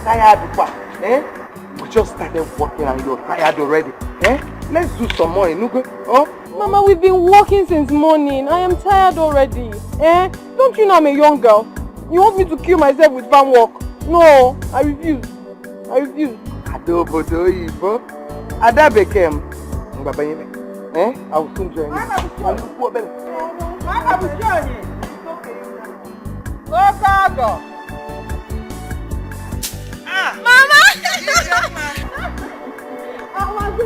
tired, eh? We just started working and you're tired already, eh? Let's do some more, Inugo. Oh? Mama, we've been working since morning. I am tired already. Eh? Don't you know I'm a young girl? You want me to kill myself with farm work? No, I refuse. I refuse. Adobodo Ibo. Adabekem. Eh? I will soon join you. Mama, will join you. It's okay. Go. Mama! I want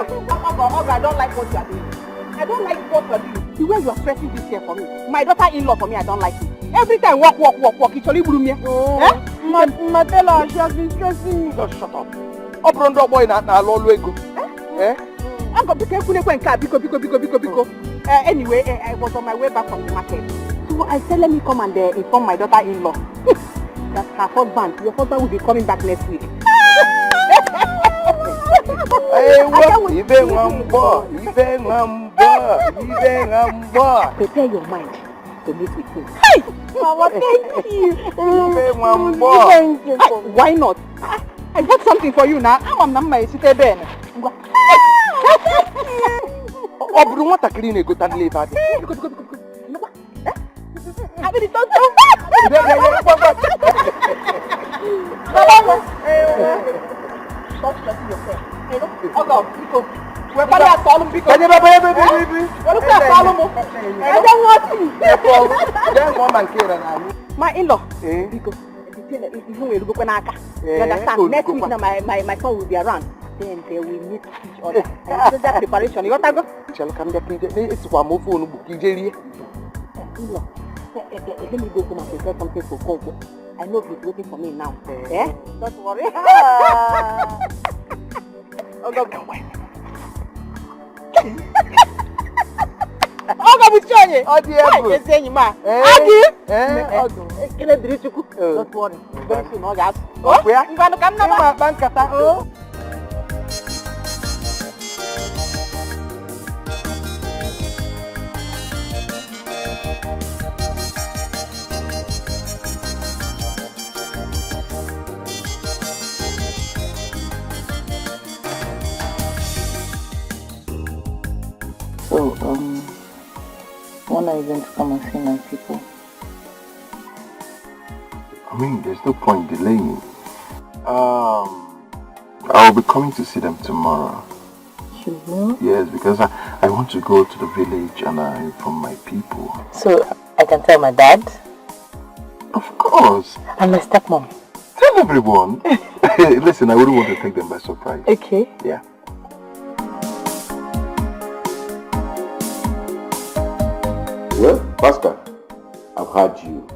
to Mama, I don't like what you are doing. I don't like what you are doing. The way you are stressing this here for me. My daughter-in-law for me, I don't like it. Every time walk, it's only me. Eh? Matella, she has been stressing me. Just shut up. Oprondo boy na always go. Eh? I'm going to be careful when biko. Anyway, I was on my way back from the market. So I said, let me come and inform my daughter-in-law that her husband, your husband will be coming back next week. Hey, what? Even one boy. Prepare your mind to meet with him. Hey! Mama, thank you. Even one boy. Why not? I got something for you now. I'm not my city Ben. Oh, Bruno, what a clean go and leave at it. I mean, it's not so stop stressing yourself. Oh God, because we're probably at Solomon because we're looking at Solomon. I don't want to. My in-law. Because you understand, next week now my son will be around. Then they will meet each other. And that preparation. You want to go? Shall I come back? It's one more phone book. Let me go home and prepare something for Congo. I know he's waiting for me now. Eh? Don't worry. Oh God, come on. Oh God, we show you. Oh dear. I say you ma. Agi. Don't worry. Very soon, oh guys. Oh, where? You gonna come now? Bankata. Oh. So, when are you going to come and see my people? I mean, there's no point delaying. I'll be coming to see them tomorrow. Sure? Yes, because I want to go to the village and inform my people. So, I can tell my dad? Of course. And my stepmom? Tell everyone. Listen, I wouldn't want to take them by surprise. Okay. Yeah. Well, Pascal, I've heard you,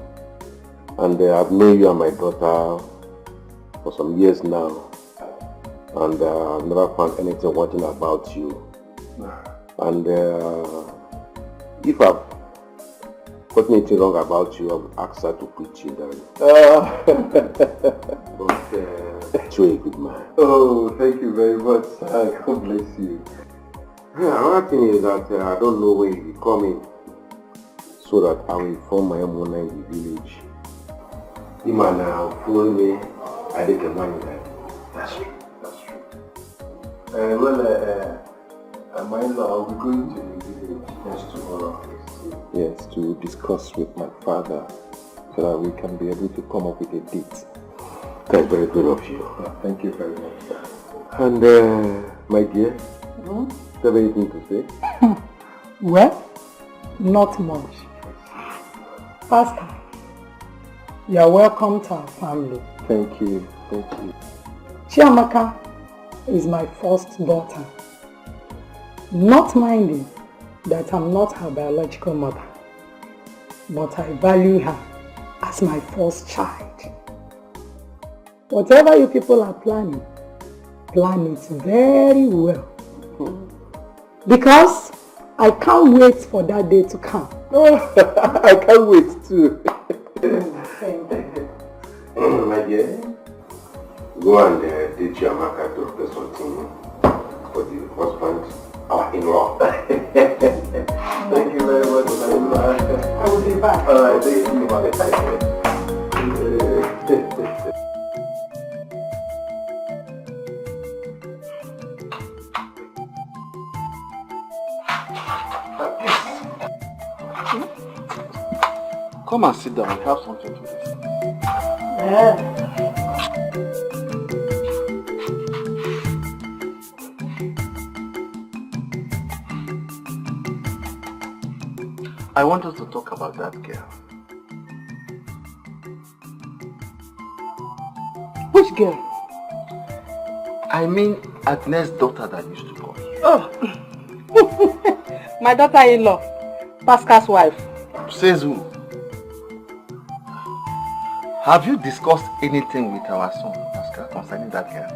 and I've known you and my daughter for some years now, and I've never found anything wanting about you. And if I've got anything wrong about you, I would ask her to quit you down. But you're a good man. Oh, thank you very much, sir. God bless you. Another thing is that I don't know when you'll be coming, so that I will inform my owner in the village. The man will follow me, I take a money like. That's true. My in-law, I'll be going to the village next tomorrow. Yes, to discuss with my father, so that we can be able to come up with a date. That's very good of you. Thank you very much, sir. And my dear, do you have anything to say? Well, not much. Pascal, you are welcome to our family. Thank you. Thank you. Chiamaka is my first daughter. Not minding that I'm not her biological mother, but I value her as my first child. Whatever you people are planning, plan it very well. Because I can't wait for that day to come. I can't wait too. My dear, go and teach Chiamaka to prepare something for the husband, our in-law. Thank you very much. I will be back. Alright, thank you. Come and sit down. We have something to discuss. I want us to talk about that girl. Which girl? I mean Agnes' daughter that used to come here. Oh, my daughter-in-law, Pascal's wife. Says who? Have you discussed anything with our son, Pascal, concerning that girl?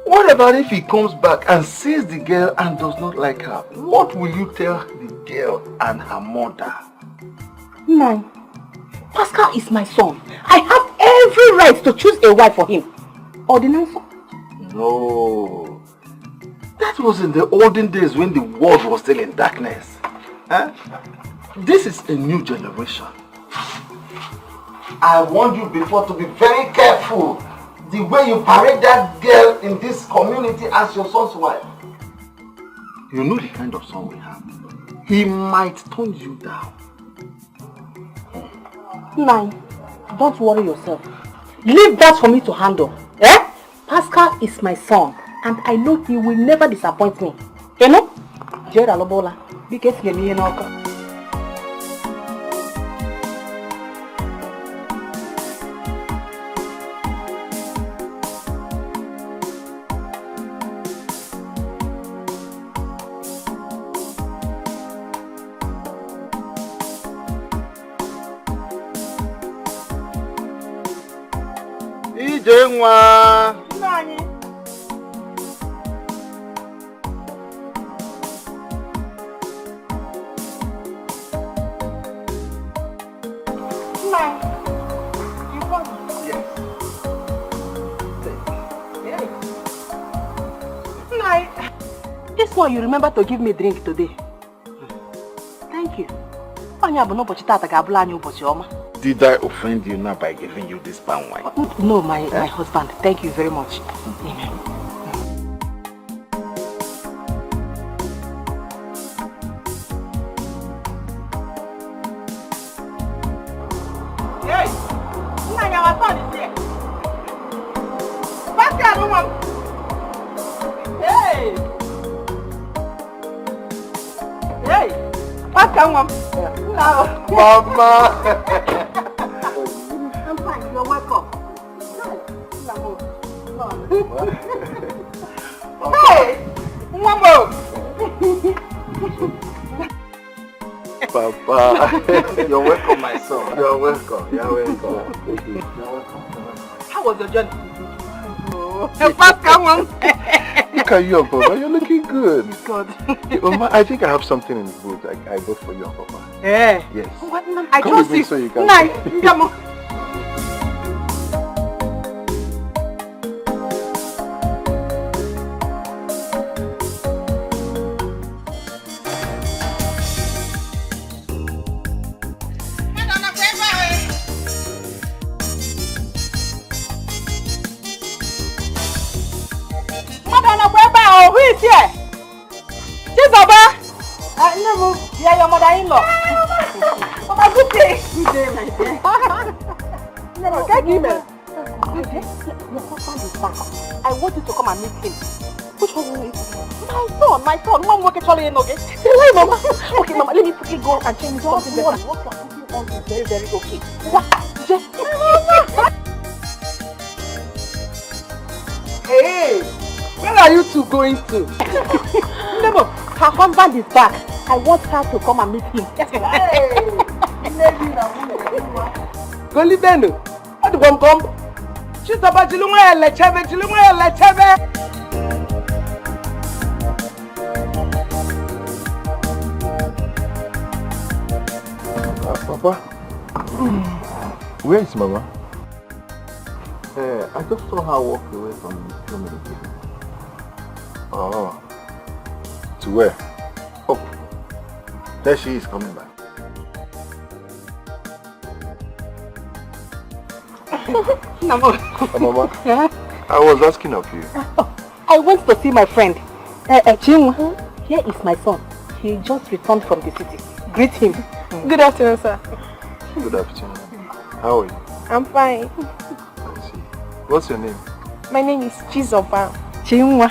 What about if he comes back and sees the girl and does not like her? What will you tell the girl and her mother? Nine. Pascal is my son. I have every right to choose a wife for him. Or the answer? No. That was in the olden days when the world was still in darkness. Huh? This is a new generation. I warned you before to be very careful the way you parade that girl in this community as your son's wife. You know the kind of son we have. He might turn you down. Nine, don't worry yourself. Leave that for me to handle. Eh? Pascal is my son and I know he will never disappoint me. You know? Jera Lobola, because you need an Nwa. Nani? Nine. You want? Yes. Nine. This one you remember to give me drink today. Thank you. Did I offend you now by giving you this palm wine? No, my husband. Thank you very much. Amen. Hey! Nanya, my son is here. Pascal, woman. Hey! Hey! Pascal, woman. Mama! I'm fine, you're welcome. Hey! Mama! Papa! You're welcome, my son. You're welcome. You're welcome. You're welcome. How was your journey? Pascal, woman. Look at you, Papa. You're looking good. Good. Mama, I think I have something in the boot. I got for you, Papa. Yeah. Yes. What? I Come trust with me you. so you can. Nice. Come on. Who is here? Chizoba! No, yeah, your mother-in-law. Mama, good day. Good day, my dear. No, thank you, man. Your husband is back. I want you to come and meet him. Which one is it? My son. Mom, work actually in, okay? Say hi, Mama. Okay, Mama, let me quickly go and change something better. What you are putting on is very, very okay. What? Hey! Where are you two going to? No, her husband is back. I want her to come and meet him. Goli Beno, what do you come? She's about Jilunga Lecheve. Papa, where is Mama? I just saw her walk away from the community. Oh. To where? Oh. There she is coming back. Mama. Mama, I was asking of you. I went to see my friend. Chinwa. Here is my son. He just returned from the city. Greet him. Good afternoon, sir. Good afternoon. How are you? I'm fine. I see. What's your name? My name is Chizoba. Chinwa.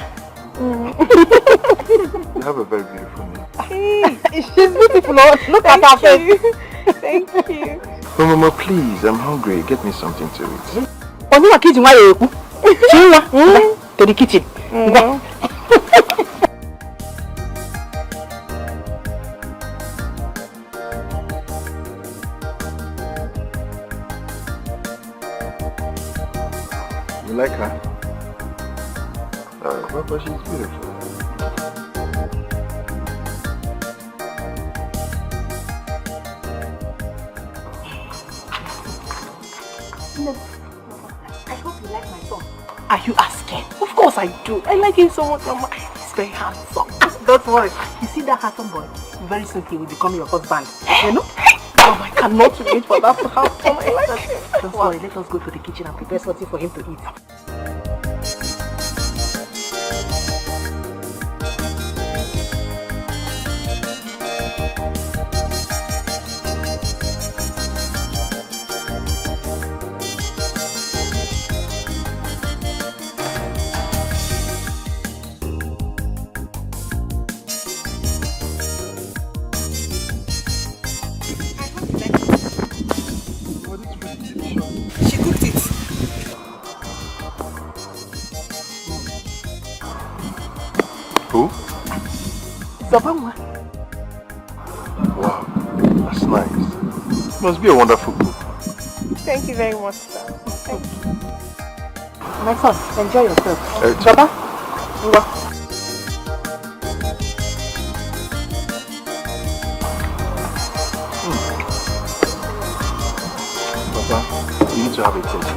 You have a very beautiful name. She's beautiful. Look at her face. Thank you. Oh, Mama, please, I'm hungry. Get me something to eat. Chinwa, to the kitchen. You like her? Papa, she's beautiful. No. I hope you like my son. Are you asking? Of course I do. I like him so much, Mama. He's very handsome. Don't worry. You see that handsome boy? Very soon he will become your husband. You know? Mama, I cannot wait for that to happen. I like him. Don't worry. Let us go to the kitchen and prepare something for him to eat. She cooked it. Who? Zabangwa. Wow, that's nice. Must be a wonderful cook. Thank you very much, sir. Thank you. My son, enjoy yourself. Baba? Papa, you need to have a taste.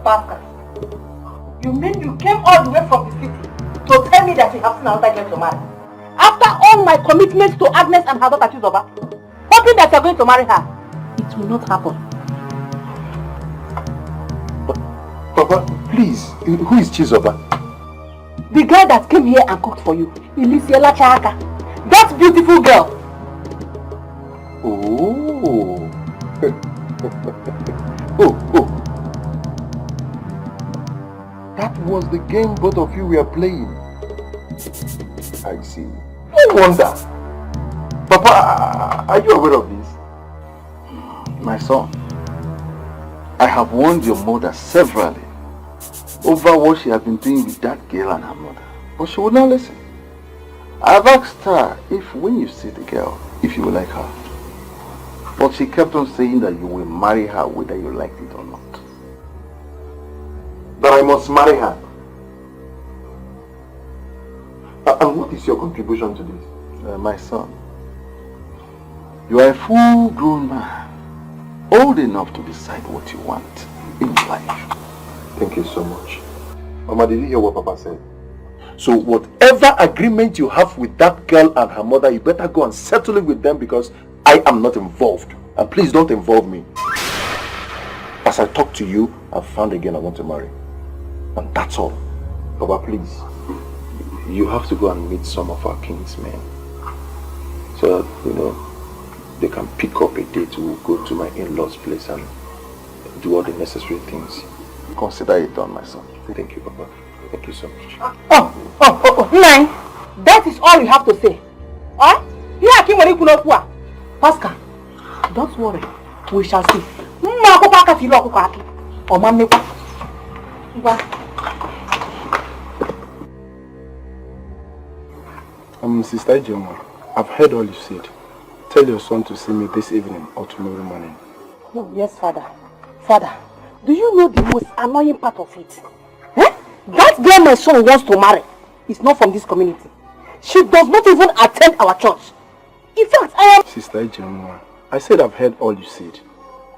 Pascal, you mean you came all the way from the city to tell me that you have seen another girl to marry? After all my commitments to Agnes and her daughter Chizoba, hoping that you are going to marry her. It will not happen. Papa, please, who is Chizoba? The girl that came here and cooked for you, Ilisiela Chaka. That beautiful girl. Oh. oh. That was the game both of you were playing. I see. No wonder. Papa, are you aware of this? My son, I have warned your mother severally over what she has been doing with that girl and her mother, but she would not listen. I have asked her if when you see the girl, if you will like her, but she kept on saying that you will marry her whether you liked it or not. That I must marry her. And what is your contribution to this? My son, you are a full-grown man, old enough to decide what you want in life. Thank you so much. Mama, did you hear what Papa said? So whatever agreement you have with that girl and her mother, you better go and settle it with them because I am not involved. And please don't involve me. As I talk to you, I've found a girl I want to marry. And that's all. Papa, please. You have to go and meet some of our king's men. So that, they can pick up a date to go to my in-laws' place and do all the necessary things. Consider it done, my son. Thank you, Papa. Thank you so much. Nine. That is all you have to say. Huh? Pascal, don't worry. We shall see. Sister Jemma, I've heard all you said. Tell your son to see me this evening or tomorrow morning. Oh, yes, Father. Father, do you know the most annoying part of it? That girl my son wants to marry is not from this community. She does not even attend our church. In fact, I am... Sister Jemma, I said I've heard all you said.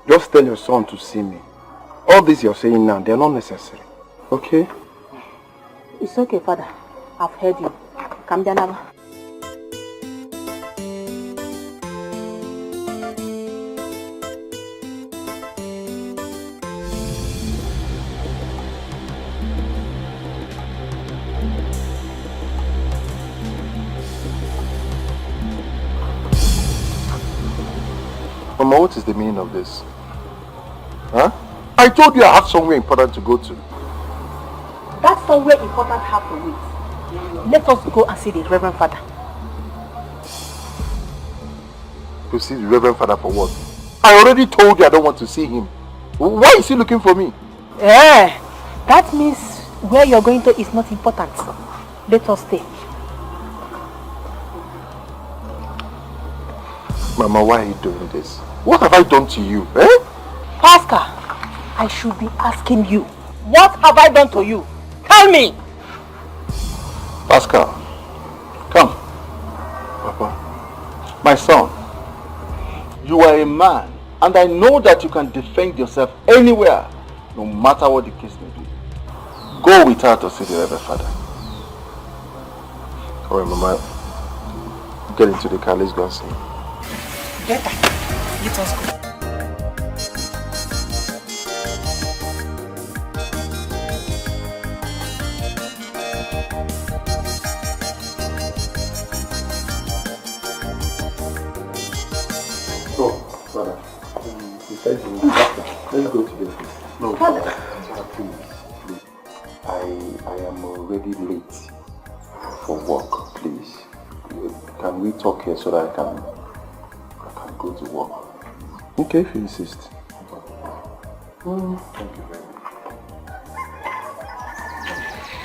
Just tell your son to see me. All this you're saying now, they're not necessary. Okay? It's okay, Father. I've heard you. Come down now. Mama, what is the meaning of this? Huh? I told you I have somewhere important to go to. That's somewhere important have to wait. Let us go and see the Reverend Father. To see the Reverend Father for what? I already told you I don't want to see him. Why is he looking for me? That means where you're going to is not important. Let us stay. Mama, why are you doing this? What have I done to you? Pascal, I should be asking you. What have I done to you? Tell me! Pascal, come. Papa, my son, you are a man, and I know that you can defend yourself anywhere, no matter what the case may be. Go with her to see the Reverend Father. Alright, Mama, get into the car, let's go and see him. Better. Let us go. Let's go together. No, Father, please. I am already late for work, please. Can we talk here so that I can go to work? Okay, if you insist. Thank you very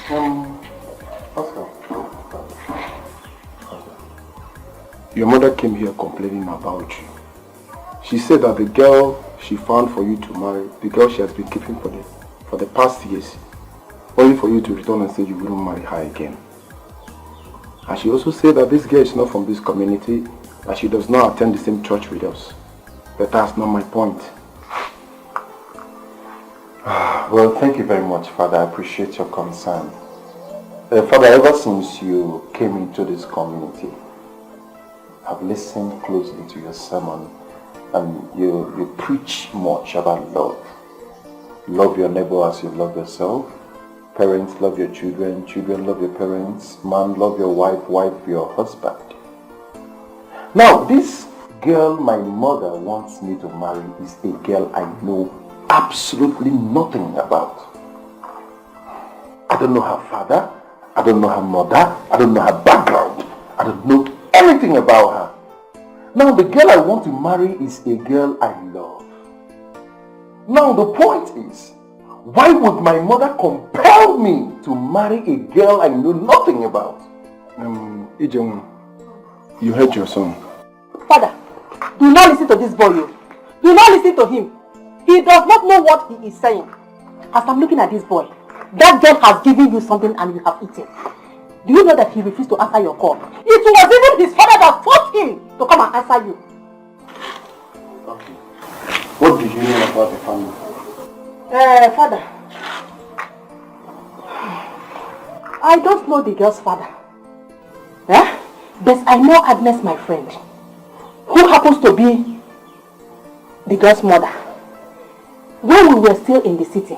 much. Pascal. Your mother came here complaining about you. She said that the girl she found for you to marry, the girl she has been keeping for the past years, only for you to return and say you wouldn't marry her again. And she also said that this girl is not from this community, that she does not attend the same church with us. But that's not my point. Well, thank you very much, Father. I appreciate your concern. Father, ever since you came into this community, I've listened closely to your sermon, and you preach much about love. Love your neighbor as you love yourself. Parents, love your children. Children, love your parents. Man, love your wife. Wife, your husband. Now, this girl my mother wants me to marry is a girl I know absolutely nothing about. I don't know her father. I don't know her mother. I don't know her background. I don't know anything about her. Now, the girl I want to marry is a girl I love. Now, the point is, why would my mother compel me to marry a girl I know nothing about? Ijeon, you heard your son. Father, do not listen to this boy. Do not listen to him. He does not know what he is saying. As I'm looking at this boy, that girl has given you something and you have eaten. Do you know that he refused to answer your call? It was even his father that forced him to come and answer you. Okay. What do you know about the family? Father, I don't know the girl's father. But I know Agnes, my friend, who happens to be the girl's mother. When we were still in the city,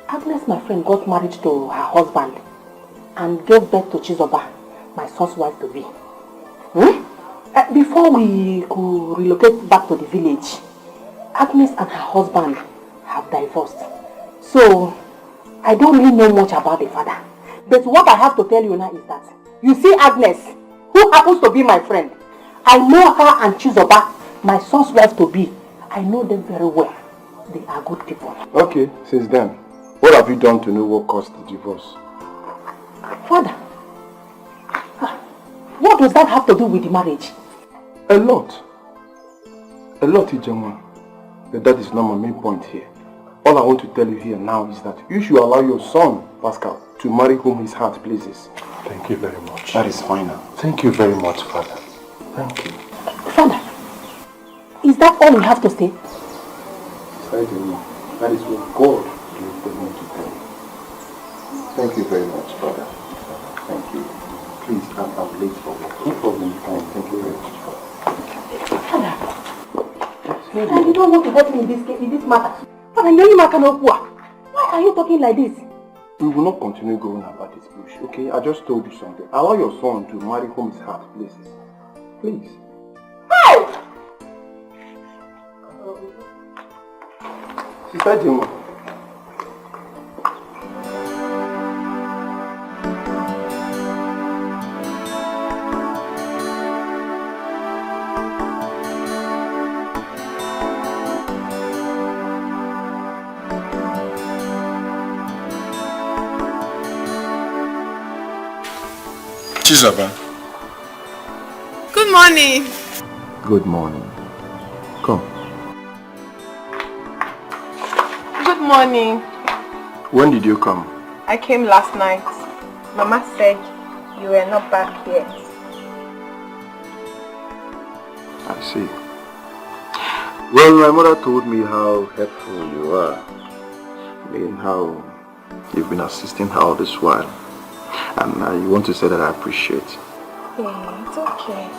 Agnes, my friend, got married to her husband and gave birth to Chizoba, my son's wife to be. Before we could relocate back to the village, Agnes and her husband have divorced. So, I don't really know much about the father. But what I have to tell you now is that, you see Agnes, who happens to be my friend, I know her and Chizoba, my son's wife to be. I know them very well. They are good people. Okay, since then, what have you done to know what caused the divorce? Father, what does that have to do with the marriage? A lot. A lot, Ijeon. But that is not my main point here. All I want to tell you here now is that you should allow your son, Pascal, to marry whom his heart pleases. Thank you very much. That is final. Thank you very much, Father. Thank you. Father, is that all you have to say? That is what God gave me to tell you. Thank you very much, Father. Thank you. Please, I'm late for work. No problem. Thank you very much, Father. Father, and you don't want to help me in this matter. Father, why are you talking like this? We will not continue going about this bush, okay? I just told you something. Allow your son to marry whom his heart pleases. Please. Hey! Sister Jimo. Chizaba. Good morning. Good morning. Come. Good morning. When did you come? I came last night. Mama said you were not back yet. I see. Well, my mother told me how helpful you are. I mean, how you've been assisting her all this while. And you want to say that I appreciate. Yeah, it's okay.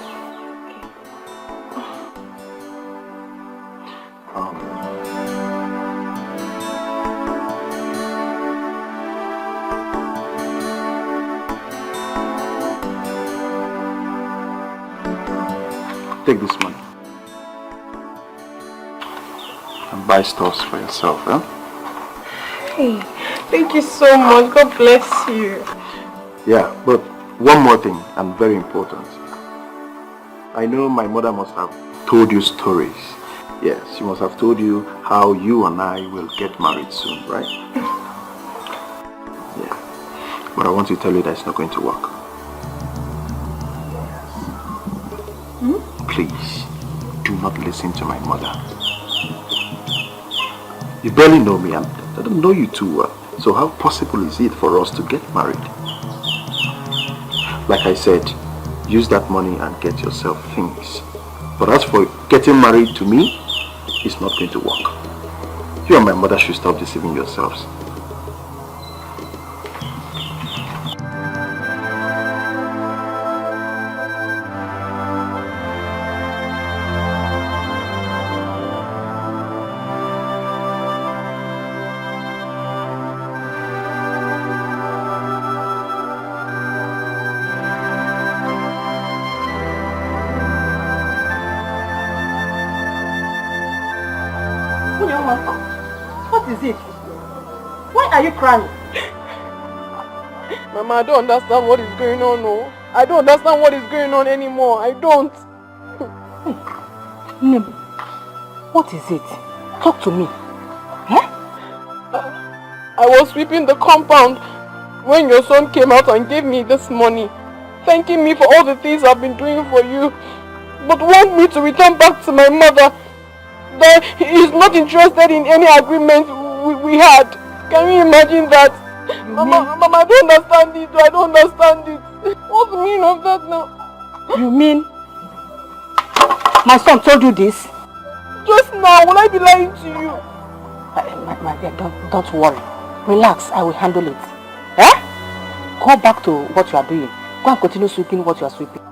Take this money and buy stuffs for yourself, huh? Hey, thank you so much. God bless you. Yeah, but one more thing, and very important. I know my mother must have told you stories. Yes, she must have told you how you and I will get married soon, right? Yeah, but I want to tell you that it's not going to work. Please, do not listen to my mother. You barely know me, and I don't know you too well. So how possible is it for us to get married? Like I said, use that money and get yourself things. But as for getting married to me, it's not going to work. You and my mother should stop deceiving yourselves. What is it? Why are you crying? Mama, I don't understand what is going on. No, I don't understand what is going on anymore. I don't. Neb, what is it? Talk to me. Huh? I was sweeping the compound when your son came out and gave me this money, thanking me for all the things I've been doing for you, but want me to return back to my mother. That he is not interested in any agreement we had. Can you imagine that? Mama, I don't understand it. I don't understand it. What's the meaning of that now? You mean my son told you this? Just now, will I be lying to you? My dear, don't worry. Relax, I will handle it. Eh? Go back to what you are doing. Go and continue sweeping what you are sweeping.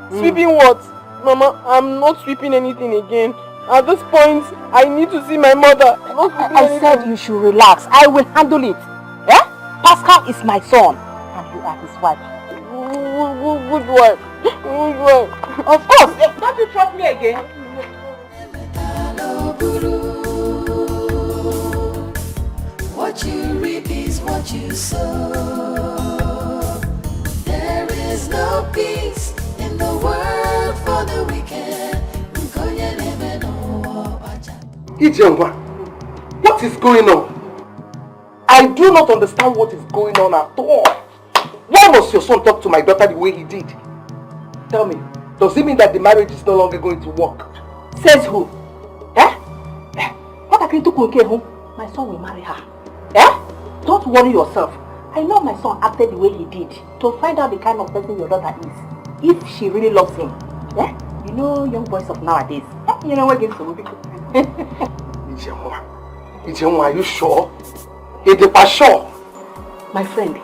Sweeping what? Mama, I'm not sweeping anything again. At this point, I need to see my mother. I said you should relax. I will handle it. Eh? Pascal is my son, and you are his wife. Good wife. Good wife. Of course. Don't you trust me again? What you reap is what you sow. There is no peace in the world for the wicked. Ijengwa, what is going on? I do not understand what is going on at all. Why must your son talk to my daughter the way he did? Tell me, does it mean that the marriage is no longer going to work? Says who? Eh? What happened to Kunke home? My son will marry her. Eh? Don't worry yourself. I know my son acted the way he did to find out the kind of person your daughter is. If she really loves him. Eh? You know young boys of nowadays. You know what gives some people. Ijengwa, are you sure? Edepa sure? My friend,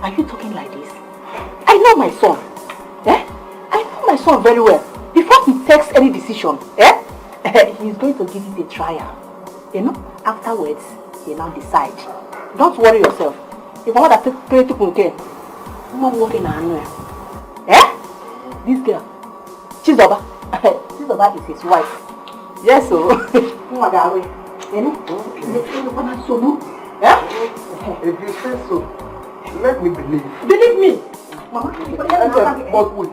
are you talking like this? I know my son. Eh? I know my son very well. Before he takes any decision, he's going to give it a trial. You know, afterwards, he now decide. Don't worry yourself. If I want to pray to Kunke, I'm not working on her. Eh? This girl, Chizoba. Chizoba is his wife. Yes, so. If you say so, let me believe. Believe me. Mama, but wait.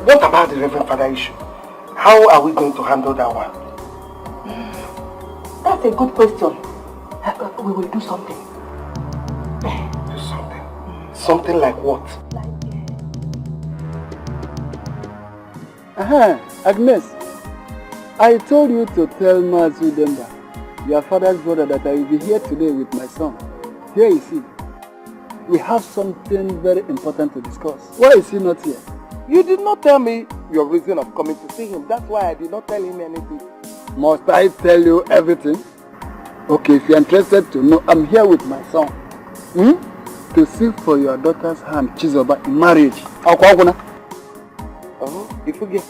What about the Reverend Father issue? How are we going to handle that one? That's a good question. We will do something. Do something? Something like what? Agnes, I told you to tell Mazu Demba, your father's brother, that I will be here today with my son. Here is he. We have something very important to discuss. Why is he not here? You did not tell me your reason of coming to see him. That's why I did not tell him anything. Must I tell you everything? Okay, if you're interested to know, I'm here with my son. To seek for your daughter's hand, Chizoba, in marriage. Ifuge,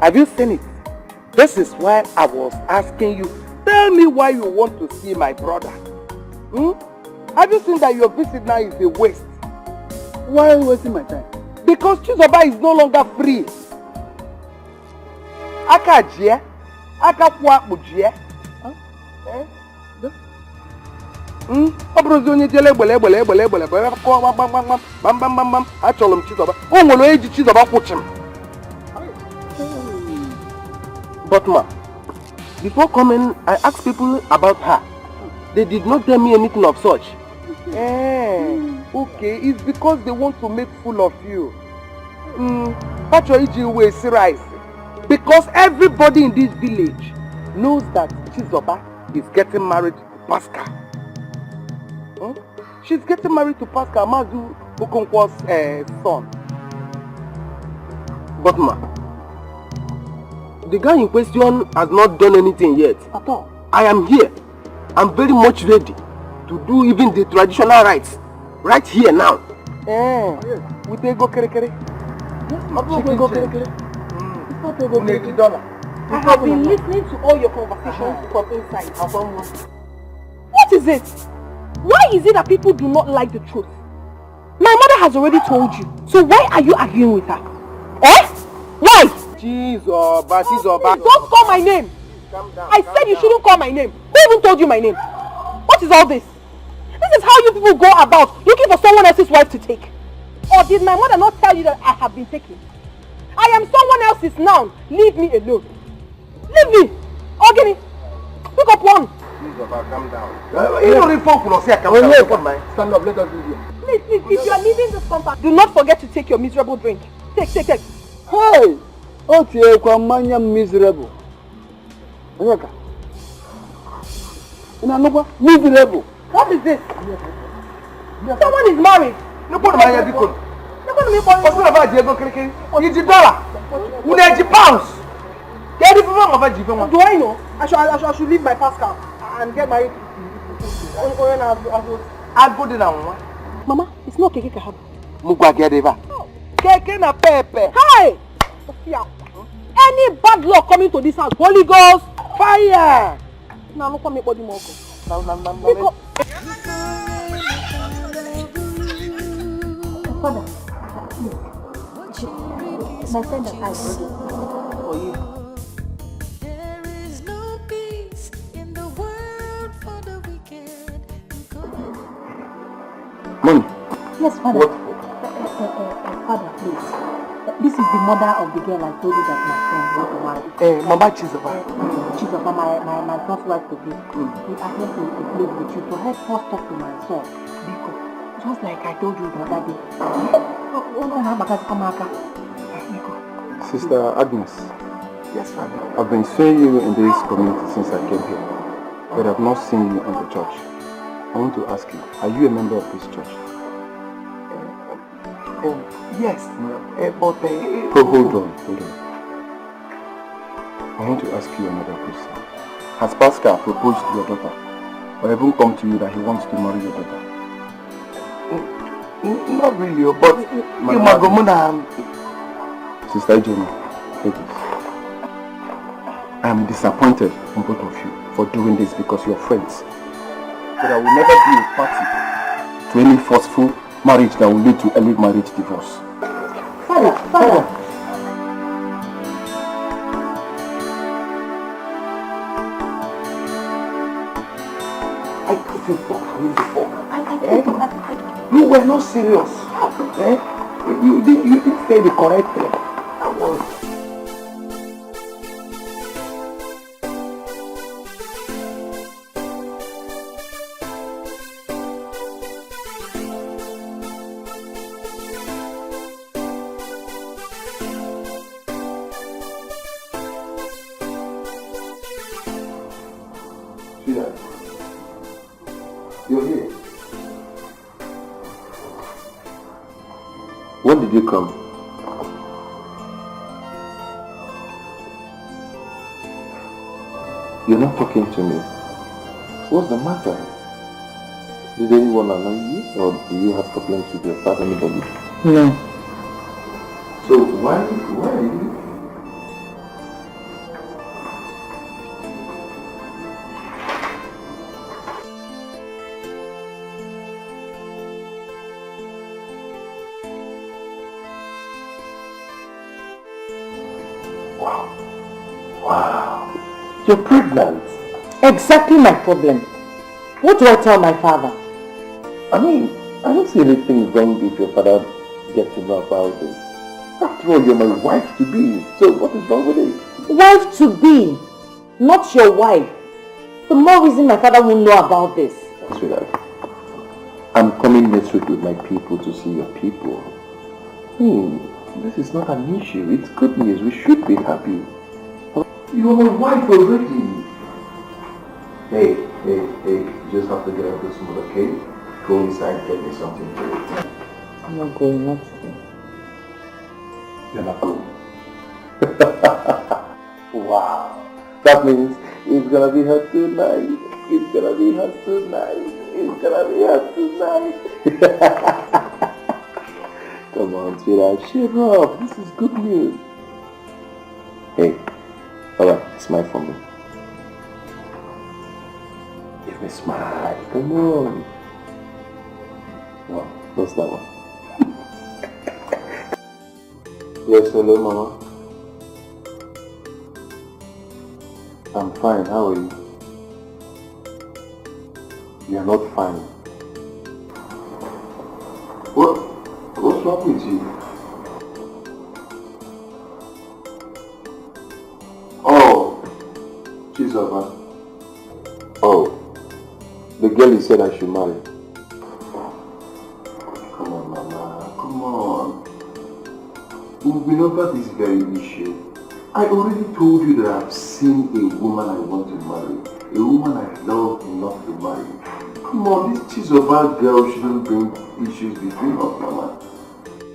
have you seen it? This is why I was asking you. Tell me why you want to see my brother. Have you seen that your visit now is a waste? Why are you wasting my time? Because Chizoba is no longer free. Aka jie, aka kwa mujie. Obrozo onye jele egbele bam achọrọ m Chizoba. O nwere eji Chizoba kwụchi m. But ma, before coming, I asked people about her. They did not tell me anything of such. Okay, it's because they want to make fool of you. Because everybody in this village knows that Chizoba is getting married to Pascal. She's getting married to Pascal, Mazu Okonkwo's son. But ma, the guy in question has not done anything yet. At all. I am here. I'm very much ready to do even the traditional rites right here now. We take go kere kere. I have been listening to all your conversations from inside. What is it? Why is it that people do not like the truth? My mother has already told you. So why are you arguing with her? Why? Chizoba. Don't call my name. I said you shouldn't call my name. Who even told you my name? What is all this? This is how you people go about looking for someone else's wife to take. Or did my mother not tell you that I have been taken? I am someone else's now. Leave me alone. Leave me. Ogini, pick up one. Chizoba, calm down. You don't even focus on calm down. Stand up, let us do this. Please, if you are leaving this compound, do not forget to take your miserable drink. Take. Hey! Okay, Kwamanya miserable. Miserable. What is this? Someone is married. Do I know? I should leave my Pascal and get married. Mama, it's not Keke Kahab. Keke na pepe. Hey! Any bad luck coming to this house, Holy Ghost, fire! Now look at me body more. Father, my friend and I brought it for you. There is no peace in the world for the wicked. Mommy. Yes, Father. What? Father, please. This is the mother of the girl I told you that my friend want to marry. Mama Chizoba. Chizoba, my first wife to be. We are here to play with you to help us talk to my son. Because just like I told you the other day. Sister Agnes. Yes, Father. I've been seeing you in this community since I came here, but I've not seen you in the church. I want to ask you, are you a member of this church? Yes, but... Hold on. I want to ask you another question. Has Pascal proposed to your daughter, or even come to you that he wants to marry your daughter? Not really, but... Sister Ijoma, ladies, I am disappointed in both of you for doing this because you're friends. But I will never be a party to any forceful marriage that will lead to early marriage divorce. Father. not serious. Eh? You didn't say the correct thing. Sweetheart, you're here. When did you come? You're not talking to me. What's the matter? Did anyone annoy you, or do you have problems with your father, anybody? No. So why are you? Wow. You're pregnant. Exactly my problem. What do I tell my father? I mean, I don't see anything wrong if your father gets to know about it. After all, you're my wife-to-be. So what is wrong with it? Wife-to-be, not your wife. The more reason my father won't know about this. Sweetheart, I'm coming next week with my people to see your people. This is not an issue. It's good news. We should be happy. You're my wife already. Hey, you just have to get out this mood, okay? Go inside, get me something to eat. I'm not going, not today. You're not going. Wow. That means it's gonna be her tonight. It's gonna be her tonight. It's gonna be her tonight. Come on, sweetheart, cheer up. This is good news. Hey, alright, smile for me. Give me a smile. Come on. No, what's that one? Yes, hello, Mama. I'm fine. How are you? You're not fine. What's wrong with you? Oh, she's over. Oh, the girl you said I should marry. Come on, Mama. Come on. We've been over this very issue. I already told you that I've seen a woman I want to marry. A woman I love enough to marry. Come on, this Chizoba girl shouldn't bring issues between us, Mama.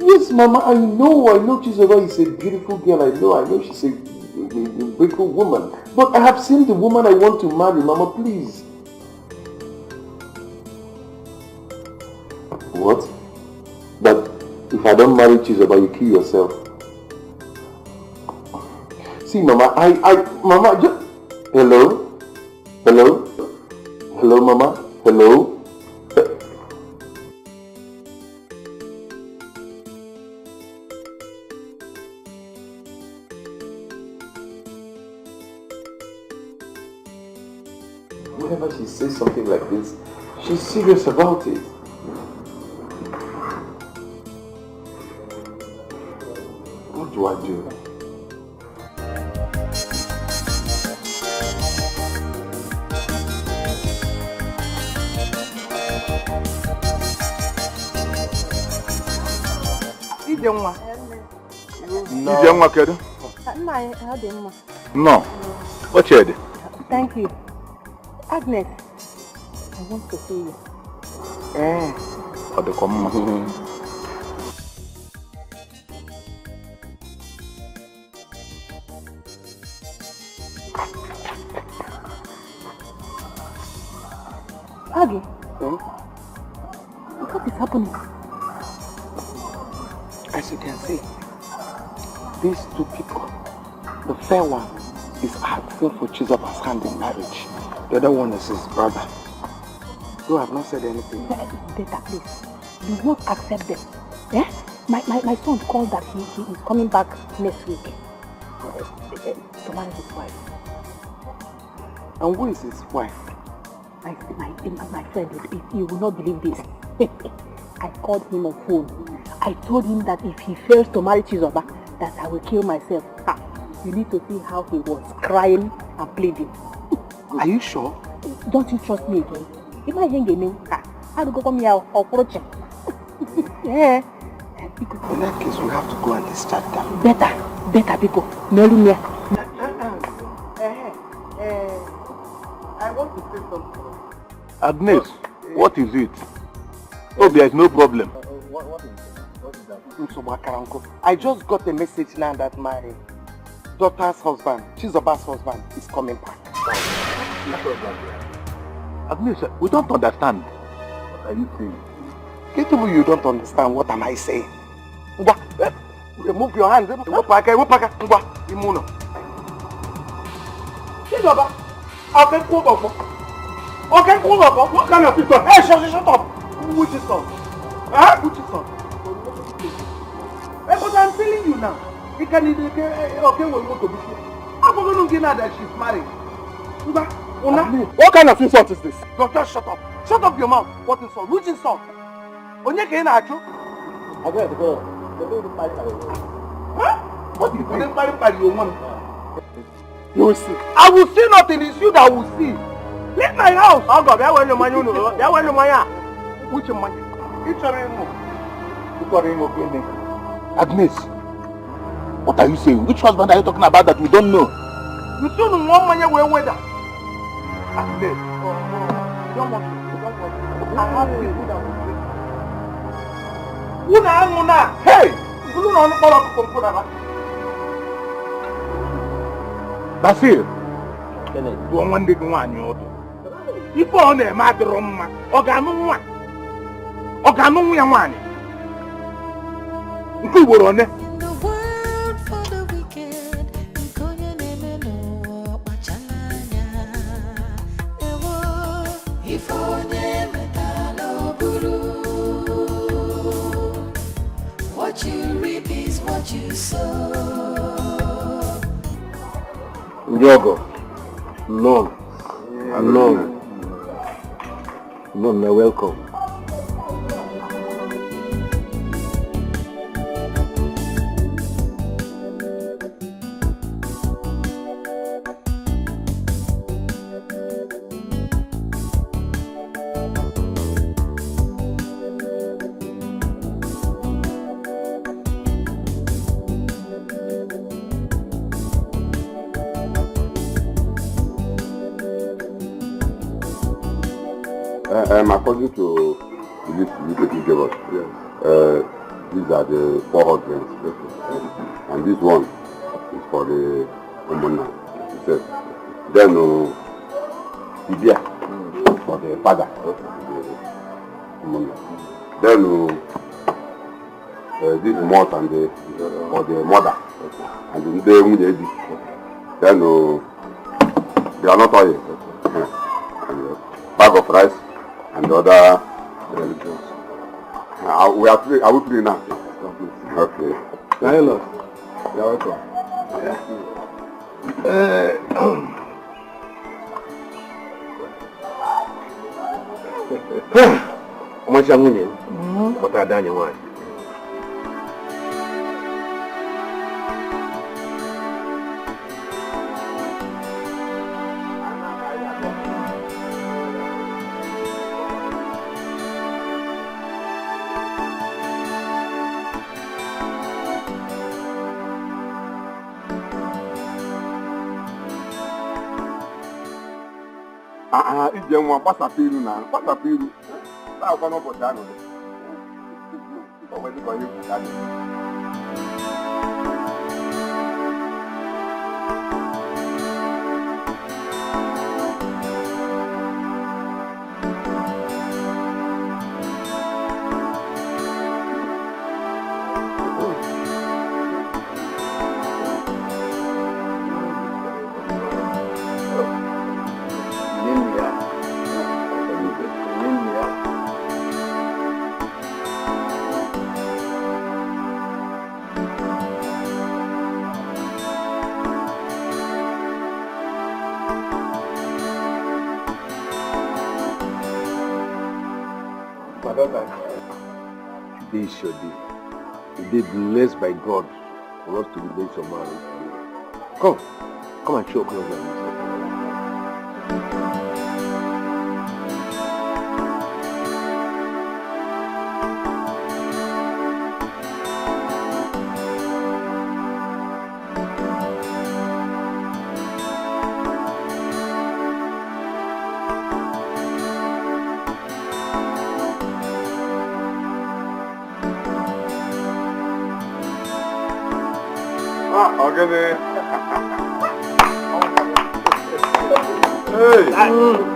Yes, Mama, I know Chizoba is a beautiful girl. I know she's a beautiful woman. But I have seen the woman I want to marry, Mama, please. What? But if I don't marry Chizoba, you kill yourself. See, Mama, Mama, just... Hello? Hello? Hello, Mama? Hello? Whenever she says something like this, she's serious about it. What do I do? No. What's your idea? Thank you. Agnes, I want to see you. For the common. Aggie, what is happening? As you can see, these two people, the fair one is asking for Chizoba's hand in marriage. The other one is his brother. Though I have not said anything. Data, please. Do not accept them. Eh? My son called that he is coming back next week to marry his wife. And who is his wife? My friend, you will not believe this. I called him on phone. I told him that if he fails to marry Chizoba, that I will kill myself. You need to see how he was crying and pleading. Are you sure? Don't you trust me again? If I hang me, how do you come here or approach him? Yeah. In that case, we have to go and discharge them. Better, people. Melumia. I want to say something. Agnes, what is it? Oh, there is no problem. What is that? I just got a message now that my daughter's husband, Chizoba's husband, is coming back. Agnes, we don't understand. What are you saying? Get over, you don't understand. What am I saying? Remove your hands. Chizoba, okay, cool up. Okay, cool up. What kind of people? Hey, shut up. Which is son? Huh? Which is son? Hey, but I'm telling you now. He can okay, we'll go to Bishop. I'm going to get that she's married. What kind of insult is this? Doctor, shut up. Shut up your mouth. What insult? Which insult? Onyeke na acho? Agnes, go. Huh? What do you think? You will see. I will see nothing. It's you that will see. Leave my house. Oh God, where were your money? Where were your money? Which money? It's a rainbow. Agnes, what are you saying? Which husband are you talking about that we don't know? You still know one money where weather. Agnes, you don't want to. I have people that will say. Una. Hey! You don't know how to come. Basil, do one day go on your auto. If on a matter of my organo one. Organo one. Who were on it? The word for the wicked, what you reap is what you sow. Ndiogo, none, you're welcome. According to the list you gave us, these are the 4 husbands, and this one is for the Omona. Then Ibia for the father, then this Mott and for the mother, and then then they are not all here. Bag of rice. And the other religions. Are we three now? Okay. Hello. You're welcome. How much are you? What are you doing? Ije nwa gbasapụ iru na gbasapụ iru na-akwa n'ụbọchị ahụ o nwere dịka onye kwuta dị today is your day. A day blessed by God for us to relate your marriage. Come and show close on this. Okay. Hey!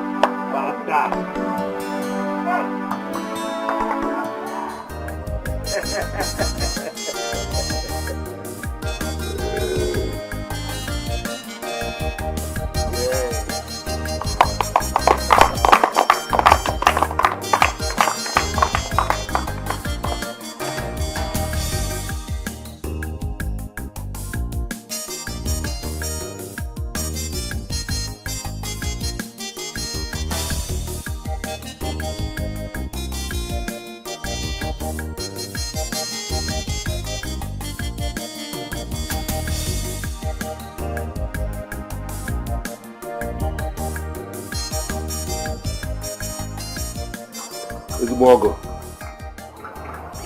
Bogo.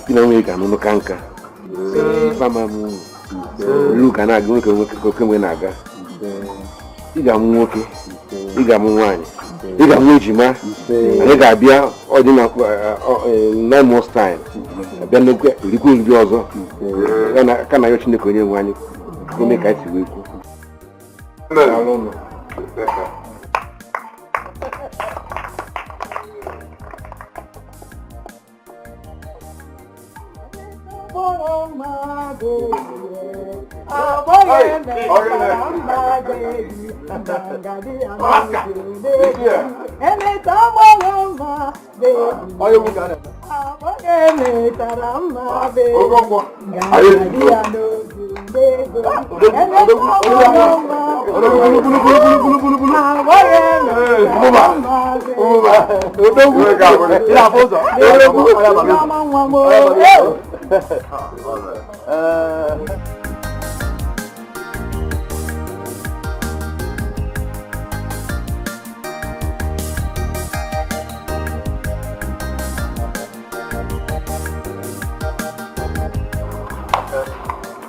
You know, we can no canker. Mama, look and I go to Naga. You got Moki, you got Mwani, you got Mujima, and you got Bia or 9 months time. Then look at the good Jozo. And I can watch the Korean one. Go make ice with you. No.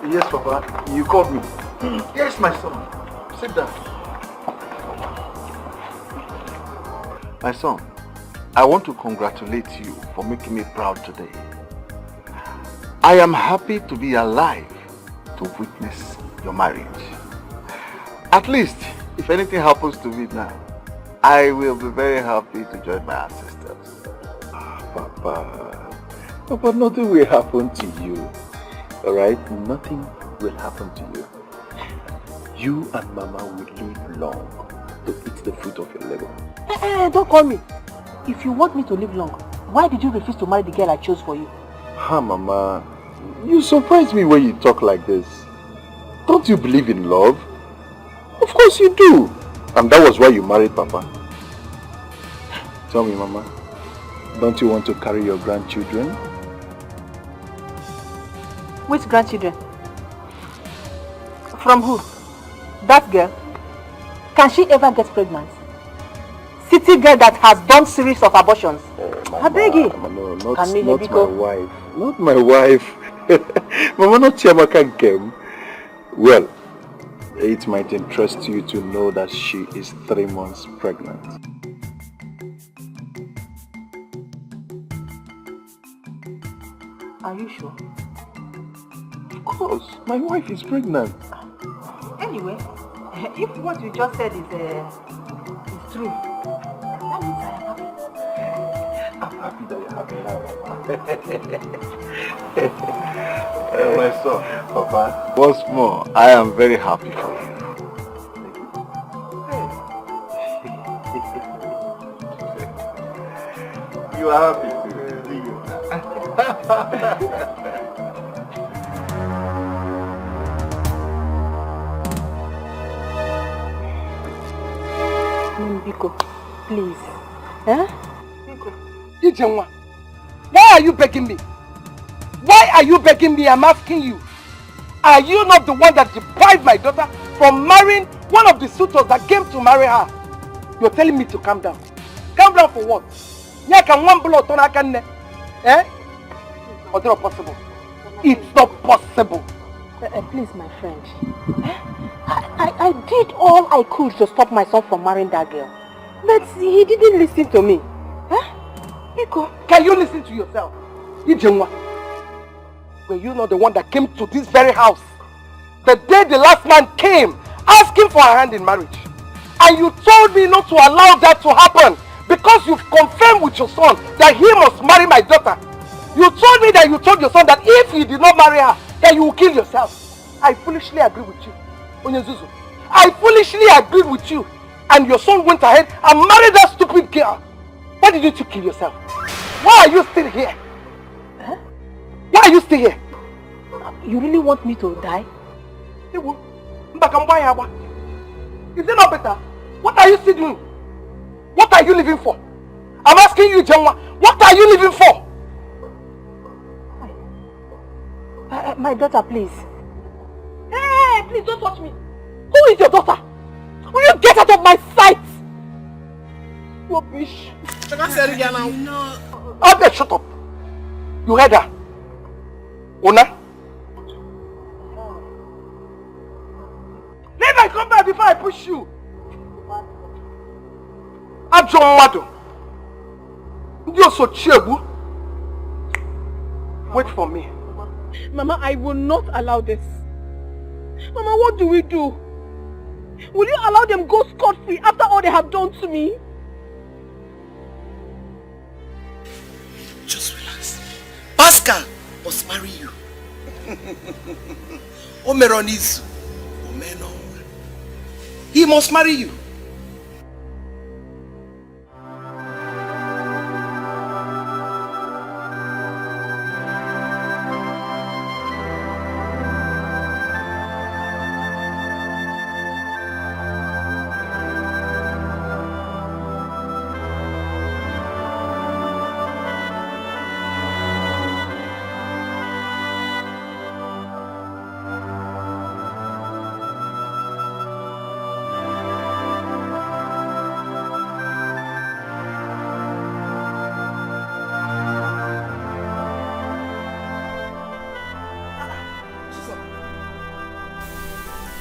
Yes, Papa, you called me. Yes, my son. Sit down. My son, I want to congratulate you for making me proud today. I am happy to be alive to witness your marriage. At least, if anything happens to me now, I will be very happy to join my ancestors. Papa, nothing will happen to you. Alright? Nothing will happen to you. You and Mama will live long to eat the fruit of your labor. Don't call me. If you want me to live long, why did you refuse to marry the girl I chose for you? Mama, you surprise me when you talk like this. Don't you believe in love? Of course you do. And that was why you married Papa. Tell me, Mama, don't you want to carry your grandchildren? Which grandchildren? From who? That girl? Can she ever get pregnant? City girl that has done series of abortions. I beg you. Mama, no, not my wife. Not my wife. Mama, not Chiamaka Kem. Well, it might interest you to know that she is 3 months pregnant. Are you sure? Of course, my wife is pregnant. Anyway, if what you just said is true, that means I am happy. I'm happy that you're happy now. My son, Papa. Once more, I am very happy for you. You are happy too. Biko, please. Huh? Biko. Ijenwa, why are you begging me? Why are you begging me? I'm asking you. Are you not the one that deprived my daughter from marrying one of the suitors that came to marry her? You're telling me to calm down. Calm down for what? Eh? Or not possible? It's not possible. Please, my friend. I did all I could to stop my son from marrying that girl. But he didn't listen to me. Etiko. Can you listen to yourself? Ijenwa, were you not the one that came to this very house the day the last man came asking for her hand in marriage? And you told me not to allow that to happen because you've confirmed with your son that he must marry my daughter. You told me that you told your son that if he did not marry her, then you will kill yourself. I foolishly agree with you. Onyezuzu, I foolishly agreed with you. And your son went ahead and married that stupid girl. Why did you two kill yourself? Why are you still here? Huh? Why are you still here? You really want me to die? Is it not better? What are you still doing? What are you living for? I'm asking you, Jenwa, what are you living for? My daughter, please. Hey, please don't touch me. Who is your daughter? Will you get out of my sight? Rubbish. Okay, shut up. You heard her? Una? Leave and come back before I push you. I'm John Wado. You're so cheerful. Wait for me. Mama, I will not allow this. Mama, what do we do? Will you allow them go scot-free after all they have done to me? Just relax. Pascal must marry you. Omeronizu. Omeno. He must marry you.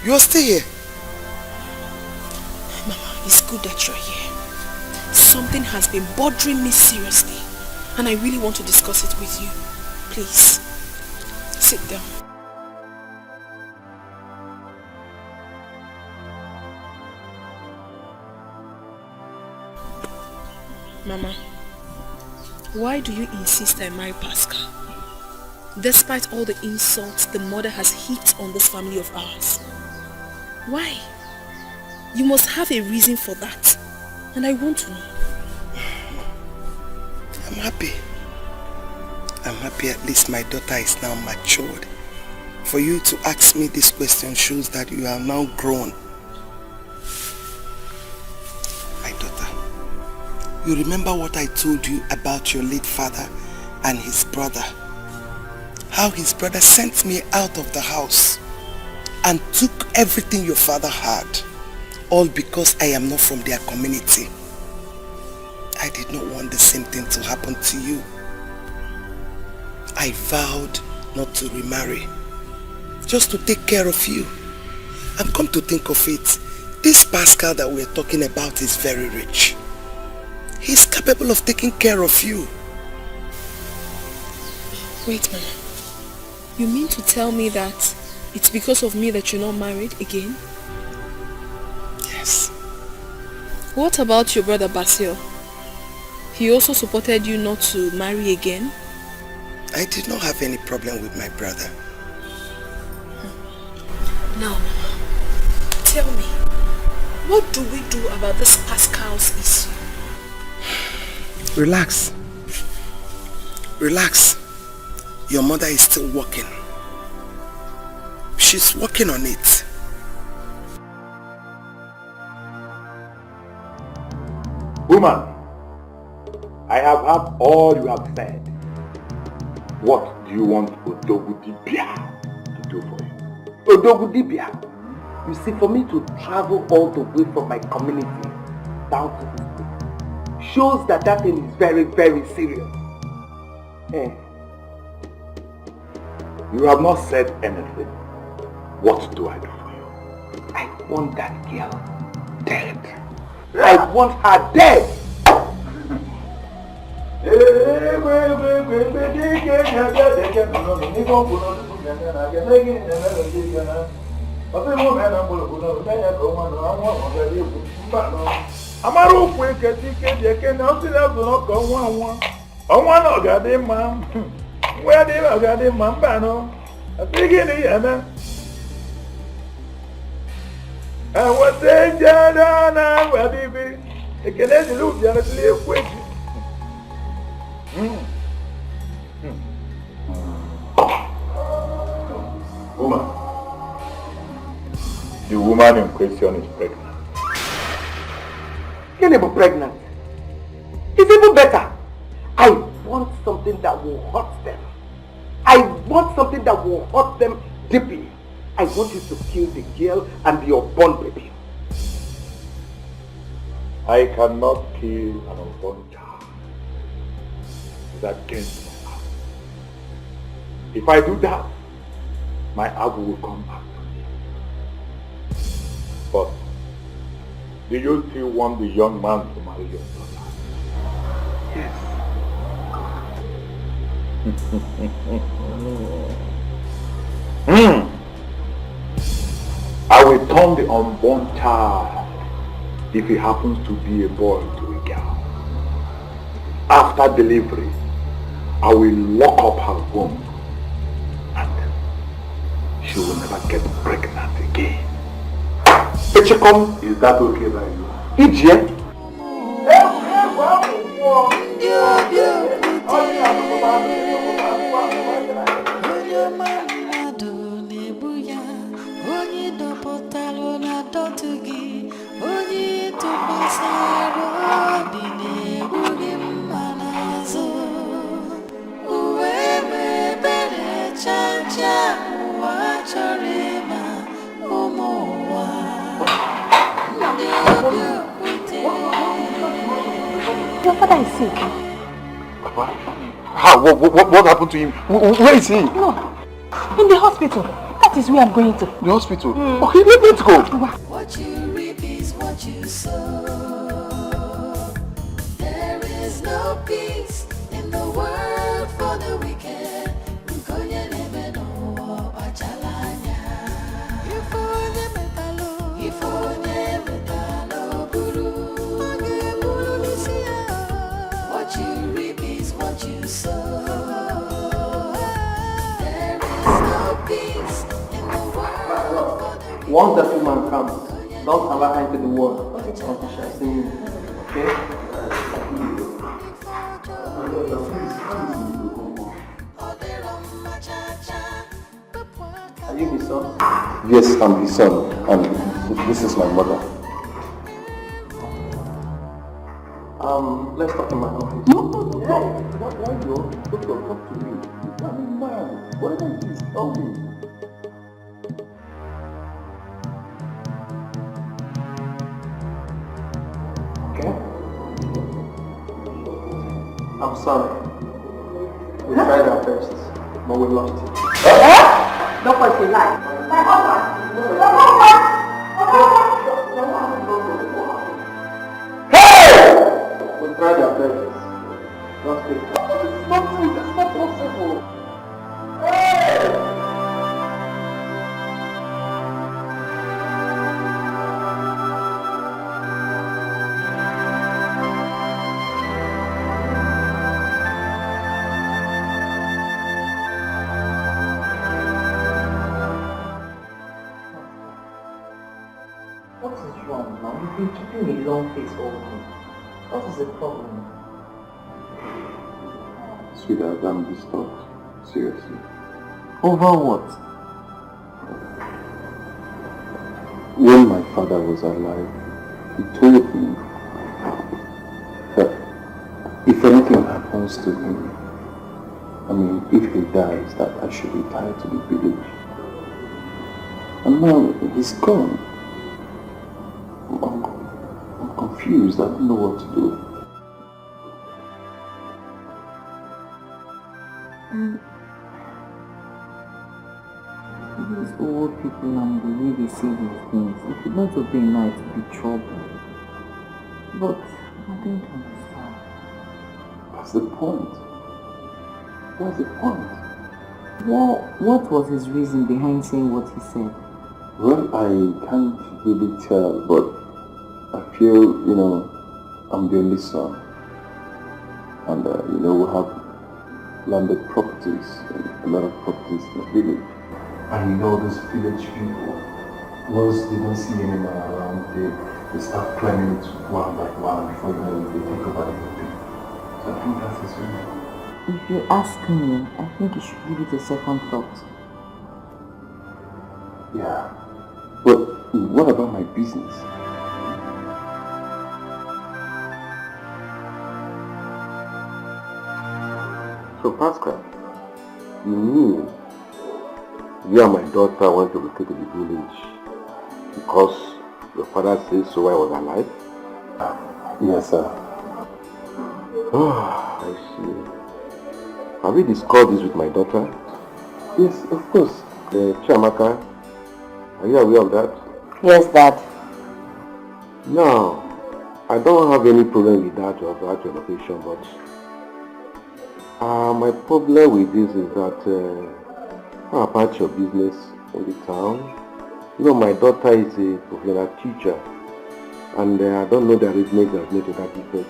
You're still here. Mama, it's good that you're here. Something has been bothering me seriously, and I really want to discuss it with you. Please, sit down. Mama, why do you insist I marry Pascal? Despite all the insults the mother has heaped on this family of ours. Why? You must have a reason for that. And I want to know. I'm happy. I'm happy at least my daughter is now matured. For you to ask me this question shows that you are now grown. My daughter, you remember what I told you about your late father and his brother? How his brother sent me out of the house and took everything your father had, all because I am not from their community. I did not want the same thing to happen to you. I vowed not to remarry, just to take care of you. And come to think of it, this Pascal that we're talking about is very rich. He's capable of taking care of you. Wait, Mama. You mean to tell me that it's because of me that you're not married again? Yes. What about your brother Basil? He also supported you not to marry again? I did not have any problem with my brother. Now, tell me, what do we do about this Pascal's issue? Relax. Relax. Your mother is still working. She's working on it. Woman, I have heard all you have said. What do you want Odogudibia to do for you? Odogudibia? You see, for me to travel all the way from my community down to this place shows that that thing is very, very serious. You have not said anything. What do I do for you? I want that girl dead. I want her dead. Woman, the woman in question is pregnant. Can you be pregnant? It's even better. I want something that will hurt them. I want something that will hurt them deeply. I want you to kill the girl and the unborn baby. I cannot kill an unborn child. It's against my heart. If I do that, my abu will come back to me. But do you still want the young man to marry your daughter? Yes. I will turn the unborn child, if he happens to be a boy, to a girl. After delivery, I will lock up her womb and she will never get pregnant again. Etiko, is that okay by you? Ije? Your father is sick. Papa? How? What happened to him? Where is he? No, in the hospital. That is where I'm going to. The hospital? Okay, let's go. What you reap is what you sow. There is no peace in the world for the wicked. What you reap is what you sow. There is no peace in the world for the wicked. Once that woman comes, don't allow her into the world until she has seen you. Okay? Are you his son? Yes, I'm his son, and this is my mother. Let's talk in my office. No. Why you? Doctor, talk to me. I'm a man. Whatever it is, tell me. Okay? I'm sorry. We tried our best, but we lost it. Don't point a lie. My husband. We tried our best. Lost it. It's not possible. What is wrong now? You've been keeping a long face all day. What is the problem? Sweetheart, I'm disturbed. Seriously. Over what? When my father was alive, he told me that if anything happens to him, I mean, if he dies, that I should retire to the village. And now he's gone. I'm confused. I don't know what to do. These old people and the way they say these things, if you don't obey now, it will be trouble. But I don't understand. What's the point? What's the point? What was his reason behind saying what he said? Well, I can't really tell, but I feel, I'm the only son. And, we have landed properties, a lot of properties in the village. And those village people, once they don't see any man around, they start climbing it one by one before they take over everything. So I think that's his reason. If you ask me, I think you should give it a second thought. Yeah. But what about my business? So Pascal, you knew you and my daughter went to relocate to the village because your father said so I was alive? Yes, sir. Oh, I see. Have you discussed this with my daughter? Yes, of course. Chiamaka, are you aware of that? Yes, Dad. No, I don't have any problem with that or that relocation, but my problem with this is that how about your business in the town? My daughter is a professional teacher, and I don't know the arrangement that made to that effect.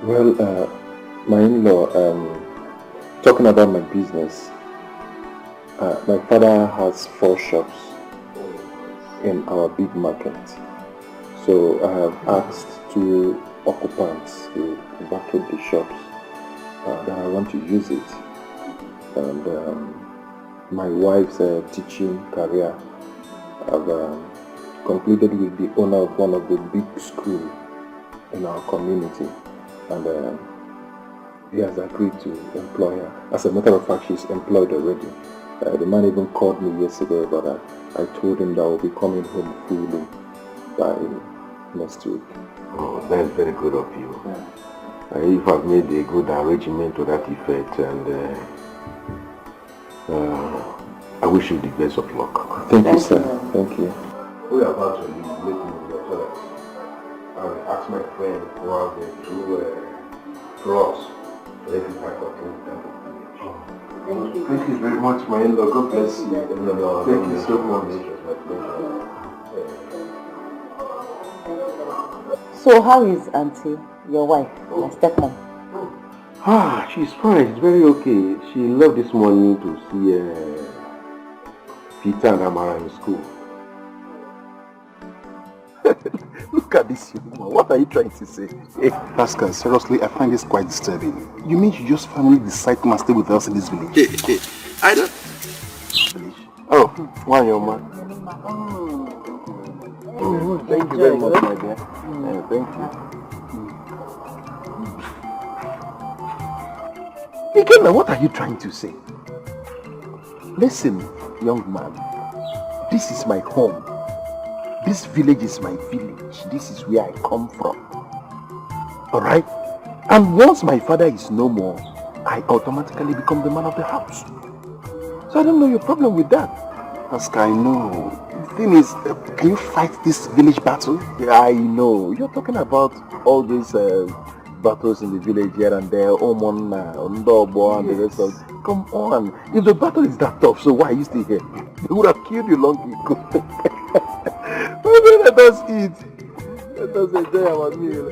Well, my in-law, talking about my business, my father has 4 shops in our big market. So I have asked 2 occupants to vacate the shops that I want to use it. And my wife's teaching career, I've concluded with the owner of one of the big schools in our community. And he has agreed to employ her. As a matter of fact, she's employed already. The man even called me yesterday, but I told him that I will be coming home fully by next week. Oh, that's very good of you. Yeah. You have made a good arrangement to that effect, and I wish you the best of luck. Thank you, sir. Thank you. We are about to leave waiting in your toilet. I will ask my friend who has the 2 floors to let me pack up things down to the village. Thank you very much, my in-law. God bless you. Thank you so much. So how is Auntie, your wife, my stepmom? She's fine. She's very okay. She left this morning to see Peter and Amara in school. Look at this young man. What are you trying to say? Hey, Pascal, seriously, I find this quite disturbing. You mean you just finally decide to stay with us in this village? I don't... Oh, one young man. Thank you very much, my dear. Thank you. Again, what are you trying to say? Listen, young man. This is my home. This village is my village. This is where I come from. Alright? And once my father is no more, I automatically become the man of the house. So I don't know your problem with that. Pascal, I know. The thing is, can you fight this village battle? Yeah, I know. You're talking about all these battles in the village here and there. Omona, Ondobo, and the rest of it. Come on. If the battle is that tough, so why are you still here? They would have killed you long ago. Let us eat. Let us enjoy our meal.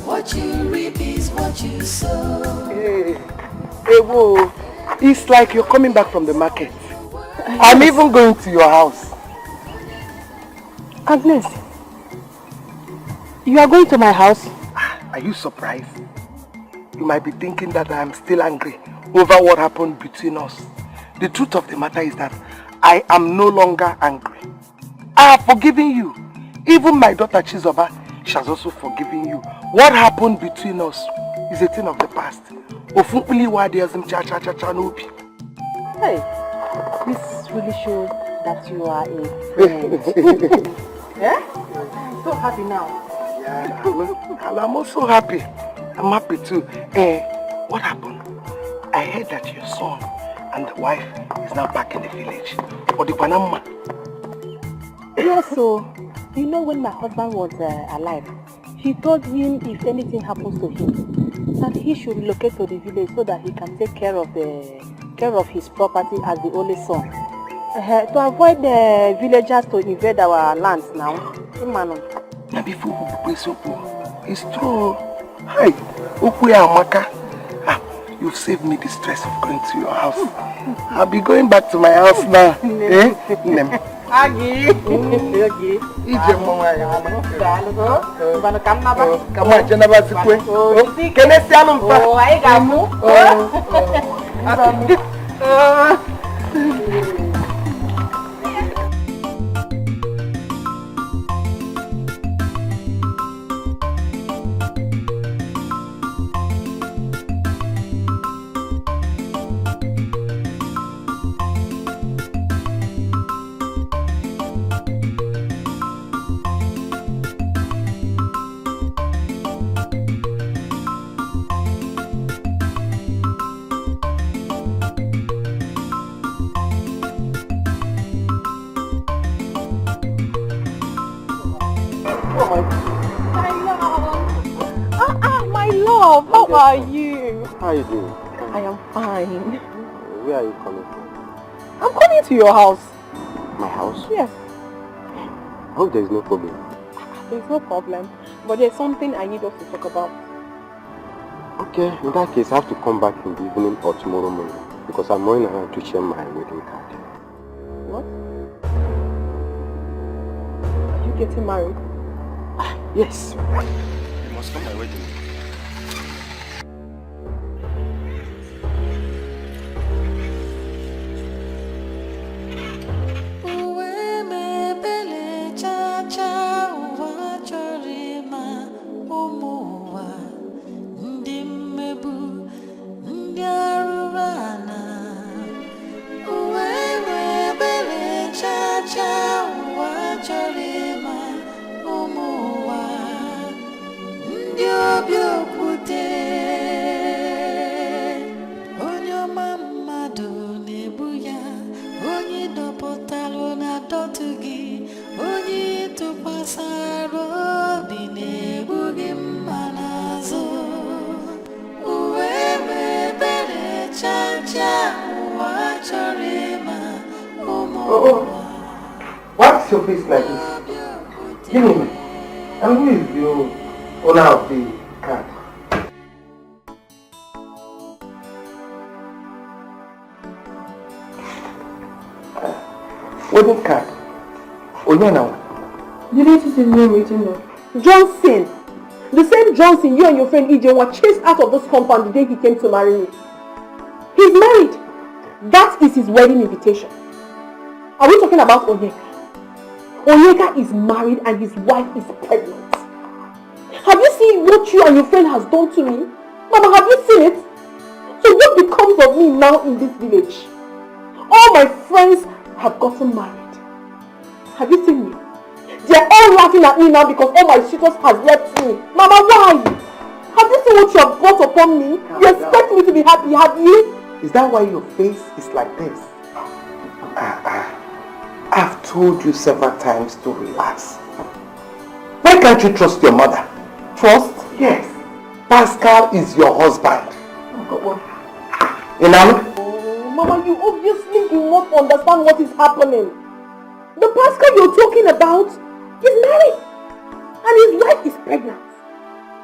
What you reap is what you sow. Hey, whoa. It's like you're coming back from the market. I'm even going to your house. Agnes, you are going to my house? Are you surprised? You might be thinking that I'm still angry over what happened between us. The truth of the matter is that I am no longer angry. I have forgiven you. Even my daughter Chizoba, she has also forgiven you. What happened between us is a thing of the past. Hey, this really shows that you are a friend. Yeah? I'm so happy now. Yeah, I'm also happy. I'm happy too. What happened? I heard that your son and the wife is now back in the village. Or the Panama. Yes, so, you know when my husband was alive, he told him if anything happens to him, that he should relocate to the village so that he can take care of his property as the only son. To avoid the villagers to invade our lands now. Now before it's true. Hi, Amaka. You've saved me the stress of going to your house. I'll be going back to my house now. Agi. My love, how are you? How are you doing? I am fine. Where are you coming from? I'm coming to your house. My house? Yes. I hope there is no problem. There's no problem, but there's something I need us to talk about. Okay, in that case, I have to come back in the evening or tomorrow morning because I'm going around to share my wedding card. What? Are you getting married? Yes. You must come my wedding. What's your face like this? Give me. And who is the owner of the card? Wedding card. Onyana. You need to see his name written there. Johnson. The same Johnson you and your friend EJ were chased out of this compound the day he came to marry me. He's married. That is his wedding invitation. Are we talking about Onyeka? Onyeka is married and his wife is pregnant. Have you seen what you and your friend has done to me? Mama, have you seen it? So what becomes of me now in this village? All my friends have gotten married. Have you seen me? They're all laughing at me now because all my suitors has left me. Mama, why? Have you seen what you have brought upon me? You expect me to be happy, have you? Is that why your face is like this? I've told you several times to relax. Why can't you trust your mother? Trust? Yes. Pascal is your husband. Oh, Mama, you obviously do not understand what is happening. The Pascal you're talking about is married. And his wife is pregnant.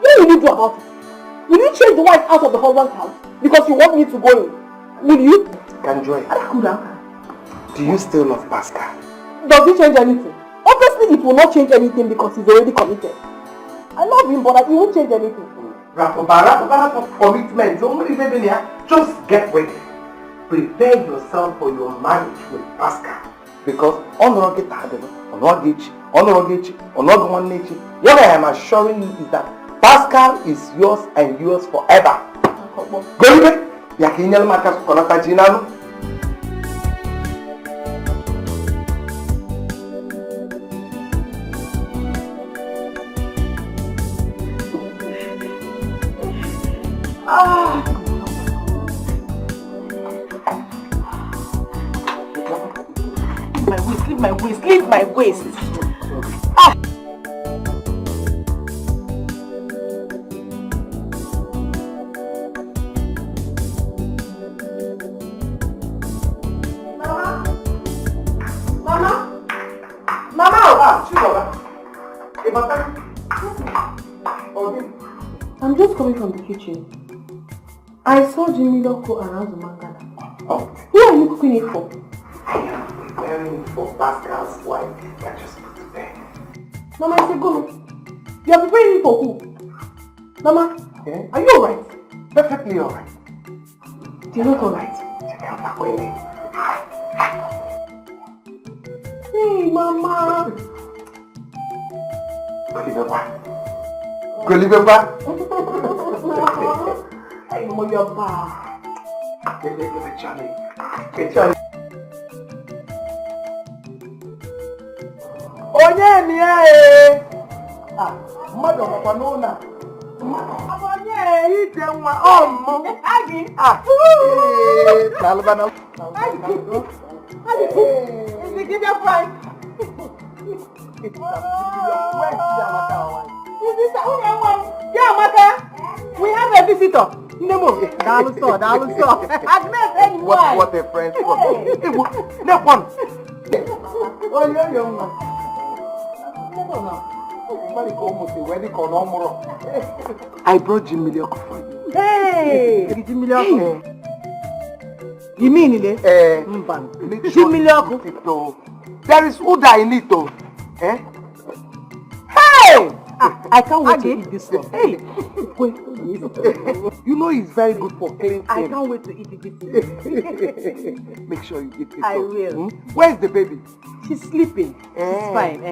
What will you do about it? Will you chase the wife out of the husband's house because you want me to go in? Will you? Kanjoy, do you still love Pascal? Does it change anything? Obviously it will not change anything because he's already committed. I love him, but it won't change anything. Commitment. Just get ready. Prepare yourself for your marriage with Pascal. Because what I am assuring you is that Pascal is yours and yours forever. Go Leave my waist. Ah. I'm just coming from the kitchen. I saw Jimmy Loko around the mangala. Oh. Who are you cooking it for? I am preparing for Pascal's wife that just put to bed. Mama, I said go. You are preparing it for who? Mama, Yeah? are you alright? Perfectly alright. You're not alright. Hey, Mama. Go leave her. Hey, Mama, you're bad. Onye ni mmadụ ọkwa n'ụlọ onye ije nwa ọmụ talbana we have a visitor. Agnes, what a friend from. Next one. Oh, young man. I brought Jim Milioko for you. Hey! Jim Milioko. You mean it? Jim Milioko. There is Uda in it though. Eh? Hey! I can't wait to eat this one. Hey! You know it's very good for cleansing. I can't wait to eat it. Make sure you eat it. I will. Where's the baby? She's sleeping. She's fine.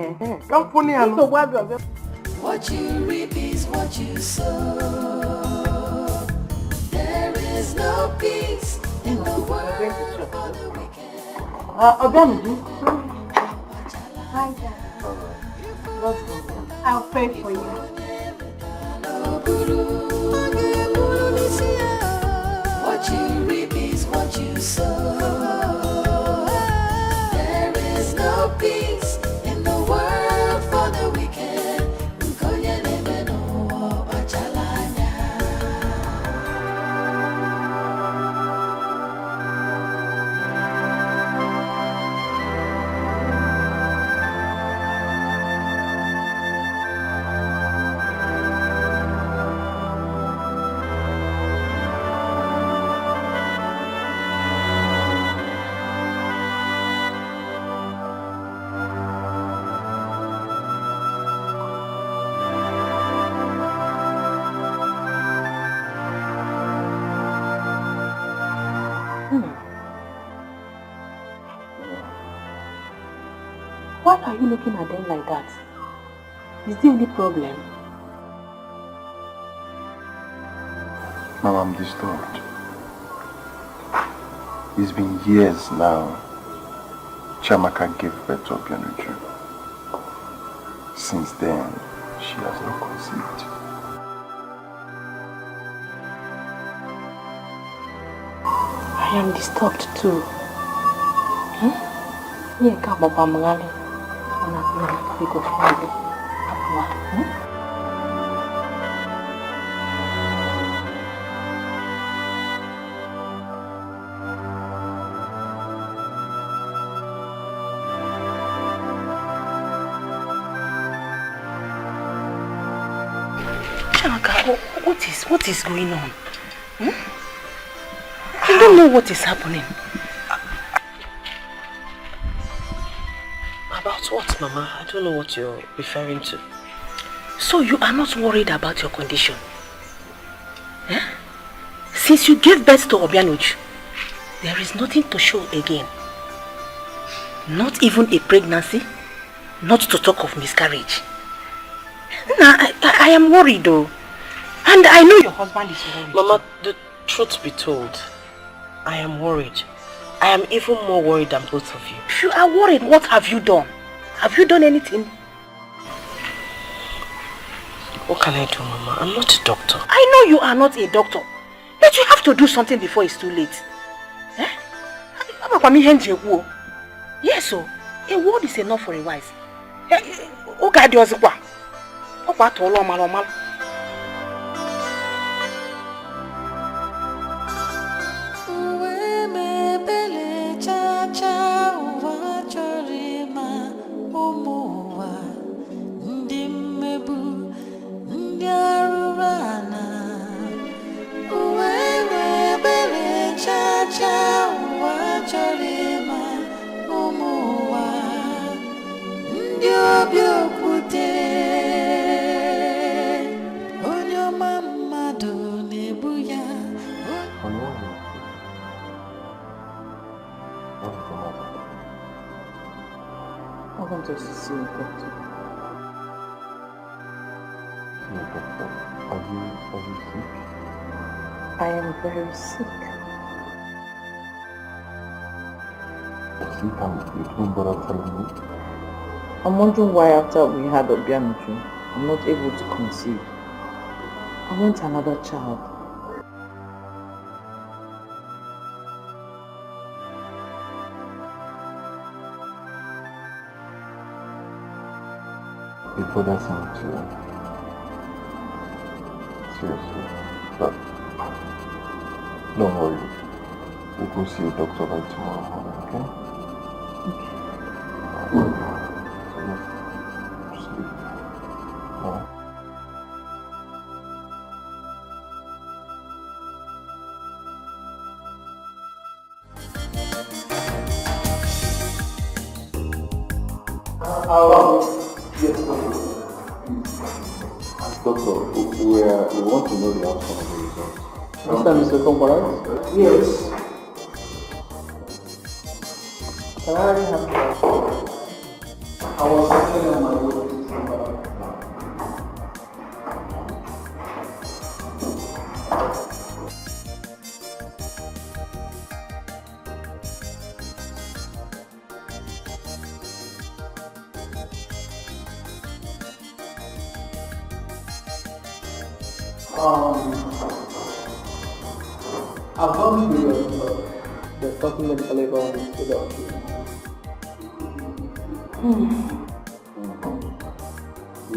Come funny and what you reap is what you sow. There is no peace in the world for the wicked. Hi, Dad. I'll pray for you. What you reap is what you sow. There is no peace in the world for the wicked. Why are you looking at them like that? Is there any problem? Mom, I'm disturbed. It's been years now. Chamaka gave birth to Obianuju. Since then, she has not conceived. I am disturbed too. Yeah, come up, Mangali. We go find it. What is going on? I don't know what is happening. About what, Mama? I don't know what you're referring to. So you are not worried about your condition? Since you gave birth to Obianuju, there is nothing to show again. Not even a pregnancy, not to talk of miscarriage. Nah, I am worried though. And I know your husband is worried. Mama, the truth be told, I am worried. I am even more worried than both of you. If you are worried, what have you done? Have you done anything? What can I do, Mama? I'm not a doctor. I know you are not a doctor. But you have to do something before it's too late. Eh? Yes, so a word is enough for a wise. Okay, I want us to see a doctor. No, doctor. Are you sick? I am very sick. Sick and you don't bother telling me? I'm wondering why after we had Obianuju, I'm not able to conceive. I want another child. It bothers me too. Seriously. But don't worry. We'll go see a doctor by tomorrow morning, okay? Just sleep. Alright? Yes, doctor. Doctor, we want to know the outcome of the results. Mr. Comparado? Yes. Can I have that? I was actually on my way to December. I've gone through the talking medical level on this without you.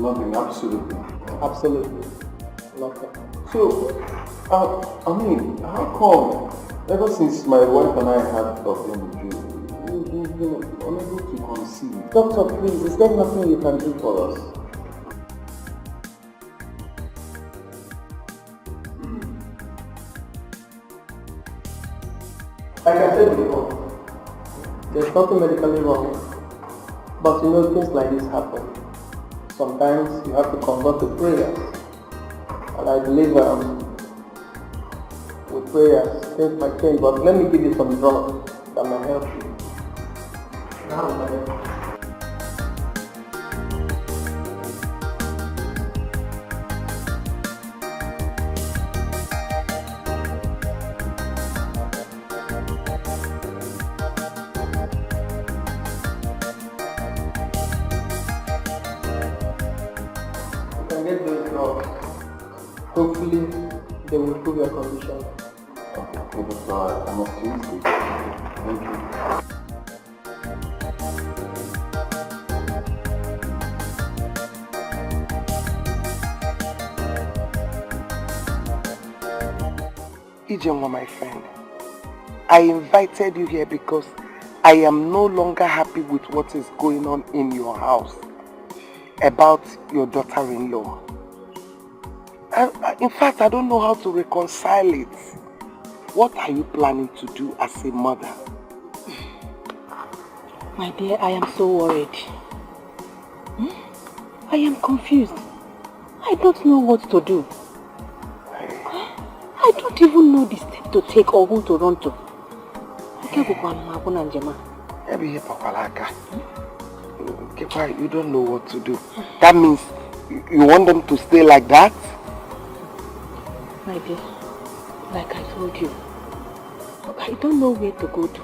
Nothing, absolutely. Absolutely. Nothing. So, I mean, how come ever since my wife and I had Obianuju, we've been unable to conceive? Doctor, please, is there nothing you can do for us? Like I said before, there's nothing medically wrong. But you know, things like this happen. Sometimes you have to convert to prayers. And I believe with prayers, things might change. But let me give you some drugs that might help you. Hopefully, they will improve your condition. Okay, but I'm optimistic. Thank you. Ijenwa, my friend, I invited you here because I am no longer happy with what is going on in your house about your daughter-in-law. In fact, I don't know how to reconcile it. What are you planning to do as a mother? My dear, I am so worried. I am confused. I don't know what to do. I don't even know the step to take or who to run to. You don't know what to do. That means you want them to stay like that? My dear, like I told you, I don't know where to go to.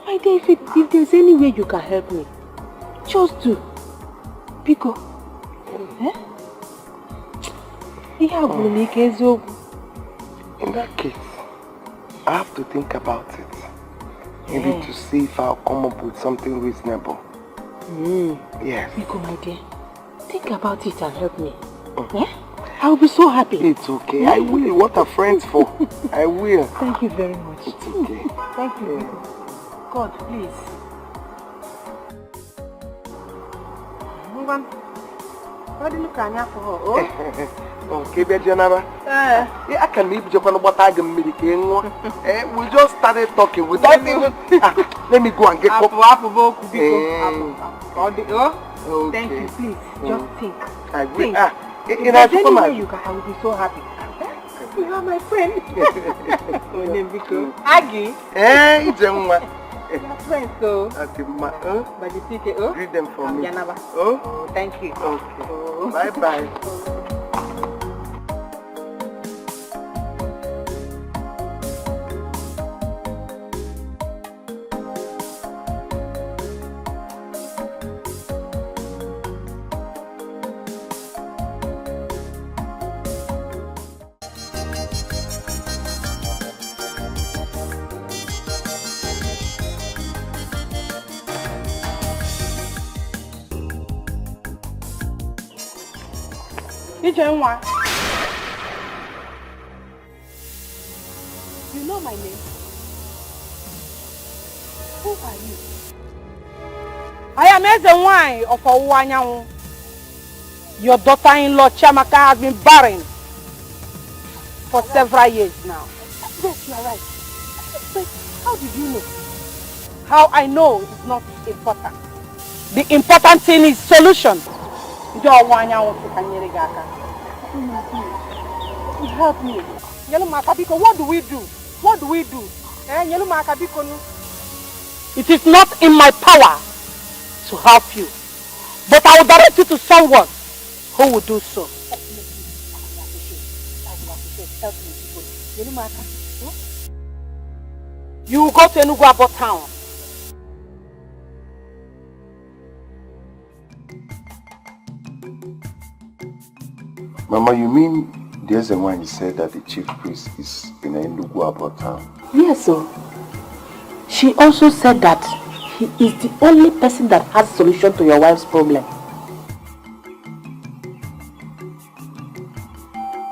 My dear, if there's any way you can help me, just do. Pico. In that case, I have to think about it. Maybe to see if I'll come up with something reasonable. Yes. Pico, my dear, think about it and help me. I will be so happy. It's okay. I will. What are friends for? I will. Thank you very much. It's okay. Thank you. God, please. What do you look at for her? Okay, Bejanaba. I can leave Japan what I can make. We just started talking without even. Let me go and get up. Thank you, please. Just think. I will. If there's any way you can, I will be so happy. You are my friend. Aggie. It's a we are friends, so. Okay, But the Dikeh, read them for me. Oh, thank you. Okay. Bye-bye. You know my name? Who are you? I am Ezenwai of Owanyawu. Your daughter-in-law Chiamaka has been barren for several years now. Yes, you are right. But how did you know? How I know is not important. The important thing is solution. Help me. What do we do? What do we do? It is not in my power to help you, but I will direct you to someone who will do so. You will go to Enugu town. Mama, you mean there's a one you said that the chief priest is in Enugu town? Yes, sir. She also said that he is the only person that has a solution to your wife's problem.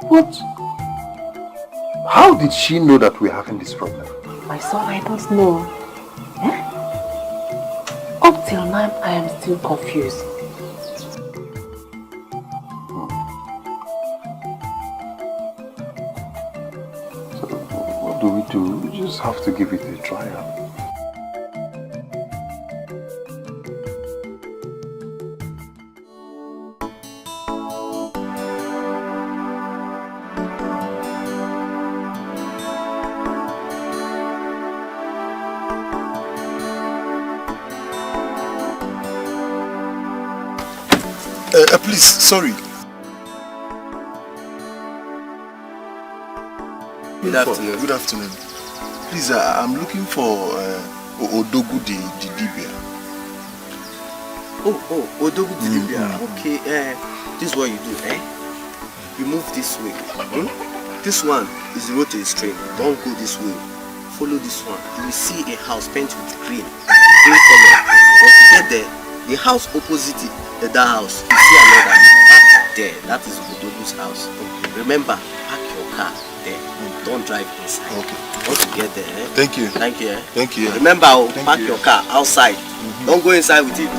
What? How did she know that we're having this problem? My son, I don't know. Up till now, I am still confused. What do we do? We just have to give it a trial. Please, sorry. Good afternoon. Good afternoon. Please, I'm looking for Odogu the Dibia. Oh, Odogu the Dibia. Okay, this is what you do, You move this way. This one is the road to the stream. Don't go this way. Follow this one. You will see a house painted with green color. Once you get there, the house opposite that house, you see another park there. That is Odogu's house. Okay. Remember, park your car there. Don't drive inside. Okay. Once you get there, Thank you. Thank you. Thank you. Remember, park your car outside. Don't go inside with it.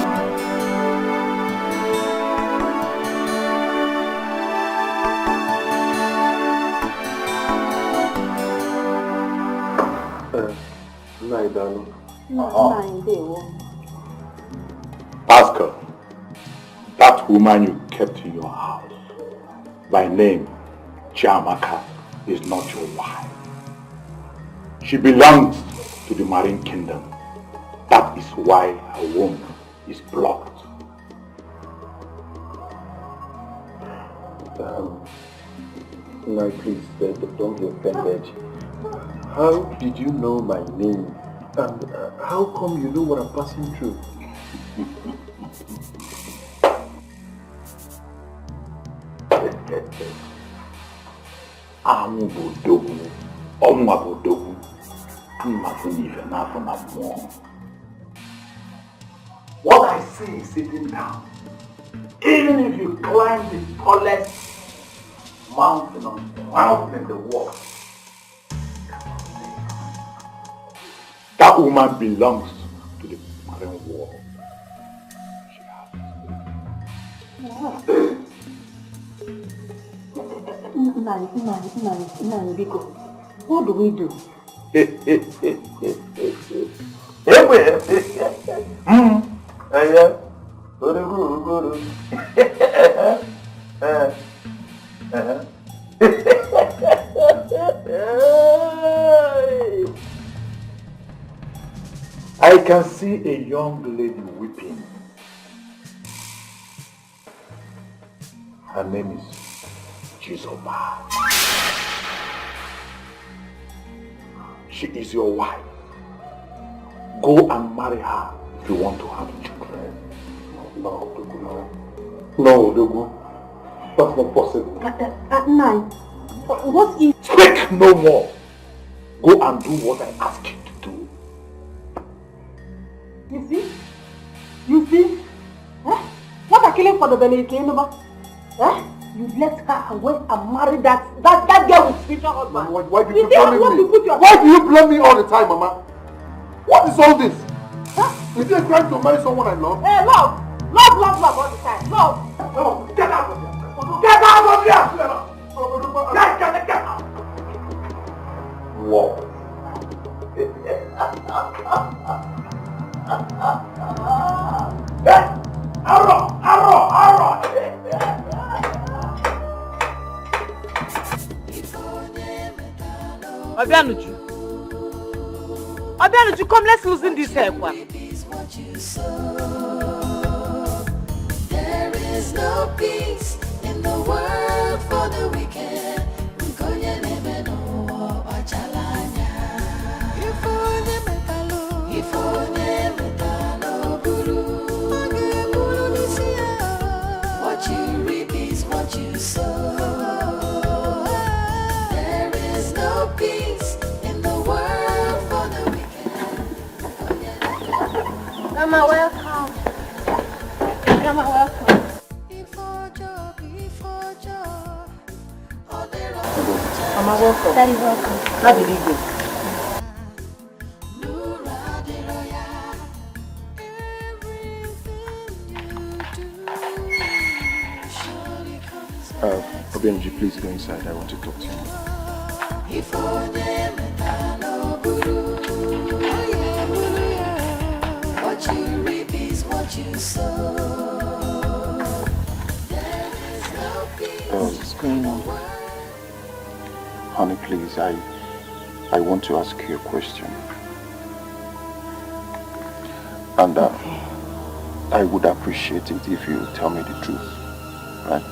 Pascal, that woman you kept in your house, by name Chiamaka, is not your wife. She belongs to the marine kingdom. That is why her womb is blocked. Now please, don't be offended. How did you know my name? And how come you know what I'm passing through? What I see is sitting down. Even if you climb the tallest mountain in the world, that woman belongs to the marine world. What do we do? I can see a young lady weeping. Her name is Chizoba. She is your wife. Go and marry her if you want to have children. No, Dogu. That's not possible. Nine. What is... Speak no more. Go and do what I ask you to do. You see? What are killing for the belly? You left her and went and married that girl with spiritual husband. Why do you blame me? Why do you blame me all the time, Mama? What is all this? Is it a crime to marry someone I love? Hey, love all the time. Love. No, get out of here. Get out of here! Get out. Love. Arrow! Obianuju, come, let's loosen this hair. There is no peace in the world for the wicked. What you reap is what you sow. There is no peace in the world for the wicked. Grandma, welcome. Grandma, welcome. Mama, welcome. Daddy, welcome. How did it go? Benji, please go inside. I want to talk to you. What you reap is what you sow. What's going on? Honey, please, I want to ask you a question. And I would appreciate it if you tell me the truth, right?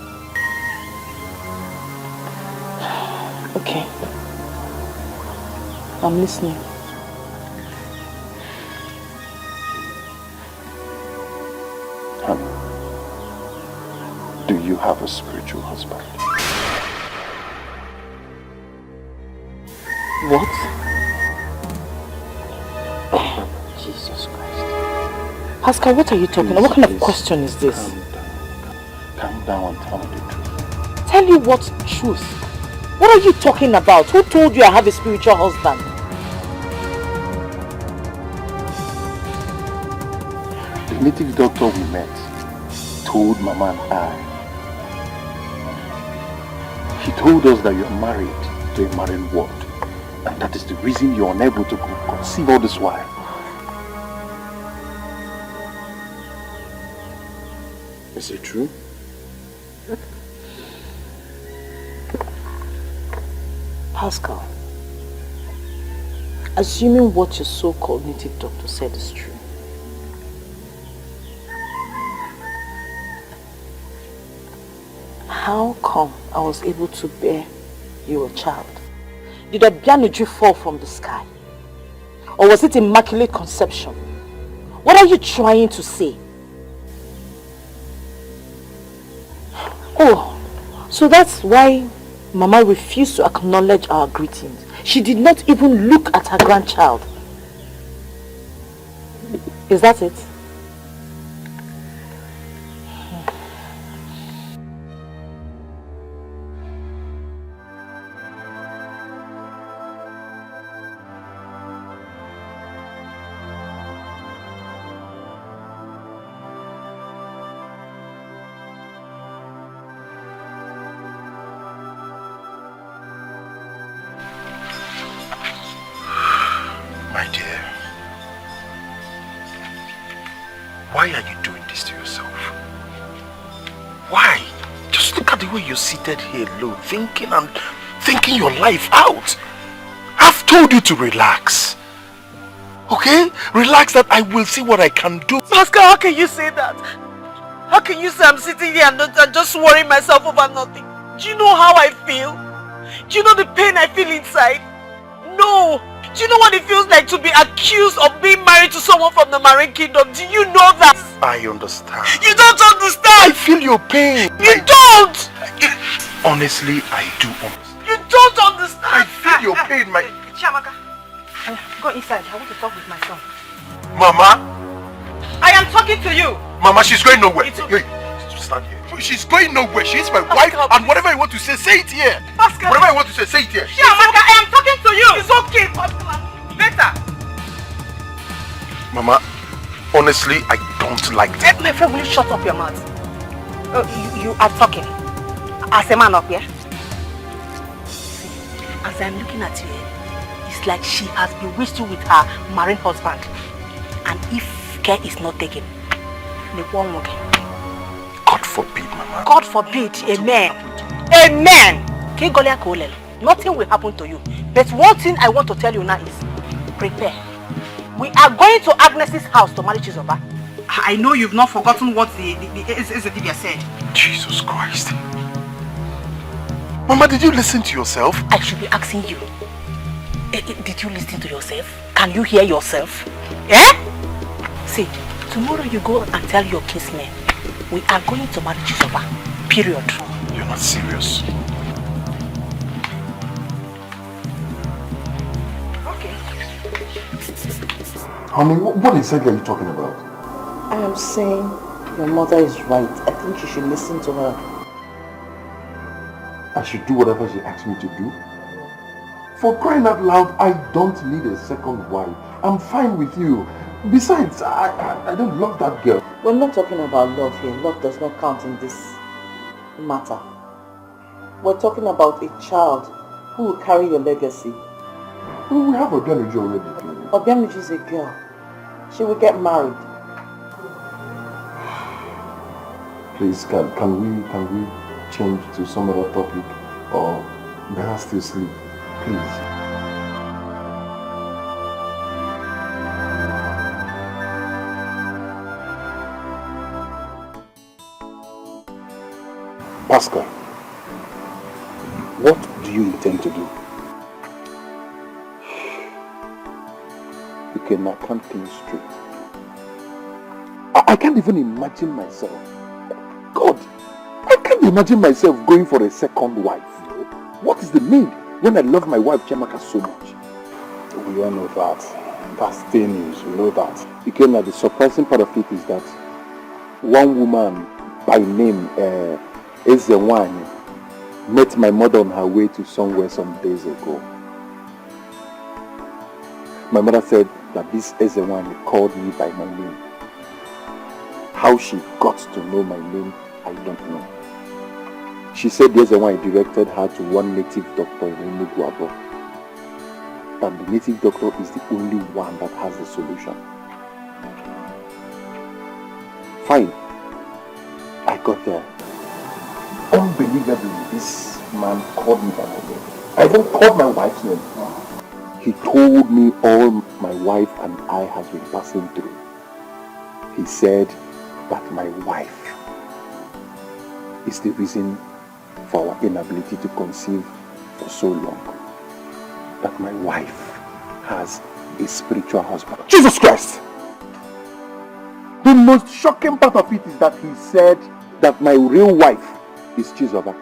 Okay. I'm listening. Honey, do you have a spiritual husband? What? Jesus Christ. Pascal, what are you talking about? What kind of question is this? Calm down and tell me the truth. Tell you what truth? What are you talking about? Who told you I have a spiritual husband? The native doctor we met told Mama and I. He told us that you're married to a marine world. And that is the reason you're unable to conceive all this while. Is it true? Pascal, assuming what your so-called native doctor said is true, how come I was able to bear your child? Did a Bianuju fall from the sky? Or was it immaculate conception? What are you trying to say? Oh, so that's why Mama refused to acknowledge our greetings. She did not even look at her grandchild. Is that it? My dear, why are you doing this to yourself? Why? Just look at the way you're seated here alone, thinking your life out. I've told you to relax. Okay? Relax that I will see what I can do. Pascal, how can you say that? How can you say I'm sitting here and just worrying myself over nothing? Do you know how I feel? Do you know the pain I feel inside? No! Do you know what it feels like to be accused of being married to someone from the Marine Kingdom? Do you know that? I understand. You don't understand! I feel your pain. You don't! Honestly, I do understand. You don't understand! I feel your pain, my... Chiamaka, go inside. I want to talk with my son. Mama? I am talking to you! Mama, she's going nowhere. Hey, stand here. She's going nowhere. She's my wife, and whatever you want to say it here. Pascal. Whatever you want to say it here. Chiamaka, I am talking to you! It's okay, better. Mama, honestly, I don't like that. My friend, will you shut up your mouth? Oh, you are talking. As a man up here. See, as I'm looking at you, it's like she has bewitched you with her marine husband. And if care is not taken, they won't work. God forbid, Mama. God forbid, amen. Amen. Nothing will happen to you. But one thing I want to tell you now is, prepare. We are going to Agnes's house to marry Chizoba. I know you've not forgotten what the Divya said. Jesus Christ. Mama, did you listen to yourself? I should be asking you. Did you listen to yourself? Can you hear yourself? Eh? See, tomorrow you go and tell your kinsmen, we are going to marry Chizoba. Period. You're not serious. Honey, what exactly are you talking about? I am saying your mother is right. I think you should listen to her. I should do whatever she asks me to do? For crying out loud, I don't need a second wife. I'm fine with you. Besides, I don't love that girl. We're not talking about love here. Love does not count in this matter. We're talking about a child who will carry your legacy. Well, we have Obianuju already. Obianuju is a girl. She will get married. Please, can we change to some other topic, or better still sleep, please? Pascal, what do you intend to do? Okay, now I can't think straight. I can't even imagine myself. God, I can't imagine myself going for a second wife. What is the need when I love my wife Chiamaka so much? We all know that. That's the news, we know that. Okay, now the surprising part of it is that one woman by name Ezewani met my mother on her way to somewhere some days ago. My mother said that this Ezewani called me by my name. How she got to know my name, I don't know. She said the Ezewani directed her to one native doctor in Enugu, and the native doctor is the only one that has the solution. Fine. I got there. Unbelievably, this man called me by my name. I even called my wife's name. He told me all my wife and I has been passing through. He said that my wife is the reason for our inability to conceive for so long. That my wife has a spiritual husband. Jesus Christ! The most shocking part of it is that he said that my real wife is Chizoba.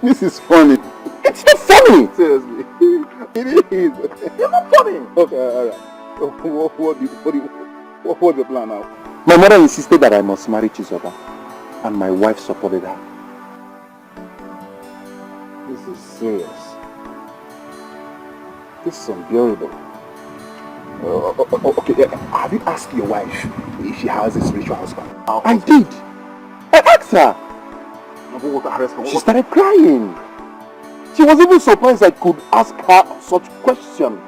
This is funny. It's not funny! Seriously. It is. It's not funny. Okay, alright. What's the plan now? My mother insisted that I must marry Chizoba, and my wife supported her. This is serious. This is unbearable. Okay, have you asked your wife if she has a spiritual husband? I did. I asked her. She started crying. She was even surprised I could ask her such question.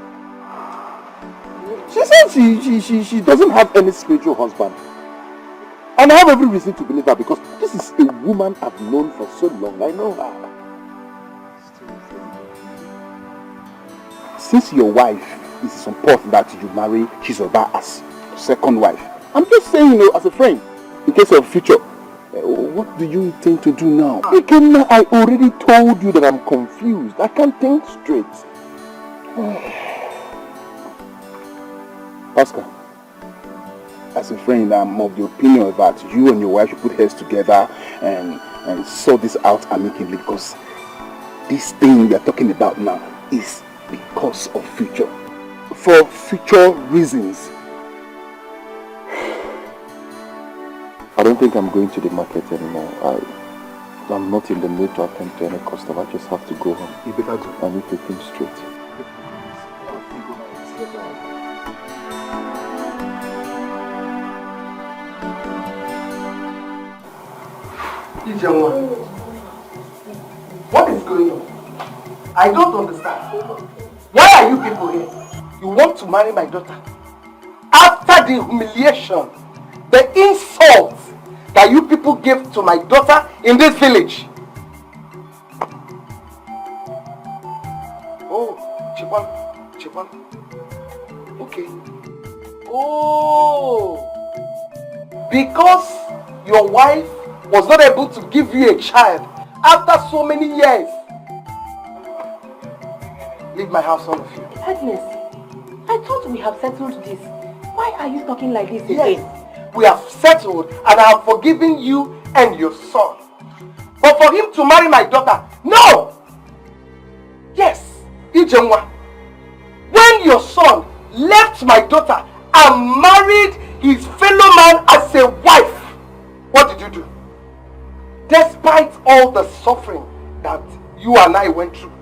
She said she doesn't have any spiritual husband. And I have every reason to believe her because this is a woman I've known for so long. I know her. Since your wife is important that you marry Chizoba as second wife, I'm just saying, as a friend, in case of future, what do you intend to do now? Ikenna, I already told you that I'm confused. I can't think straight. Pascal, as a friend, I'm of the opinion that you and your wife should put heads together and sort this out amicably because this thing we are talking about now is because of future. For future reasons. I don't think I'm going to the market anymore. I'm not in the mood to attend to any customer. I just have to go home. You better do. I need to think straight. What is going on? I don't understand. Why are you people here? You want to marry my daughter? After the humiliation, the insult that you people gave to my daughter in this village. Oh, Chibon. Okay. Oh, because your wife was not able to give you a child after so many years. Leave my house, all of you. Agnes, I thought we have settled this. Why are you talking like this again? Yes, we have settled and I have forgiven you and your son. But for him to marry my daughter, no! Yes, Ijenwa, when your son left my daughter and married his fellow man as a wife, what did you do? Despite all the suffering that you and I went through,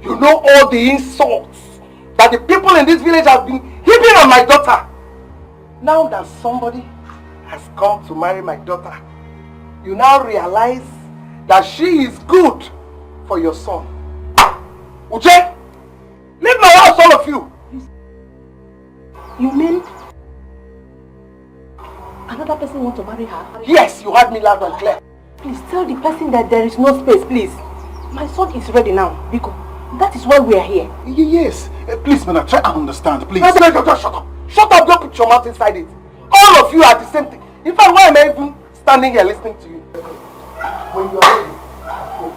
you know all the insults that the people in this village have been heaping on my daughter. Now that somebody has come to marry my daughter, you now realize that she is good for your son. Uche, leave my house, all of you. You mean another person wants to marry her? Yes, you heard me loud and clear. Please tell the person that there is no space, please. My son is ready now, Biko. That is why we are here. Yes. Please, man, try and understand, please. No, shut up. Shut up, don't put your mouth inside it. All of you are the same thing. In fact, why am I even standing here listening to you? When you are ready, go.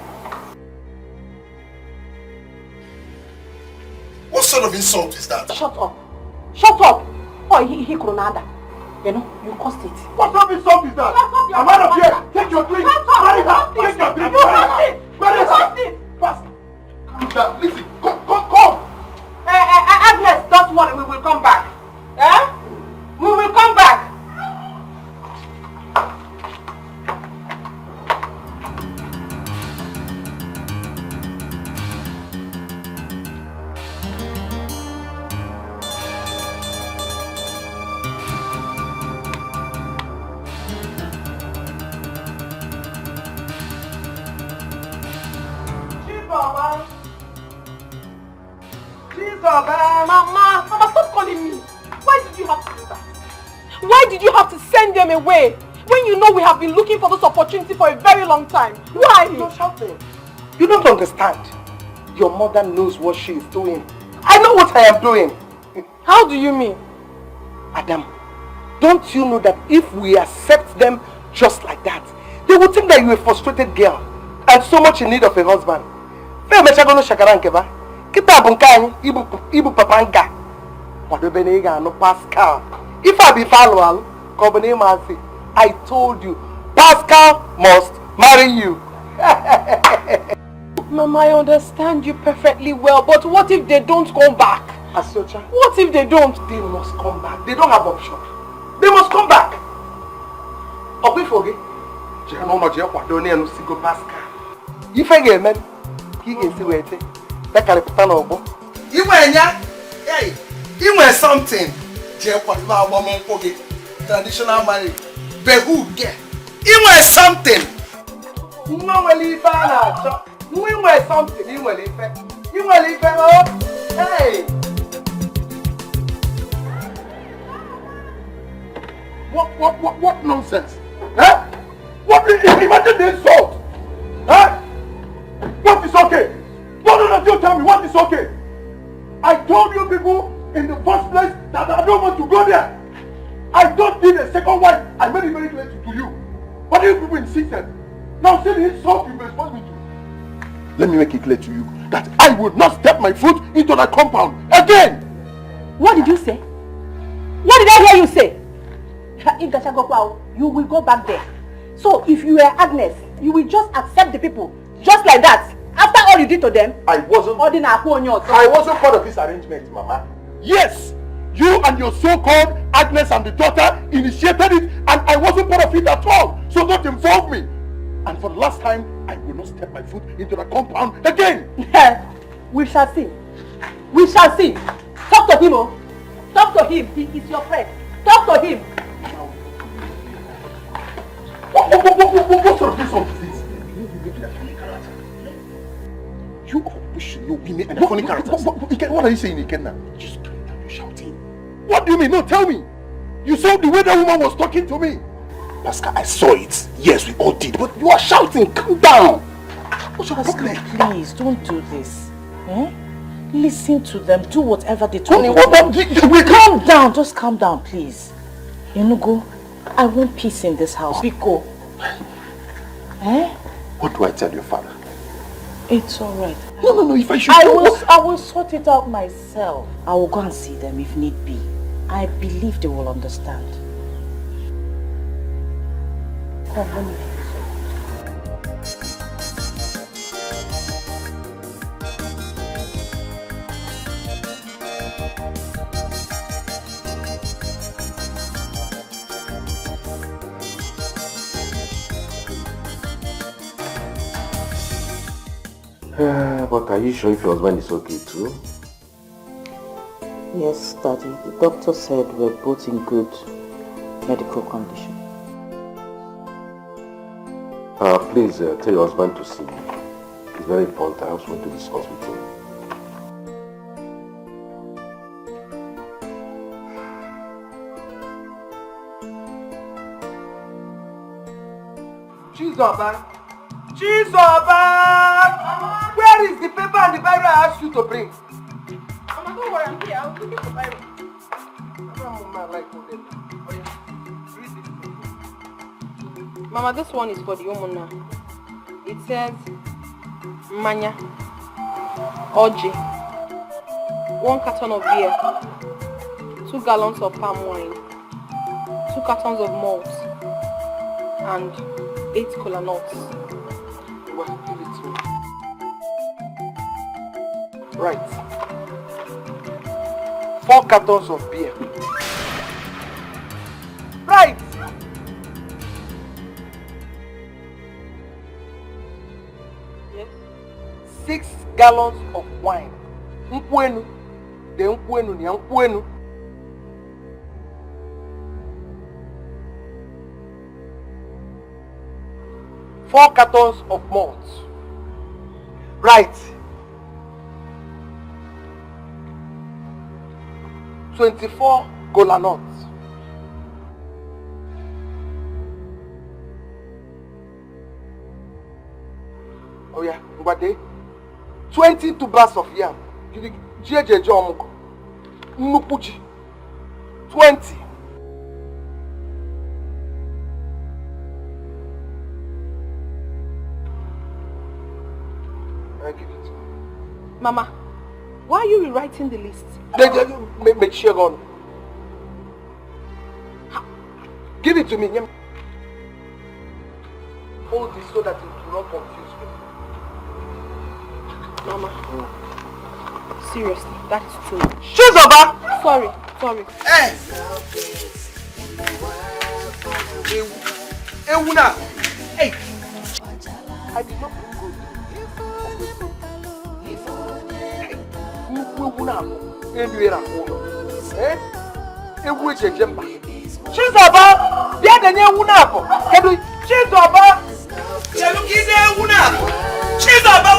What sort of insult is that? Shut up. Shut up. Oh, he Kronada. You know, you caused it. What sort of insult is that? I'm out of here. Take your drink. Marry her. Take your drink. Marry her. Fast. Listen, come. Agnes, don't worry, we will come back. Eh? We will come back. Mama, stop calling me. Why did you have to do that? Why did you have to send them away? When you know we have been looking for this opportunity for a very long time. Why? You're shouting. You don't understand. Your mother knows what she is doing. I know what I am doing. How do you mean? Adam, don't you know that if we accept them just like that, they will think that you're a frustrated girl and so much in need of a husband. Pascal. If I be following, I told you, Pascal must marry you. Mama, I understand you perfectly well, but what if they don't come back? Asocha. What if they don't? They must come back. They don't have option. They must come back. Obi forget. Pascal. If I get man, he can see where it is. That can put on obo. You were something. Traditional marriage. Behu get. You were something. You were something. You were hey. What nonsense? Huh? What is it? Imagine the insult. Huh? What is okay? No, you tell me what is okay. I told you people in the first place that I don't want to go there. I don't need a second wife. I made it very clear to you. But you people insisted. Now say the insult you respond me to. Let me make it clear to you that I will not step my foot into that compound again. What did you say? What did I hear you say? You will go back there. So if you were Agnes, you will just accept the people just like that. After all you did to them, I wasn't part of this arrangement, Mama. Yes, you and your so-called Agnes and the daughter initiated it, and I wasn't part of it at all. So don't involve me. And for the last time, I will not step my foot into the compound again. We shall see. We shall see. Talk to him, oh. Talk to him. He is your friend. Talk to him. What sort of insult is this? You should know women and funny characters. What are you saying again now? Just calm down, you're shouting. What do you mean? No, tell me. You saw the way that woman was talking to me. Pascal, I saw it. Yes, we all did. But you are shouting. Calm down. What's your problem? Please, don't do this. Eh? Listen to them. Do whatever they told you. Calm down. Just calm down, please. Enugu, I want peace in this house. Biko. Eh? What do I tell your father? It's alright. No, if I should... I will sort it out myself. I will go and see them if need be. I believe they will understand. Come, let me... But are you sure if your husband is okay too? Yes, Daddy. The doctor said we're both in good medical condition. Please tell your husband to see me. It's very important. I also want to discuss with him. Chizoba! Where is the paper and the Bible I asked you to bring? Mama, don't worry, I'm here. I'm looking for Bible. Mama, this one is for the Omuna. It says Manya, Oji, 1 carton of beer, 2 gallons of palm wine, 2 cartons of malt, and 8 cola nuts. Well, give it to me. Right. 4 cartons of beer. Right. Yes. 6 gallons of wine. Nkwenu. The nkwenu ni nkwenu. 4 cartons of malt. Right. 24 cola nuts. Oh yeah, what day? 20 tubers of yam. JJ Jomko. Nupuji. 20. I give it. Mama, why are you rewriting the list? Make sure on. Give it to me. Hold this so that it will not confuse me. Mama. Seriously, that is too much. She's over! Sorry. Hey! Ewuna! Hey! I did not put good. Ewu ejejemba. Chizoba! Bia denye ewuna apo. Kedu Chizoba! Chelukide ewuna apo. Chizoba!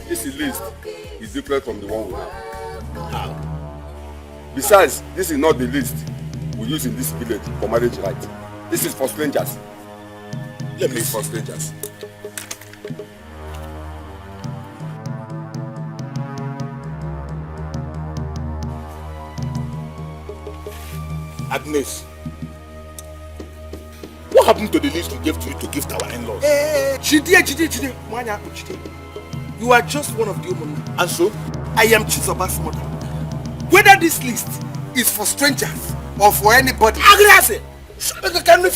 This list is different from the one we have. How? Besides, this is not the list we use in this village for marriage rites. This is for strangers. Let me for strangers. Agnes, what happened to the list we gave to you to gift our in-laws? Chide. You are just one of the women. And so? I am Chizoba's mother. Whether this list is for strangers or for anybody. Agnes! Can we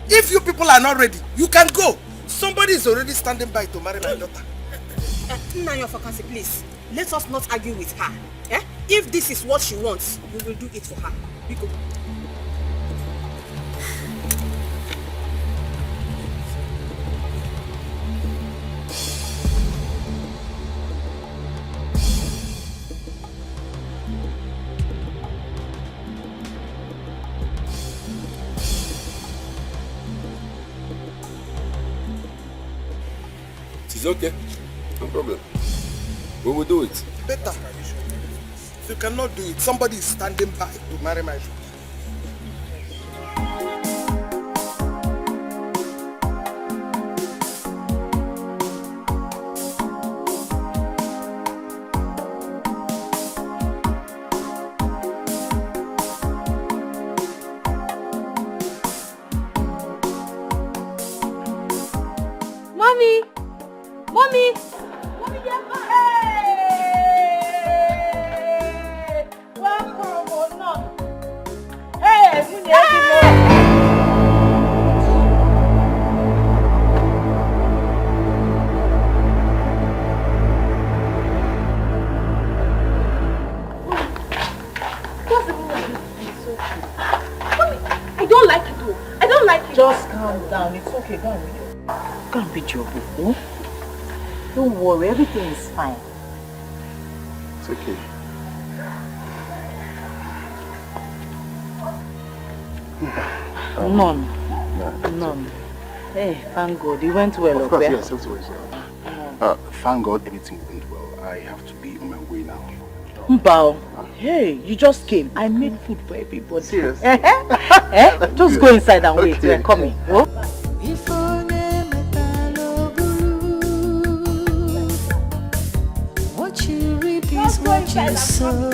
if you people are not ready, you can go. Somebody is already standing by to marry my daughter. Naya Fakasi, please. Let us not argue with her. Eh? If this is what she wants, we will do it for her. We go. It's okay. No problem. We will do it. Better. If you cannot do it, somebody is standing by to marry my daughter. Mommy, get back! Hey! Welcome or not? Hey, I don't like it though. I don't like it. Just calm down. It's okay. Go and read your book. Oh? Don't worry. Everything is fine. It's okay. None. Hey, thank God. It went well. Of course, yes, it was well. Thank God everything went well. I have to be on my way now. Mbao. Hey, you just came. I made food for everybody. Serious? Just go inside and wait. We're coming. Oh? What you reap is what you sow.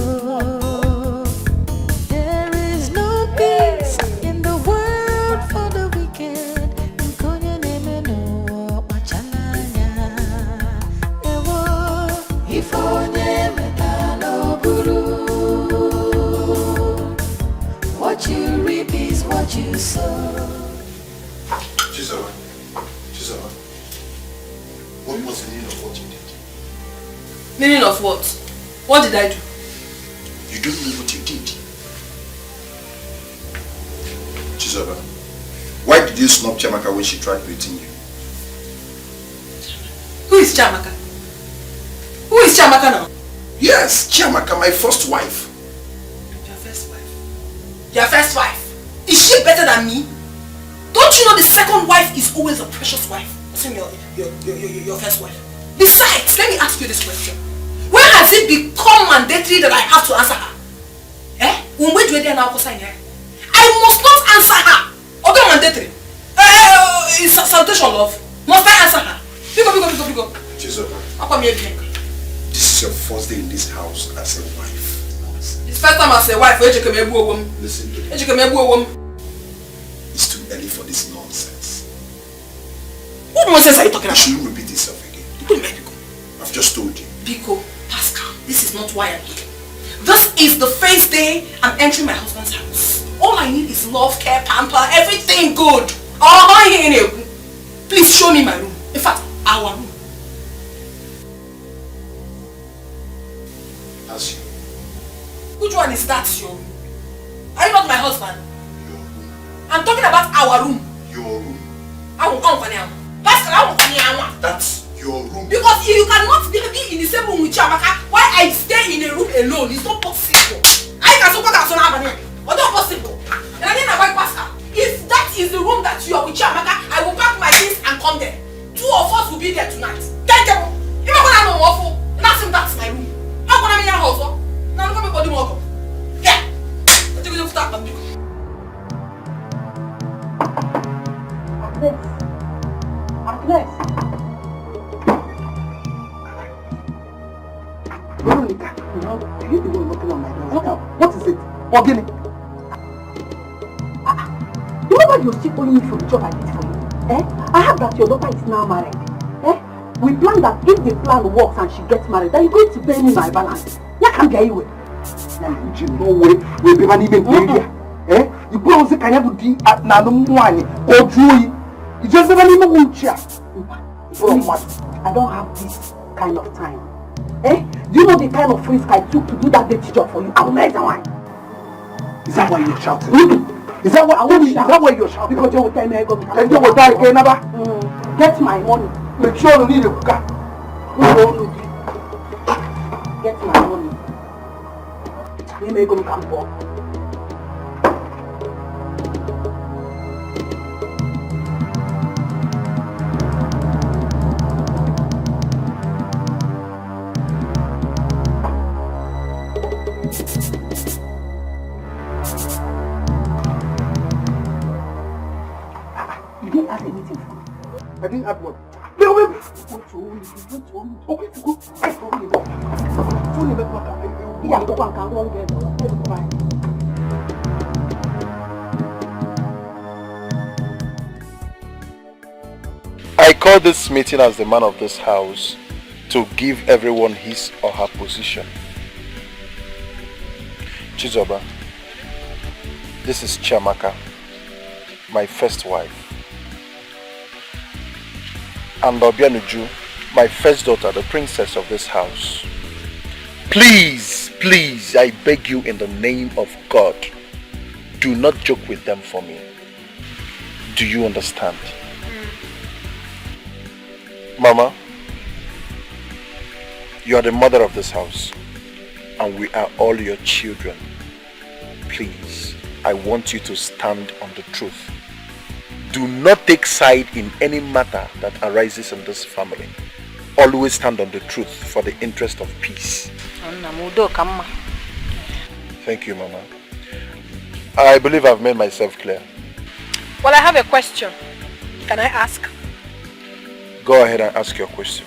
There is no peace in the world for the wicked. What you reap is what you sow. Chizawa, what was the meaning of what you did? Meaning of what? What did I do? You don't know what you did. Chizoba, why did you snub Chiamaka when she tried beating you? Who is Chiamaka? Who is Chiamaka now? Yes, Chiamaka, my first wife. Your first wife? Your first wife? Is she better than me? Don't you know the second wife is always a precious wife? Same your first wife. Besides, let me ask you this question. When has it become mandatory that I have to answer her? I must not answer her. Although mandatory. It's salutation, love. Must I answer her? Pico. Chizoba, this is your first day in this house as a wife. It's first time as a wife. Listen to me. It's too early for this nonsense. What nonsense are you talking about? You shouldn't repeat yourself again. I've just told you. Biko, Pascal, this is not why I'm here. This is the first day I'm entering my husband's house. All I need is love, care, pamper, everything good. Please show me my room. In fact, our room. That's you. Which one is that, your room? Are you not my husband? Your room. I'm talking about our room. Your room. Pascal, that's your room. Because you cannot be in the same room with Chiamaka while I stay in a room alone. It's not possible. I can support that son of a but not possible. And I didn't avoid Pascal. If that is the room that you are with Chiamaka, I will pack my things and come there. 2 of us will be there tonight. Thank you. If I'm gonna know awful, that's my room. How can I be in your house? Now look at me body more. Yeah. Let's take a start. Agnes. Veronica, you the one knocking on my door. What is it? Organic. You know why you're still owing me for the job I did for you? I heard that your daughter is now married. We planned that if the plan works and she gets married, then you're going to pay me my balance. You can't get away. No way. We'll be even paying. You put on the kind of tea at Nanumwani or Julie. You just never even want to. I don't have this kind of time. Do you know the kind of risk I took to do that dirty job for you? I will make the wine. Is that why you're shouting? Is that why you're shouting? Because you will tell me I go to and you will die again, Abba. Get my money. Make sure you need a cooker. Get my money. We may go to camp. You didn't add anything for me. I didn't add what? I call this meeting as the man of this house to give everyone his or her position. Chizoba, this is Chiamaka, my first wife. And Obianuju, my first daughter, the princess of this house. Please, please, I beg you in the name of God, do not joke with them for me. Do you understand? Mama, you are the mother of this house, and we are all your children. Please, I want you to stand on the truth. Do not take side in any matter that arises in this family. Always stand on the truth for the interest of peace. Thank you, Mama. I believe I've made myself clear. Well, I have a question. Can I ask? Go ahead and ask your question.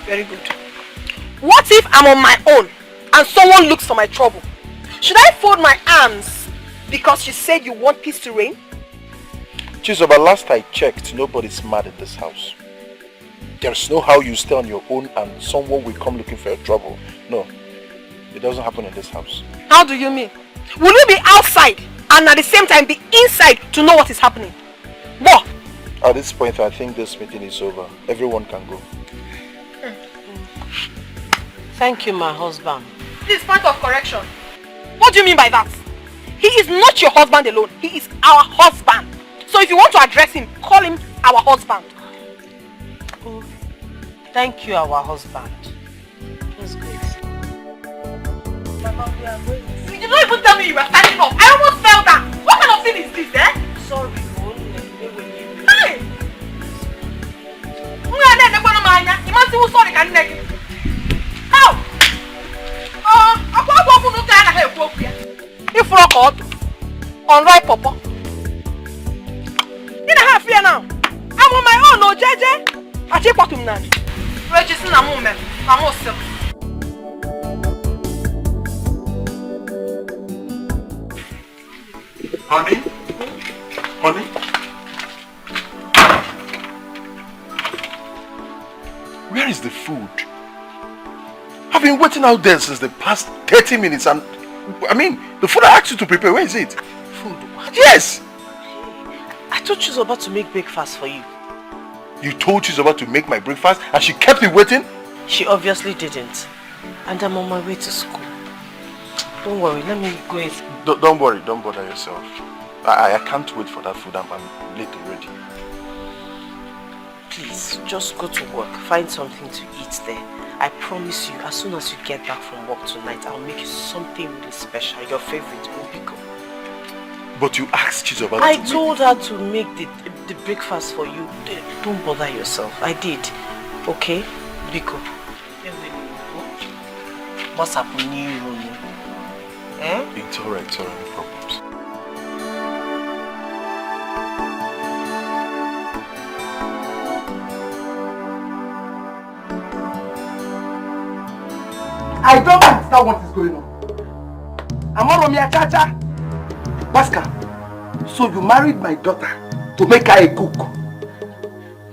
Very good. What if I'm on my own and someone looks for my trouble? Should I fold my arms because you said you want peace to reign? Chizoba, last I checked, nobody's mad in this house. There's no how you stay on your own and someone will come looking for your trouble. No, it doesn't happen in this house. How do you mean? Will you be outside and at the same time be inside to know what is happening? What? At this point, I think this meeting is over. Everyone can go. Thank you, my husband. This is point of correction. What do you mean by that? He is not your husband alone. He is our husband. So if you want to address him, call him our husband. Oh, thank you, our husband. That's great. Mama, we are going. You did not even tell me you were standing up. I almost fell down. What kind of thing is this, eh? Sorry, Hey! How? If rock out, on right papa. In a half year now. I'm on my own, no JJ. I take what I'm not. Register a moment. I'm also. Honey? Honey? Where is the food? I've been waiting out there since the past 30 minutes and... I mean, the food I asked you to prepare, where is it? Food? What? Yes! I thought she was about to make breakfast for you. You told she's about to make my breakfast and she kept me waiting? She obviously didn't. And I'm on my way to school. Don't worry, let me go in. Don't worry, don't bother yourself. I can't wait for that food. I'm late already. Please, just go to work. Find something to eat there. I promise you, as soon as you get back from work tonight, I'll make you something really special. Your favorite, Obiko. But you asked Chizoba I told her to make the breakfast for you. Don't bother yourself. I did. Okay? Biko. What's happening? Eh? It's alright, no problems. I don't understand what is going on. Amoromia Chacha. Pascal, so you married my daughter to make her a cook.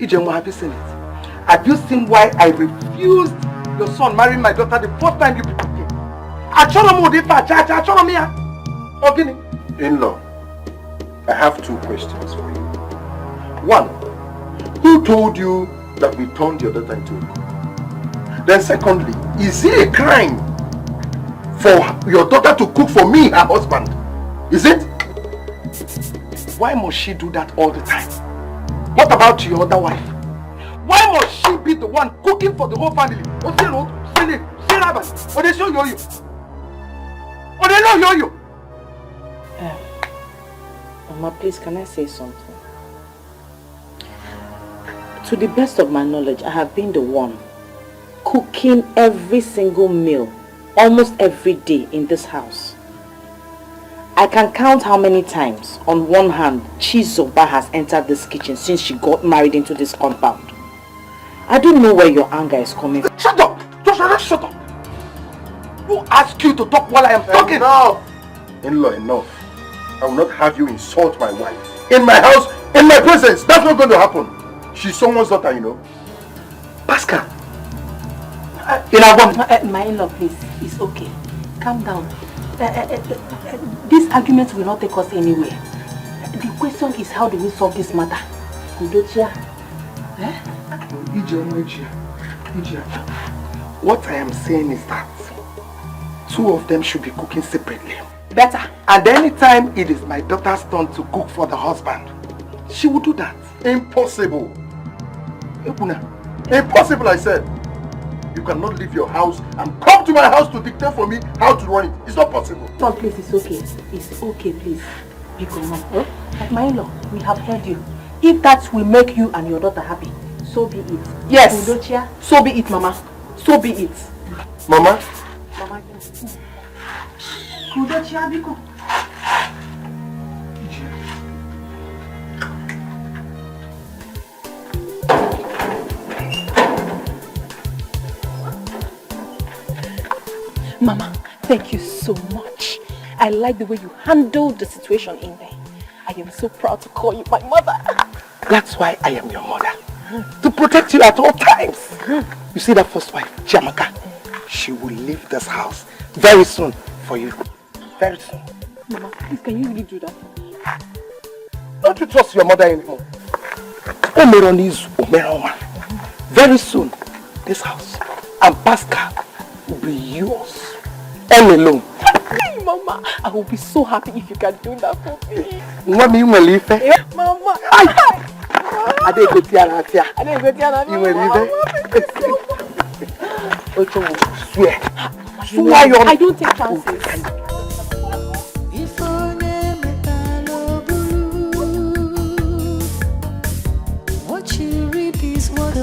Ijenwa, have you seen it? Have you seen why I refused your son marrying my daughter the first time you came? In-law, I have two questions for you. One, who told you that we turned your daughter into a cook? Then secondly, is it a crime for your daughter to cook for me, her husband? Is it? Why must she do that all the time? What about your other wife? Why must she be the one cooking for the whole family? Mama, please, can I say something? To the best of my knowledge, I have been the one cooking every single meal, almost every day in this house. I can count how many times, on one hand, Chizoba has entered this kitchen since she got married into this compound. I don't know where your anger is coming from. Shut up! Joshua, shut up! Who asked you to talk while I am talking? Enough! In-law, enough. I will not have you insult my wife. In my house, in my presence. That's not going to happen. She's someone's daughter, you know. Pascal. My in-law, please. It's okay. Calm down. This argument will not take us anywhere. The question is, how do we solve this matter? Kudochia? What I am saying is that two of them should be cooking separately. Better. And anytime it is my daughter's turn to cook for the husband, she will do that. Impossible. Impossible, I said. You cannot leave your house and come to my house to dictate for me how to run it. It's not possible. No, please, it's okay. It's okay, please. Because, my in-law, we have heard you. If that will make you and your daughter happy, so be it. Yes. Kudochia, so be it, Mama. So be it. Mama? Mama, Kudochia, Biko. Mama, thank you so much. I like the way you handled the situation in there. I am so proud to call you my mother. That's why I am your mother. To protect you at all times. You see that first wife, Chiamaka? She will leave this house very soon for you. Very soon. Mama, please, can you really do that? Don't you trust your mother anymore? Omeron is Omeron. Very soon, this house and Pascal will be yours. All alone. Mama, Mama, I will be so happy if you can do that for me. What me will leave? Mama. I didn't go to Arafia. I didn't go to Arafia. You will leave? Swear. I don't take chances. What you reap is what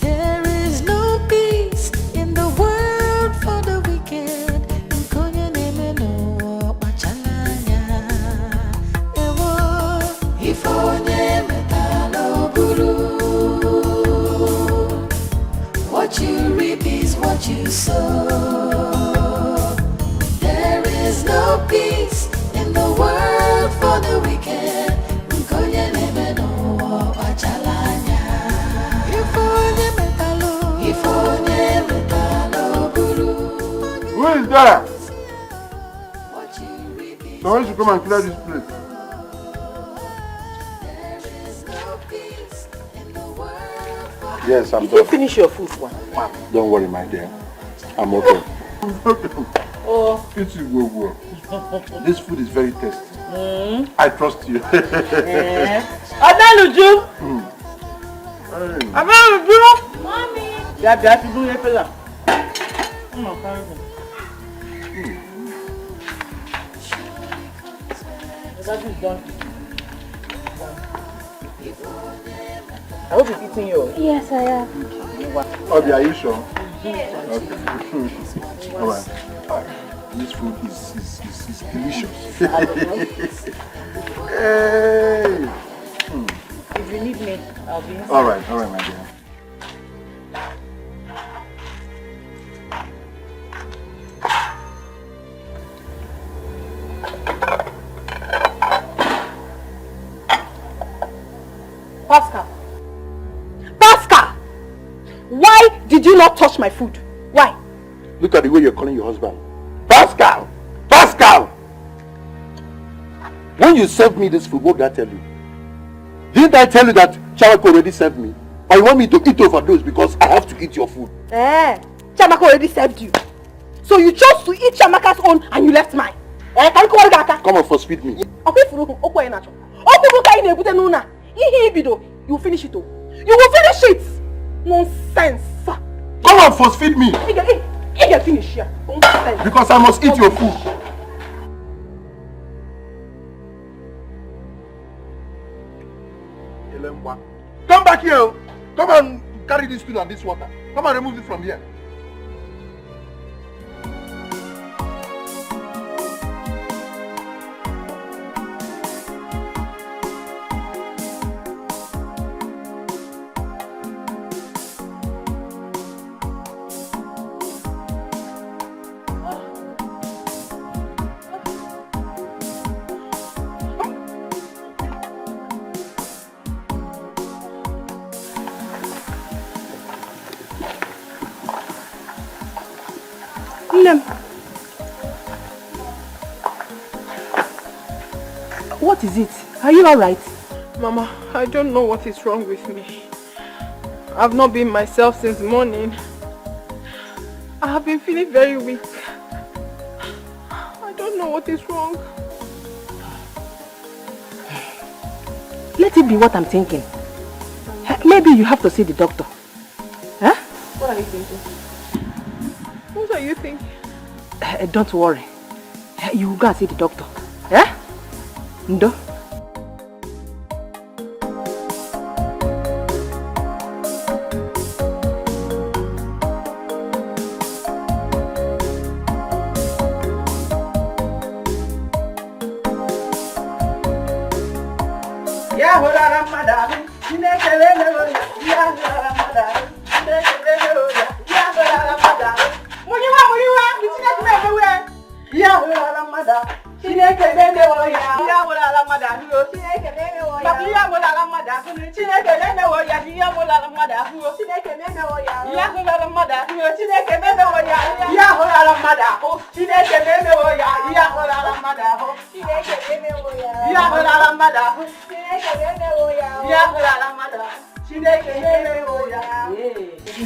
there is no peace in the world for the wicked. What you reap is what you sow. There is no peace in the world for the wicked. Who is there? Someone should come and clear this place. Yes, I'm done. You finish your food one. Don't worry, my dear. I'm okay. Oh. It's go. This food is very tasty. I trust you. Adaluju. Adaluju. Mommy. Yeah, you do it for that. That is done. I hope you're eating yours. Yes, I am. Okay, are you sure? Yes. Okay. Alright. This food is delicious. Hey. If you need me, I'll be inside. Alright, my dear. Pascal! Why did you not touch my food? Why? Look at the way you're calling your husband. Pascal! Pascal! When you served me this food, what did I tell you? Didn't I tell you that Chamako already served me? Or you want me to eat overdose because I have to eat your food? Chamako already served you. So you chose to eat Chamaka's own and you left mine. Come on, first feed me. You will finish it. You will finish it. Nonsense. Come on, first feed me. You finish here. Nonsense. Because I must eat your food. Come back here. Come and carry this food and this water. Come and remove it from here. What is it? Are you alright? Mama, I don't know what is wrong with me. I've not been myself since morning. I have been feeling very weak. I don't know what is wrong. Let it be what I'm thinking. Maybe you have to see the doctor. Huh? What are you thinking? What are you thinking? Don't worry. You will go and see the doctor. Eh? Ndo?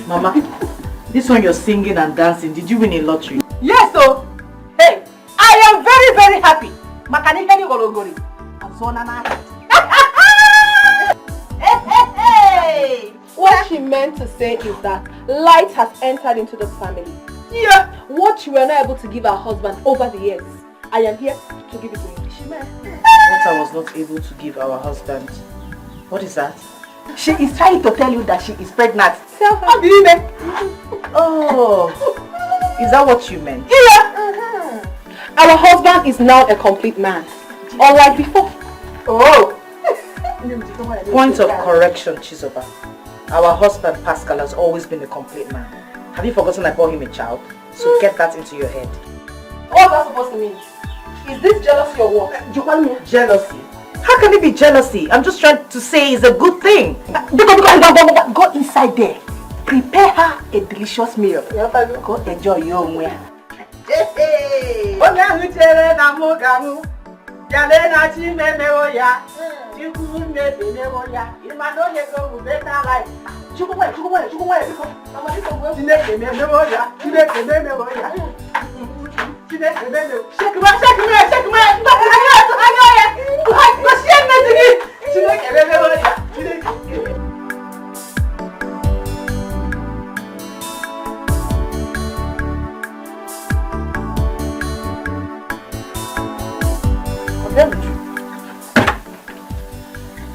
Mama, this one you're singing and dancing, did you win a lottery? Yes, so. Hey, I am very, very happy. Makanikani gologori. Hey! What she meant to say is that light has entered into the family. Yeah. What you were not able to give her husband over the years, I am here to give it to him. She meant. What I was not able to give our husband. What is that? She is trying to tell you that she is pregnant. How do you mean? Oh, is that what you meant? Yeah. Our husband is now a complete man, unlike before. Oh. Point of correction, Chizoba. Our husband Pascal has always been a complete man. Have you forgotten I bore him a child? So get that into your head. What's that supposed to mean? Is this jealousy or what? Jealousy? How can it be jealousy? I'm just trying to say it's a good thing. Go inside there. Prepare her a delicious meal. Go enjoy your own way. Hey!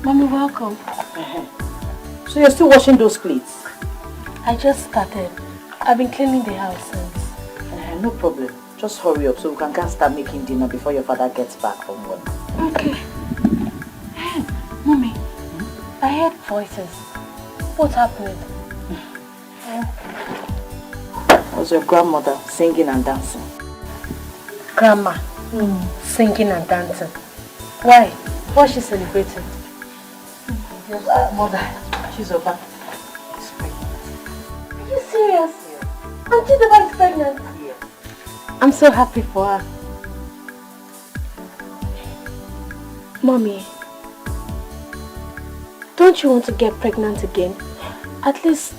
Mommy, welcome. So you're still washing those plates? I just started. I've been cleaning the house since. No problem. Just hurry up so we can start making dinner before your father gets back from work. Okay. Hey, Mommy, I heard voices. What's happening? Was your grandmother singing and dancing? Grandma, singing and dancing. Why? What's she celebrating? Yes, mother, she's over. She's pregnant. Are you serious? Yeah. Auntie Deba is pregnant? Yes. I'm so happy for her. Mommy, don't you want to get pregnant again? At least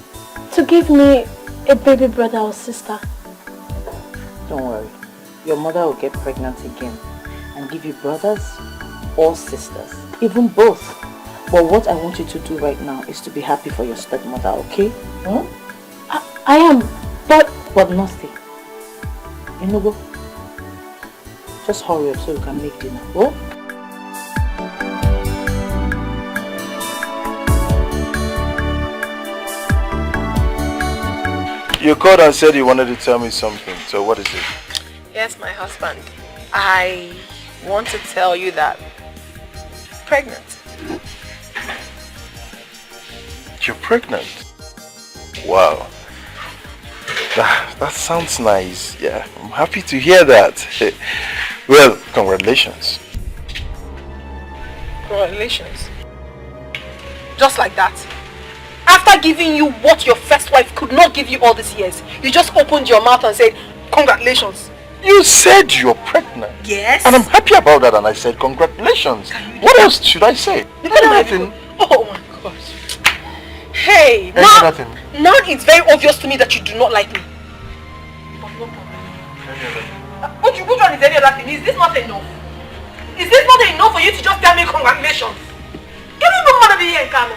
to give me a baby brother or sister. Don't worry. Your mother will get pregnant again and give you brothers or sisters. Even both. But what I want you to do right now is to be happy for your stepmother, okay? Huh? I am, but nasty. You know, go. Just hurry up so you can make dinner. Oh? You called and said you wanted to tell me something. So what is it? Yes, my husband. I want to tell you that I'm pregnant. You're pregnant? Wow. That sounds nice. Yeah, I'm happy to hear that. Well, congratulations. Congratulations. Just like that. After giving you what your first wife could not give you all these years, you just opened your mouth and said, congratulations. You said you're pregnant. Yes. And I'm happy about that, and I said congratulations. What else should I say? Nothing. Oh my gosh. Hey, now it's very obvious to me that you do not like me. Which one is any other thing? Is this not enough? Is this not enough for you to just tell me congratulations? Can you no matter be here in Kano?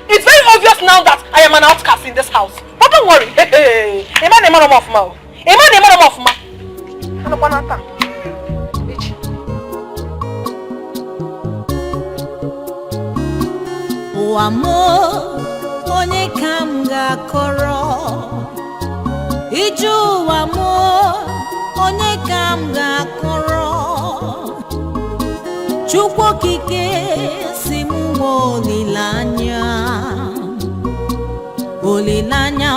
It's very obvious now that I am an outcast in this house. But don't worry. Hey, onye kam ga-akọrọ ije ụwa m onye kam ga-akọrọ Chukwu okike si m olileanya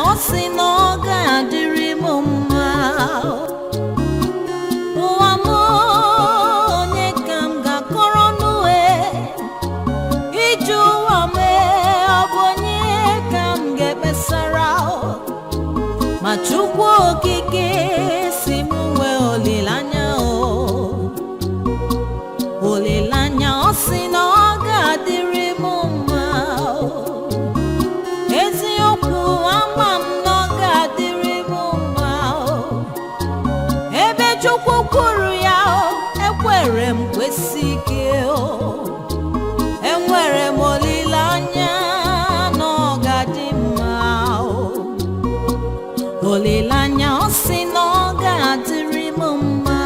ọ sị na ọ ga-adịrị m mma ụwa m onye kam ga-akọrọ n'uwe ije ụwa m ma Chukwu okike si m nwee olileanya ọ sị na ọ ga-adịrị m mma eziokwu ama m na ọ ga-adịrị m mma Olilanya osinoga dirimuma.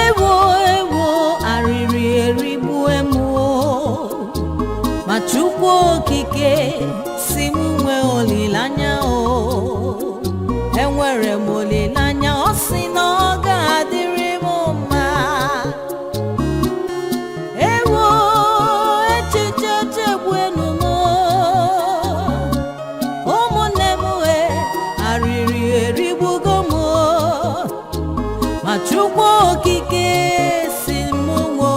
Ewo ariri eribu emo Machukwu okike simunwe olilanya o Enwere m olilanya o si na ọ ga-adịrị m mma Ewo echiche chegbu enu m ụmụnne m ariri eribugo m Machukwu okike si munwe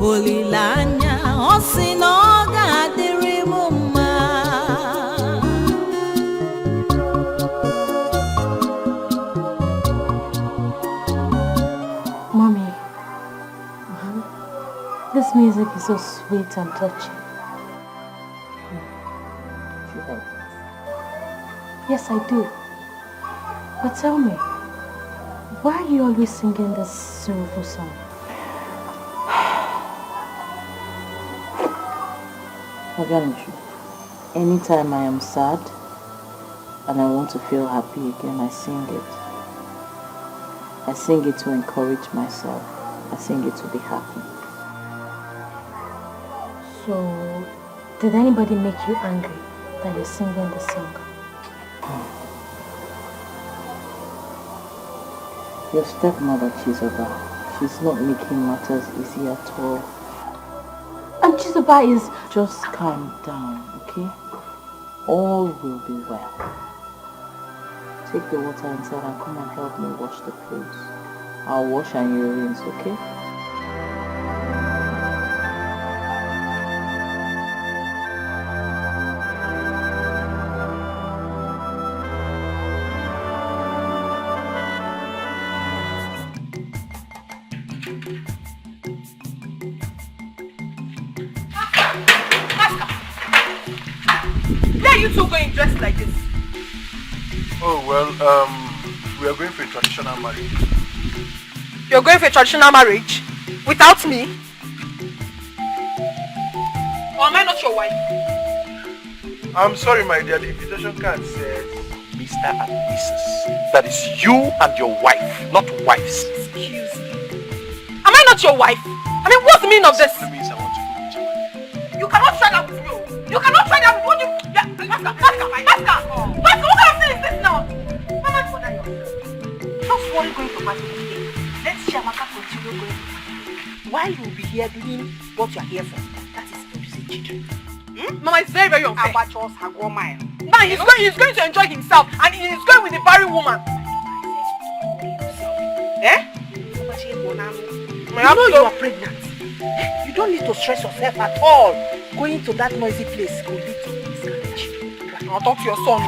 olilanya ọ sị na ọ ga-adịrị m mma Mommy, this music is so sweet and touching. Yes, I do. But tell me, why are you always singing this sorrowful song? Anytime I am sad and I want to feel happy again, I sing it. I sing it to encourage myself. I sing it to be happy. So, did anybody make you angry that you're singing this song? Your stepmother, Chizoba, she's not making matters easy at all. And Chizoba is... Just calm down, okay? All will be well. Take the water inside and come and help me wash the clothes. I'll wash and you rinse, okay? You two going dressed like this? Oh, well, we are going for a traditional marriage. You're going for a traditional marriage? Without me? Or am I not your wife? I'm sorry, my dear, the invitation card says Mr. and Mrs. That is you and your wife, not wives. Excuse me. Am I not your wife? I mean, what's the meaning of this? It means I want to go with your wife. You cannot try that with me. You cannot try that with me. Pascal, what kind of thing is this now? Mama, bother yourself. Just worry going to party today. Let's Shamaka continue going to party. While you'll be here doing what you're here for, that is abusing children. Mama, it's very, very unfair. Now he's going to enjoy himself and he's going with the barren woman. You know you are pregnant. You don't need to stress yourself at all. Going to that noisy place will lead to miscarriage. Now talk to your son.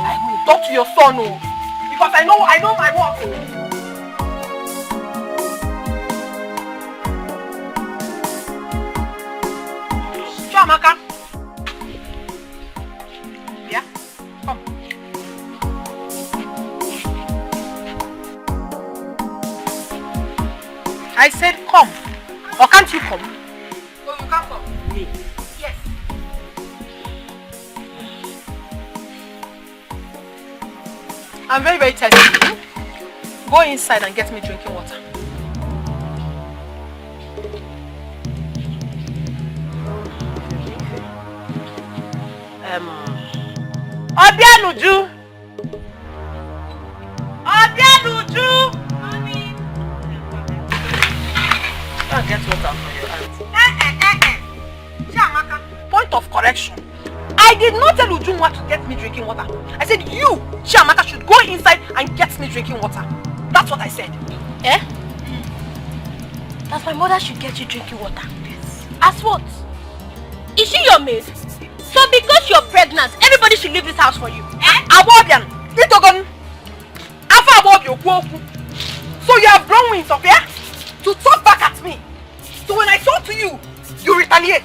Talk to your son, because I know my work. Amaka. Yeah? Come. I said come. Or can't you come? No, you can't come. Me? Yes. I'm very, very thirsty. Go inside and get me drinking water. Obianuju! Obianuju! Mommy! I'll get water for your aunt. Chiamaka, point of correction. I did not tell Ujunwa to get me drinking water. I said you, Chiamaka, should go inside and get me drinking water. That's what I said. Eh? That my mother should get you drinking water. Yes. As what? Is she your maid? So because you're pregnant, everybody should leave this house for you. Abobian, Itogon, Afa Abobio, so you have blown wings of here to talk back at me. So when I talk to you, you retaliate.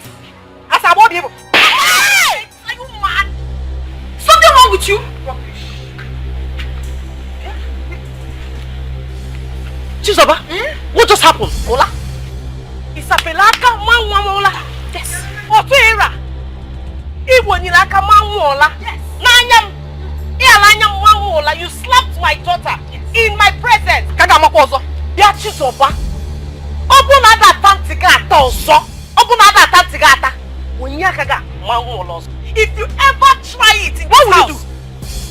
As Abobio. Hey! Are you mad? Something wrong with you? Chizoba, what just happened? Ola? Isapelaka Ola. Yes. Otuera. Iwonilaka Ola. Yes. Nanyam. Ialanyam Ola. You slapped my daughter in my presence. Kagamakozo. Ya Chizoba. Obuna da tantigata ozo. Obuna da tantigata. Wonyakaga Ola. If you ever try it in this house,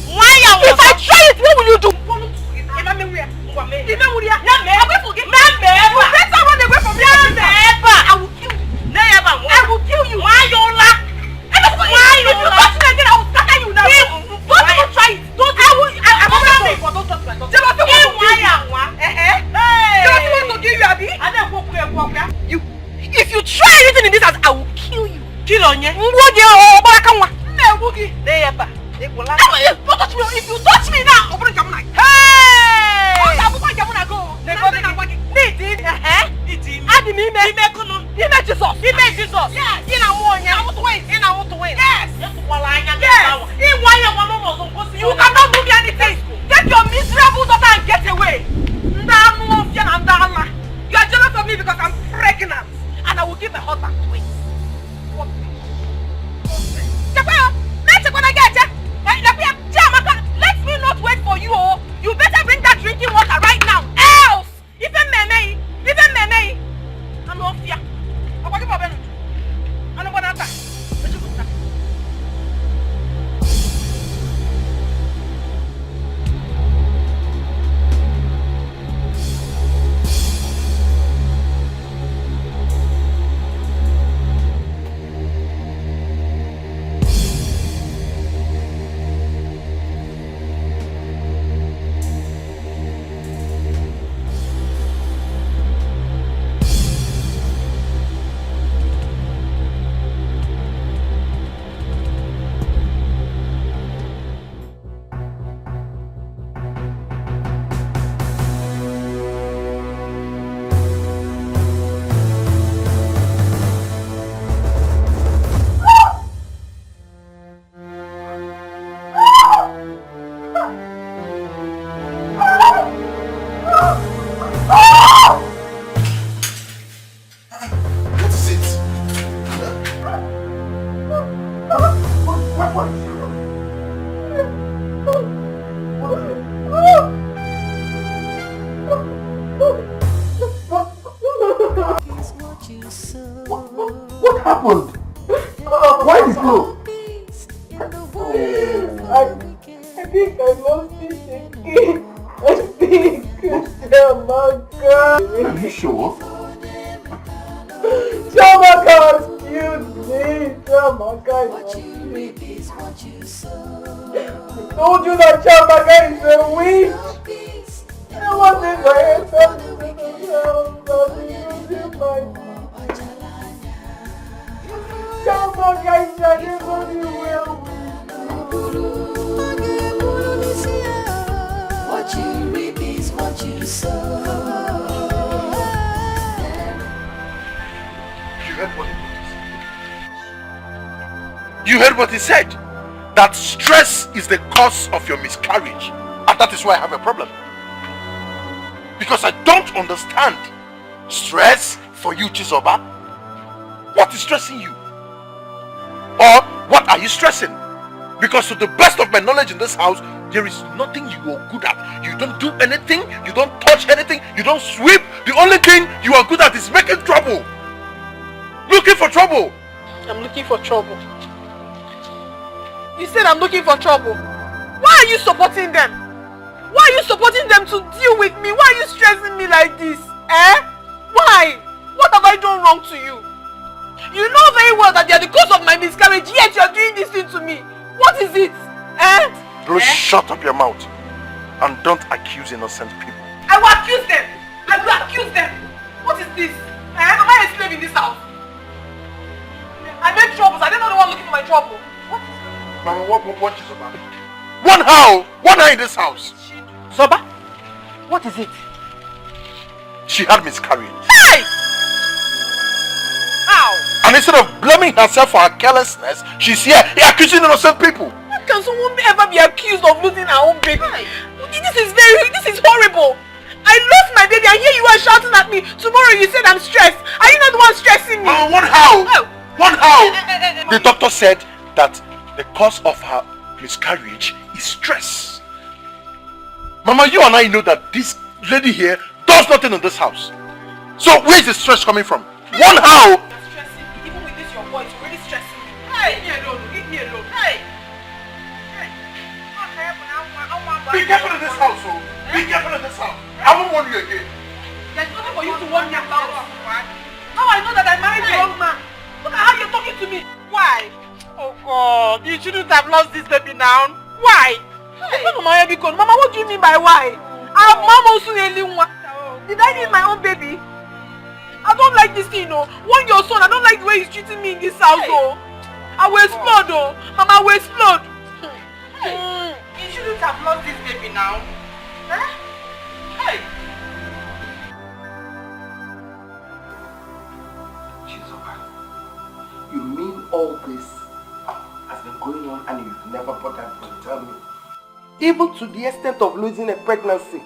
if I try it, what will you do? I will kill you. I will kill you. Why Yola? If you touch me again, I will scatter you now. Don't even try it. Don't. I will don't touch my daughter. You. If you try anything in this house, I will kill you. Kill on you. Don't touch me. If you touch me now, open your mouth. Hey! Jesus. Yes. Yes. You cannot do me anything. Take your miserable daughter and get away. You are jealous of me because I'm pregnant and I will give my husband twins. Let me not wait for you. You better bring that drinking water right now. Else, even meme, I'm not fear. I'm going to What happened? Why this blow? I think I lost it again. I think Shamaka. Are you sure? Shamaka has killed me. Shamaka is I told you that Shamaka is a witch. I wanted my answer to the house and using my Shamaka is never be well with what you reap is what you sow. You heard what he said? That stress is the cause of your miscarriage. And that is why I have a problem. Because I don't understand. Stress for you, Chizoba? What is stressing you? Or what are you stressing? Because to the best of my knowledge in this house, there is nothing you are good at. You don't do anything, you don't touch anything, you don't sweep. The only thing you are good at is making trouble. Looking for trouble. I'm looking for trouble. You said I'm looking for trouble. Why are you supporting them? Why are you supporting them to deal with me? Why are you stressing me like this? Why? What have I done wrong to you? You know very well that they are the cause of my miscarriage, yet you are doing this thing to me. What is it? Shut up your mouth and don't accuse innocent people. I will accuse them. I will accuse them. What is this? Am I a slave in this house? I made troubles. I didn't know the one looking for my trouble. What is it? Mama, what is about? One how in this house? Zoba, what is it? She had miscarriage. Hey! How? And instead of blaming herself for her carelessness, she's here accusing innocent people. How can someone ever be accused of losing her own baby? This is horrible. I lost my baby and here you are shouting at me. Tomorrow you said I'm stressed. Are you not the one stressing me? One how? The doctor said that the cause of her miscarriage is stress. Mama, you and I know that this lady here does nothing in this house. So where is the stress coming from? One how? You're stressing me. Even with this your voice, you're really stressing me. Hey, leave me alone. Hey. Be careful in this house, oh. Be careful in this house. I won't warn you again. There's nothing for you to warn me about. Now I know that I married the wrong man. Look at how you're talking to me. Why? Oh God, you shouldn't have lost this baby now. Why? Mama, what do you mean by why? Did I need my own baby? I don't like this thing, oh. Warn your son, I don't like the way he's treating me in this house, oh. I will explode, oh. Mama, I will explode. You shouldn't have lost this baby now. Huh? Hey. You mean all this has been going on and you've never bothered to tell me? Even to the extent of losing a pregnancy.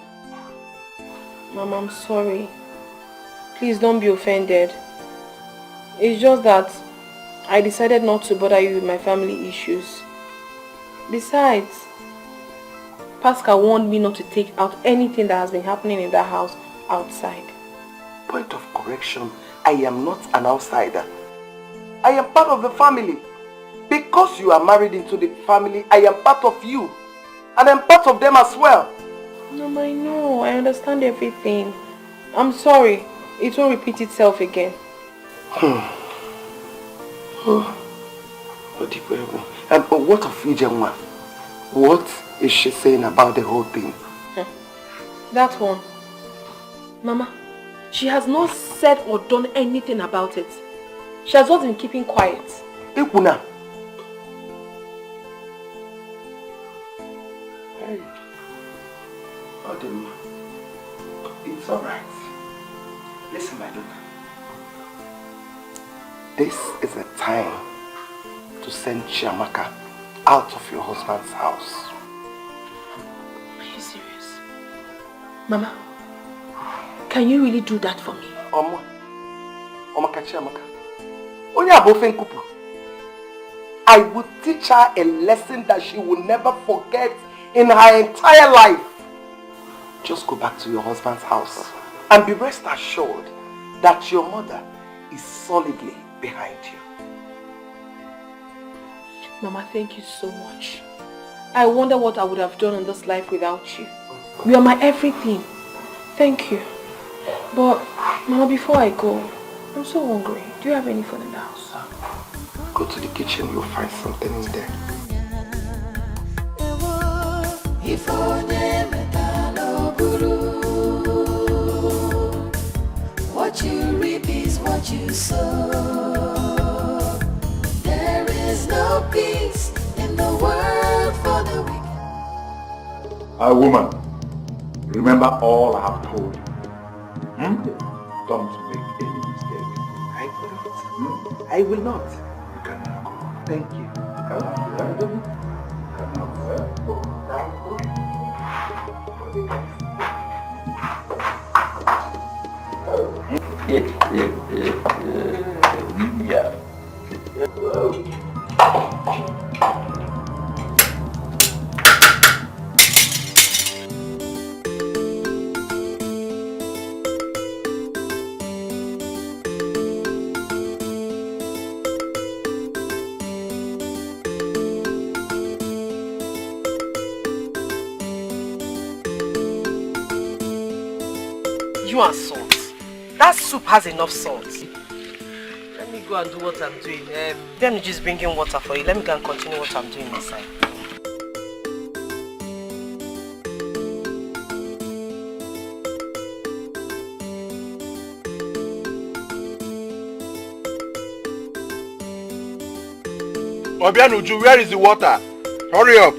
Mom, I'm sorry. Please don't be offended. It's just that I decided not to bother you with my family issues. Besides, Pascal warned me not to take out anything that has been happening in that house outside. Point of correction, I am not an outsider. I am part of the family. Because you are married into the family, I am part of you. And I'm part of them as well. Mom, I know. I understand everything. I'm sorry. It won't repeat itself again. And what of Ijenwa? What is she saying about the whole thing? That one. Mama, she has not said or done anything about it. She has just been keeping quiet. Ikuna. Hey. Odema. It's alright. Listen, my daughter. This is a time to send Chiamaka out of your husband's house. Are you serious? Mama, can you really do that for me? Omaka Chiamaka. I will teach her a lesson that she will never forget in her entire life. Just go back to your husband's house and be rest assured that your mother is solidly behind you. Mama, thank you so much. I wonder what I would have done in this life without you. You are my everything. Thank you. But, Mama, before I go, I'm so hungry. Do you have any food in the house? Go to the kitchen, you'll find something in there. What you reap is what you sow. There is no peace in the world for the wicked. Woman, remember all I have told you. Don't make any mistake. I will not. You can now go. Thank you. Yeah. You and salt. That soup has enough salt. Let me go and do what I'm doing. Then you just bring in water for you. Let me go and continue what I'm doing inside. Obianuju, where is the water? Hurry up.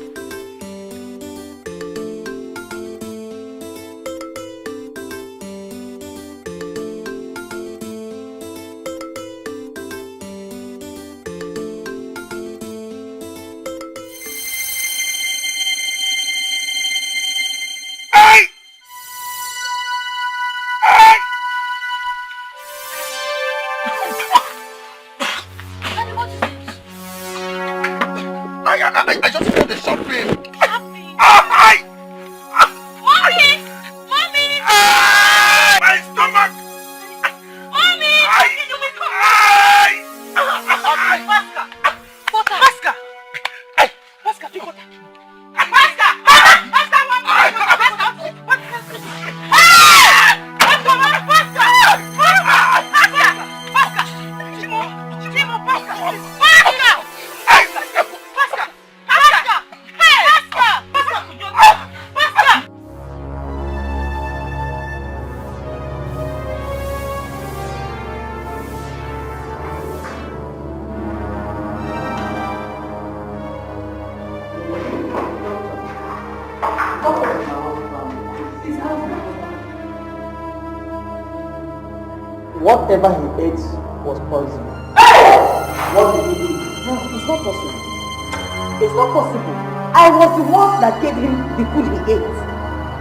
I just feel the sharp pain. Mommy! Mommy! My stomach! Mommy! Pascal! Pascal, do you got that? Whatever he ate was poison. What did he do? No, it's not possible. It's not possible. I was the one that gave him the food he ate.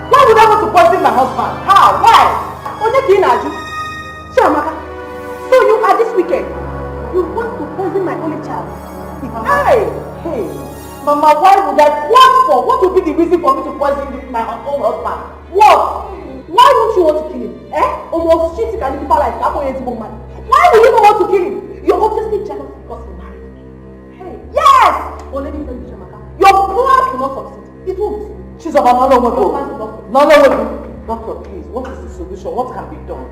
Why would I want to poison my husband? How? Why? Chiamaka, so you are this wicked. You want to poison my only child? Hey, Mama, why would I? What would be the reason for me to poison my own husband? What? Why don't you want to kill him? Almost cheating and people like that. Why would you not want to kill him? You're obviously jealous because he married me. Hey, yes! Well, let me tell you, Chiamaka, your plan will not succeed. It won't. She's about no. Doctor, please, what is the solution? What can be done?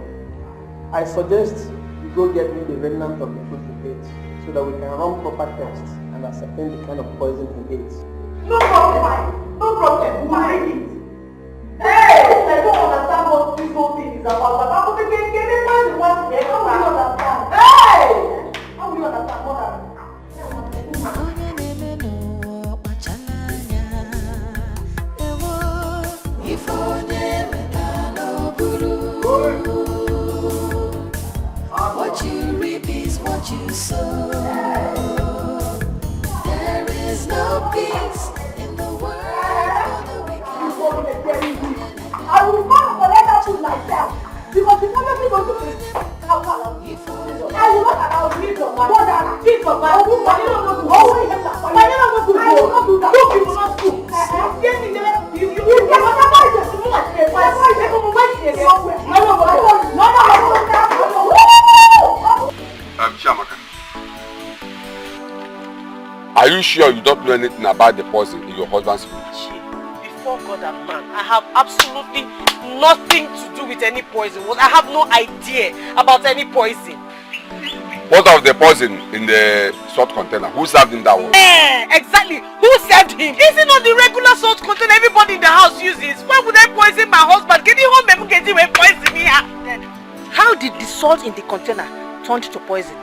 I suggest you go get me the remnant of the food he ate so that we can run proper tests and ascertain the kind of poison he ate. No problem. No problem. We'll make it. Hey! I don't understand what this whole thing is about. But how can they find the one here? How will you understand? Hey! How will you understand what happened? What you reap is what you sow. There is no peace in the world for the wicked. I will go and collect that food myself because the moment we go to this, I will not allow Jesus more than Jesus. I will not do that. You people not do. Chiamaka, are you sure you don't know anything about the poison in your husband's food? Before God and man, I have absolutely nothing to do with any poison. I have no idea about any poison. What of the poison in the salt container? Who served him that one? Exactly. Who served him? Is it not the regular salt container everybody in the house uses? Why would I poison my husband? Can you home get you a poison here? How did the salt in the container turn to poison?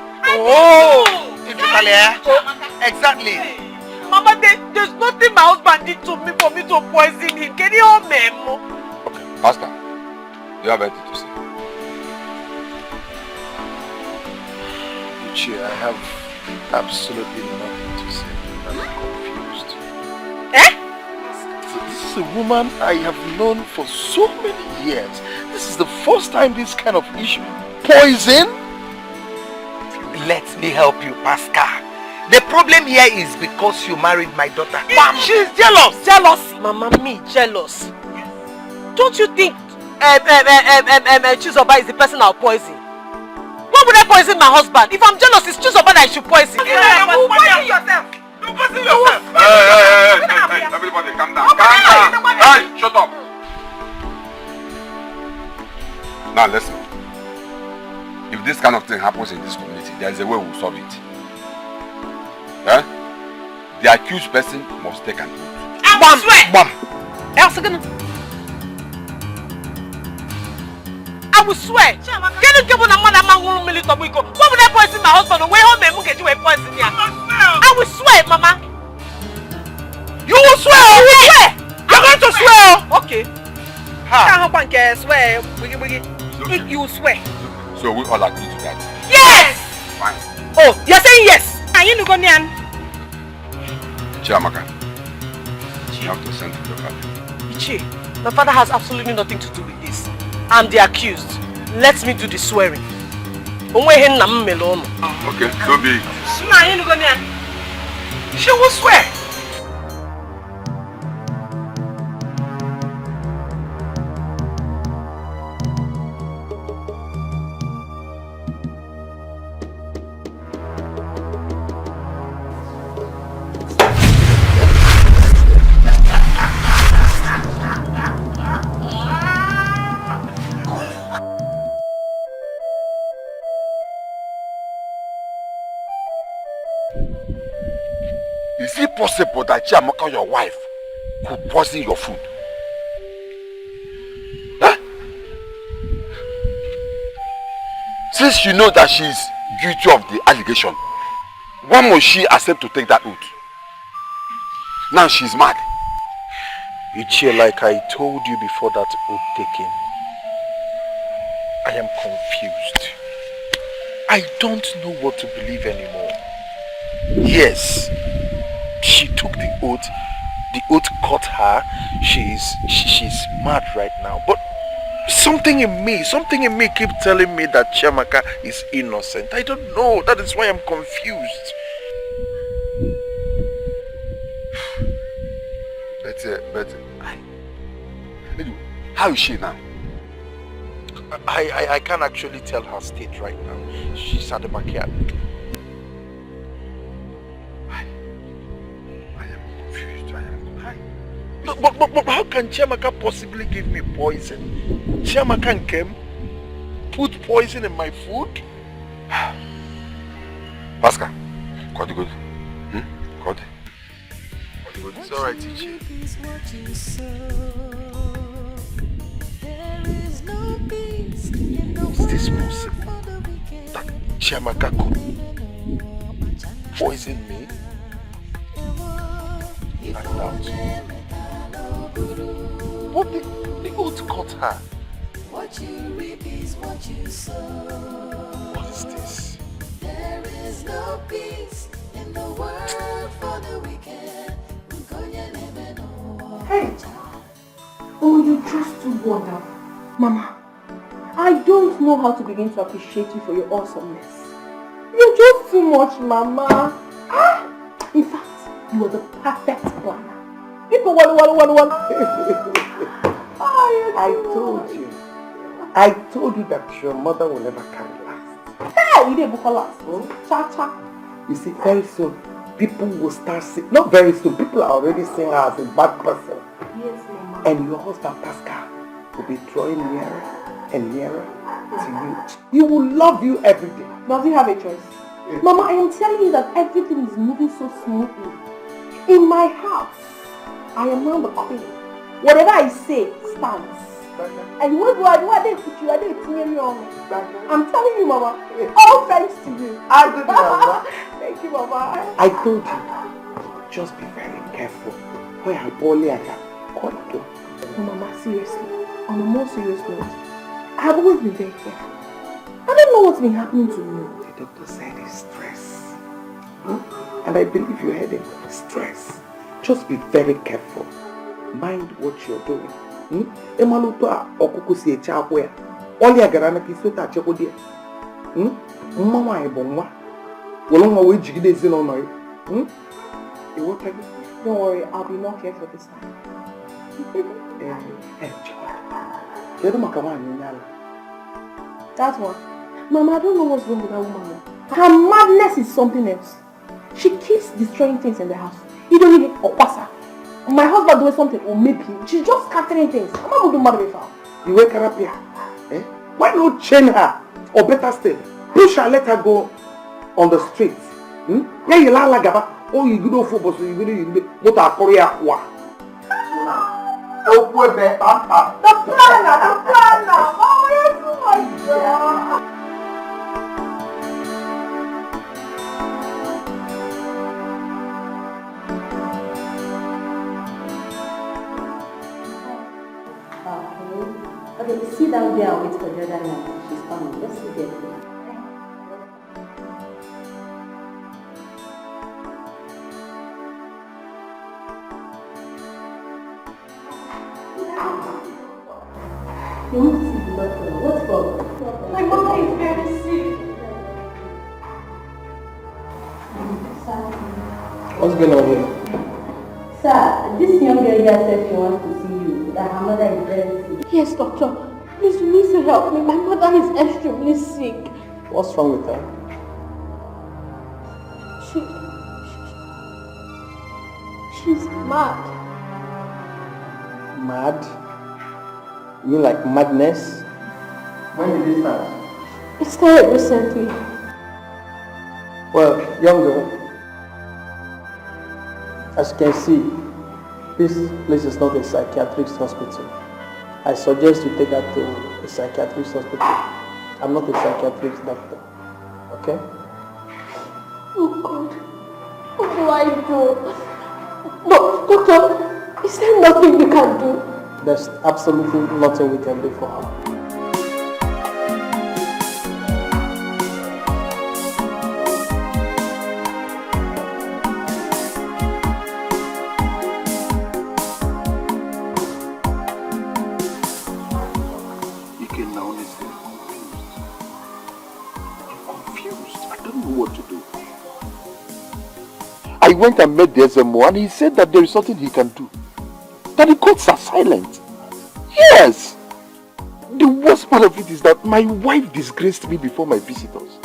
Exactly. Mama, there's nothing my husband did to me for me to poison him. Can you home memo? Okay, Pastor, you have anything to say? Uche, I have absolutely nothing to say. I'm confused. This is a woman I have known for so many years. This is the first time this kind of issue. Poison? Let me help you, Pascal. The problem here is because you married my daughter. Mom, she's jealous. Jealous? Mama, me jealous. Don't you think Chizoba is the person I'll poison? Why would I poison my husband? If I'm jealous, it's Chizoba that I should poison. You poison yourself. You poison yourself. Hey, everybody calm down. Calm down. Hey, shut up. Now listen. If this kind of thing happens in this community, there is a way we'll solve it. The accused person must take an oath. I swear! Bam! I will swear! Can you give me a man who will military? What would I poison my husband? Where home and get you a poison here? I will swear, Mama! Ha! Swear. If you swear. So we all agree to that? Yes! Fine. Oh, you're saying yes? Are you going to Chiamaka, you have to send to your father. Ichi, my father has absolutely nothing to do with this. I'm the accused. Let me do the swearing. Okay, so be it. She will swear. Is it possible that Chiamaka, your wife, could poison your food? Huh? Since you know that she is guilty of the allegation, why must she accept to take that oath? Now she's mad. Ichie, like I told you before that oath taking, I am confused. I don't know what to believe anymore. Yes, she took the oath caught her, she's mad right now, but something in me keeps telling me that Chiamaka is innocent. I don't know, that is why I'm confused. But how is she now? I can't actually tell her state right now. She's at the backyard. But how can Chiamaka possibly give me poison? Chiamaka came, put poison in my food? Pascal, God good. God. It's alright, Ichi. Is this possible? That Chiamaka could poison me? I doubt. But the oath caught her. What you reap is what you sow. What is this? There is no peace in the world for the wicked. Hey! Oh, you're just too wonderful. Mama, I don't know how to begin to appreciate you for your awesomeness. You're just too much, Mama. In fact, you are the perfect planner. People I told you that your mother will never carry last. Hey, you didn't last. Cha-cha. You see, very soon, people will start seeing, not very soon, people are already seeing her as a bad person. Yes, Mama. And your husband, Pascal, will be drawing nearer and nearer to you. He will love you every day. Does he have a choice? Yes. Mama, I am telling you that everything is moving so smoothly. In my house, I am now the queen. Whatever I say stands. And what do I didn't put you, I didn't hear you on me. I'm telling you, Mama, all thanks to you. I did, Mama. Thank you, Mama. I told you, just be very careful. Where I only at that. Mama, seriously, on a more serious note, I have always been very careful. I don't know what's been happening to you. The doctor said it's stress. And I believe you heard it. Stress. Just be very careful. Mind what you're doing. Emaluto okuku si echa akwo ya. Oli agara na kisota cheko dia. Mma nwa e bo nwa. Wolo nwa we jigide ezino no yi. Don't worry, I'll be more careful this time. That one. Mama, I don't know what's wrong with that woman. Her madness is something else. She keeps destroying things in the house. You don't need a pasa. My husband doing something, or maybe she's just scattering things. I'm not going to marry her. You wake her up here. Why not chain her? Or better still, push her, let her go on the streets. Yeah, you la gaba. Oh, you go for boss. You go what are Korea wa? Oh, boy, the planner. Oh, yes, my God. Okay, sit down there and wait for the other nurse. She's coming. Just sit there. You want to see the doctor? What's wrong? My mama is very sick. What's going on here? Sir, this young girl here said she wants to see you, that her mother is very sick. Yes, doctor. Please, you need to help me. My mother is extremely sick. What's wrong with her? She's mad. Mad? You mean like madness? When did this start? It started recently. Well, young girl, as you can see, this place is not a psychiatric hospital. I suggest you take her to a psychiatric hospital. I'm not a psychiatric doctor. Okay? Oh God. What do I do? No, doctor, is there nothing you can do? There's absolutely nothing we can do for her. I went and met the SMO and he said that there is nothing he can do. That the courts are silent. Yes! The worst part of it is that my wife disgraced me before my visitors.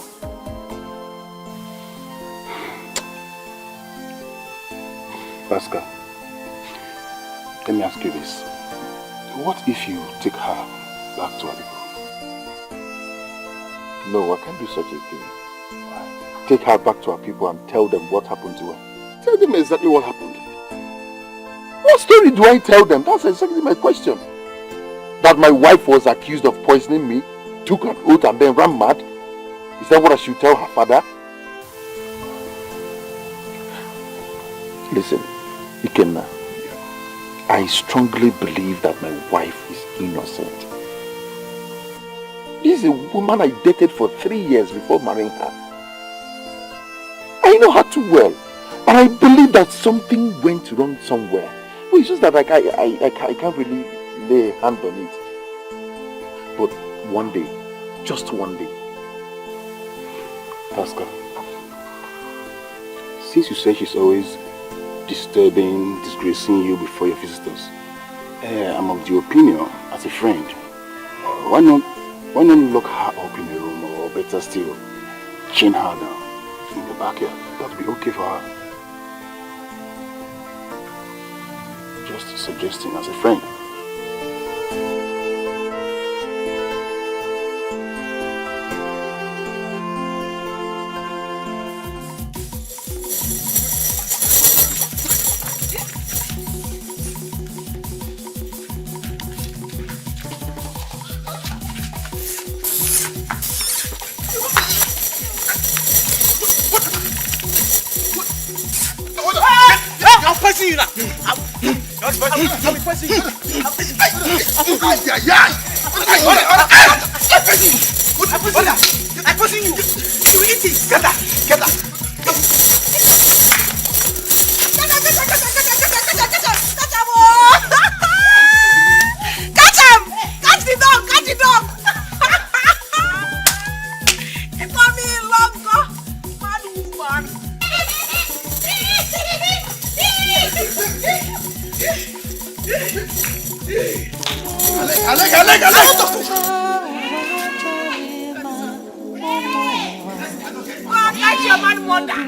Pascal, let me ask you this. What if you take her back to Etiko? No, I can't do such a thing. Take her back to her people and tell them what happened to her. Tell them exactly what happened. What story do I tell them? That's exactly my question. That my wife was accused of poisoning me, took an oath and then ran mad? Is that what I should tell her father? Listen, Ikenna, I strongly believe that my wife is innocent. This is a woman I dated for 3 years before marrying her. I know her too well, but I believe that something went wrong somewhere. Well, it's just that I can't really lay a hand on it. But one day, just one day, Pascal, since you say she's always disturbing, disgracing you before your visitors, I'm of the opinion, as a friend, why not lock her up in a room, or better still, chain her down in the backyard? That would be okay for her. Just suggesting as a friend. You now. I'll be pressing you. I'm pressing you. You eat it. Get that. Catch the dog. He called me longer. Mad woman. Alec! Catch your man mother.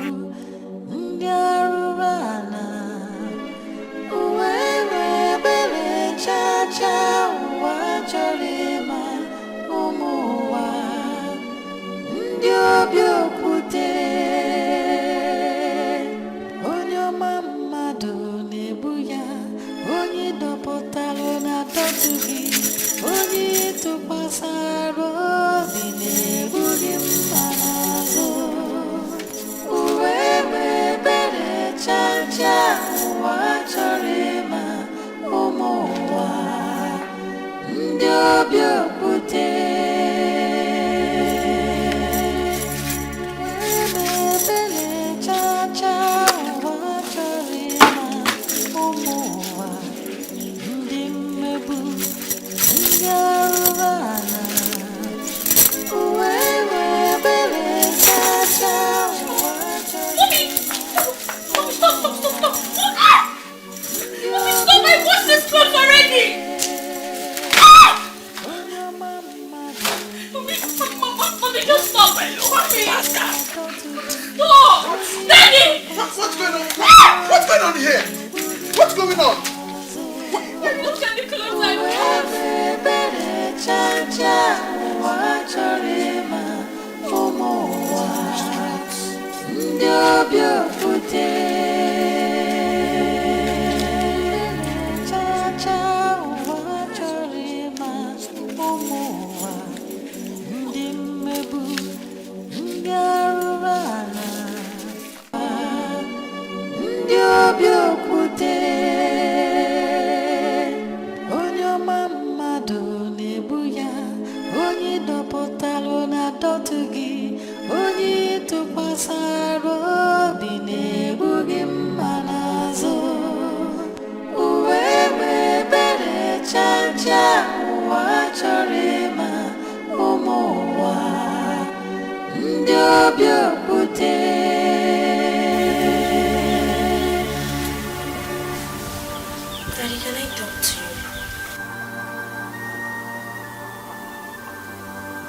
Daddy, can I talk to you?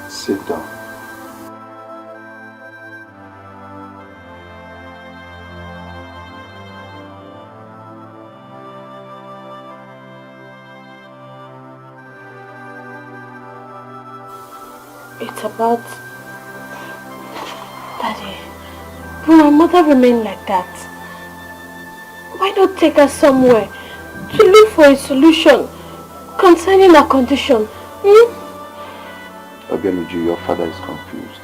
Sit down. It's about... Daddy, will my mother remain like that? Why not take her somewhere to look for a solution concerning her condition? Obianuju, your father is confused.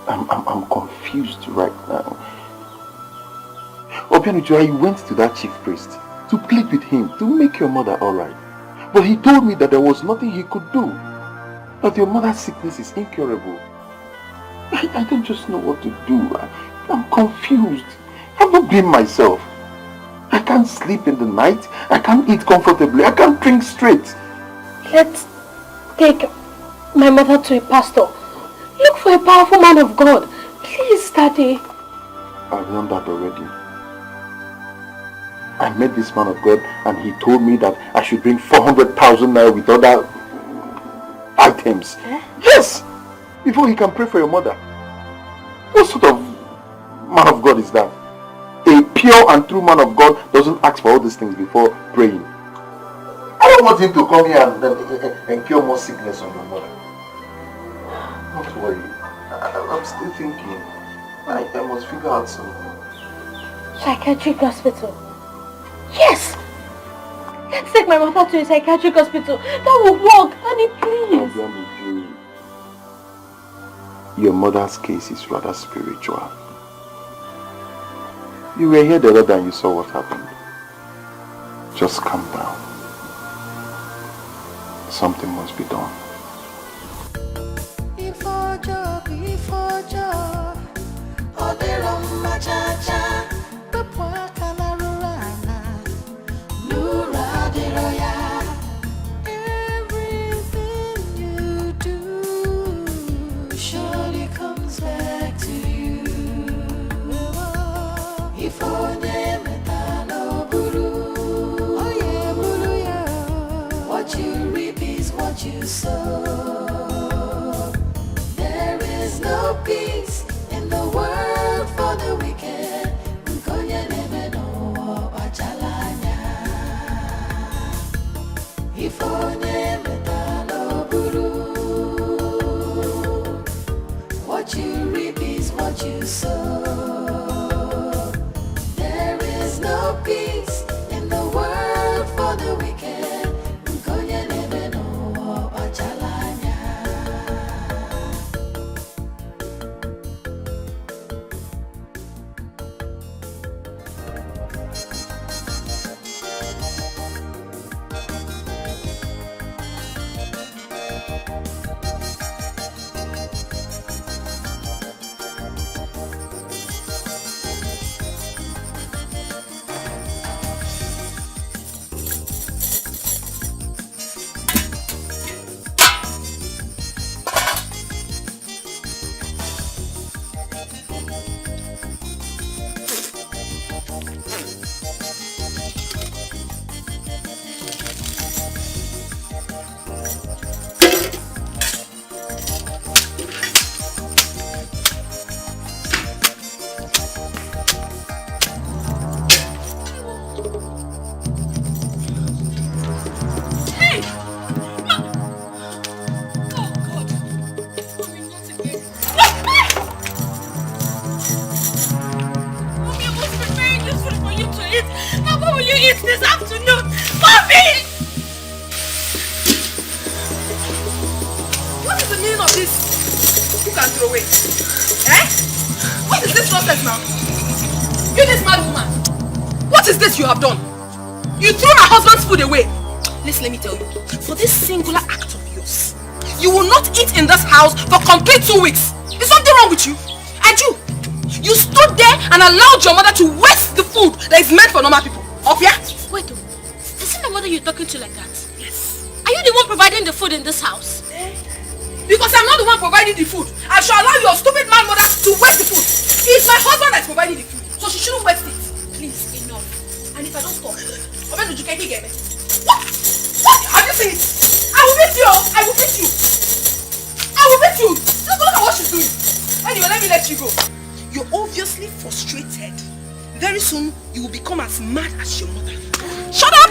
I'm confused right now. Obianuju, I went to that chief priest to plead with him to make your mother alright. But he told me that there was nothing he could do. That your mother's sickness is incurable. I don't just know what to do. I'm confused. I don't blame myself. I can't sleep in the night. I can't eat comfortably. I can't drink straight. Let's take my mother to a pastor. Look for a powerful man of God. Please, Daddy. I've done that already. I met this man of God and he told me that I should bring 400,000 naira with other items. Yes! Before he can pray for your mother. What sort of man of God is that? A pure and true man of God doesn't ask for all these things before praying. I don't want him to come here and cure more sickness on your mother. Don't worry. I'm still thinking. I must figure out something. Psychiatric hospital. Yes! Let's take my mother to a psychiatric hospital. That will work. Daddy, please. Your mother's case is rather spiritual. You were here the other day and you saw what happened. Just calm down. Something must be done. What you reap is what you sow. eat? Now what will you eat this afternoon? Mommy! What is the meaning of this? Cook and throw away. Eh? What is this nonsense now? You this mad woman. What is this you have done? You threw my husband's food away. Listen, let me tell you. For this singular act of yours, you will not eat in this house for complete 2 weeks. Is something wrong with you? And you stood there and allowed your mother to waste the food that is meant for normal people. Obia? Wait, isn't the mother you're talking to like that? Yes. Are you the one providing the food in this house? Because I'm not the one providing the food. I shall allow your stupid man mother to waste the food. It's my husband that's providing the food, so she shouldn't waste it. Please, enough. And if I don't stop, what? Have you seen it? I will beat you. I will beat you. I will beat you. Look at what she's doing. Anyway, let me let you go. You're obviously frustrated. Very soon, you will become as mad as your mother. Shut up!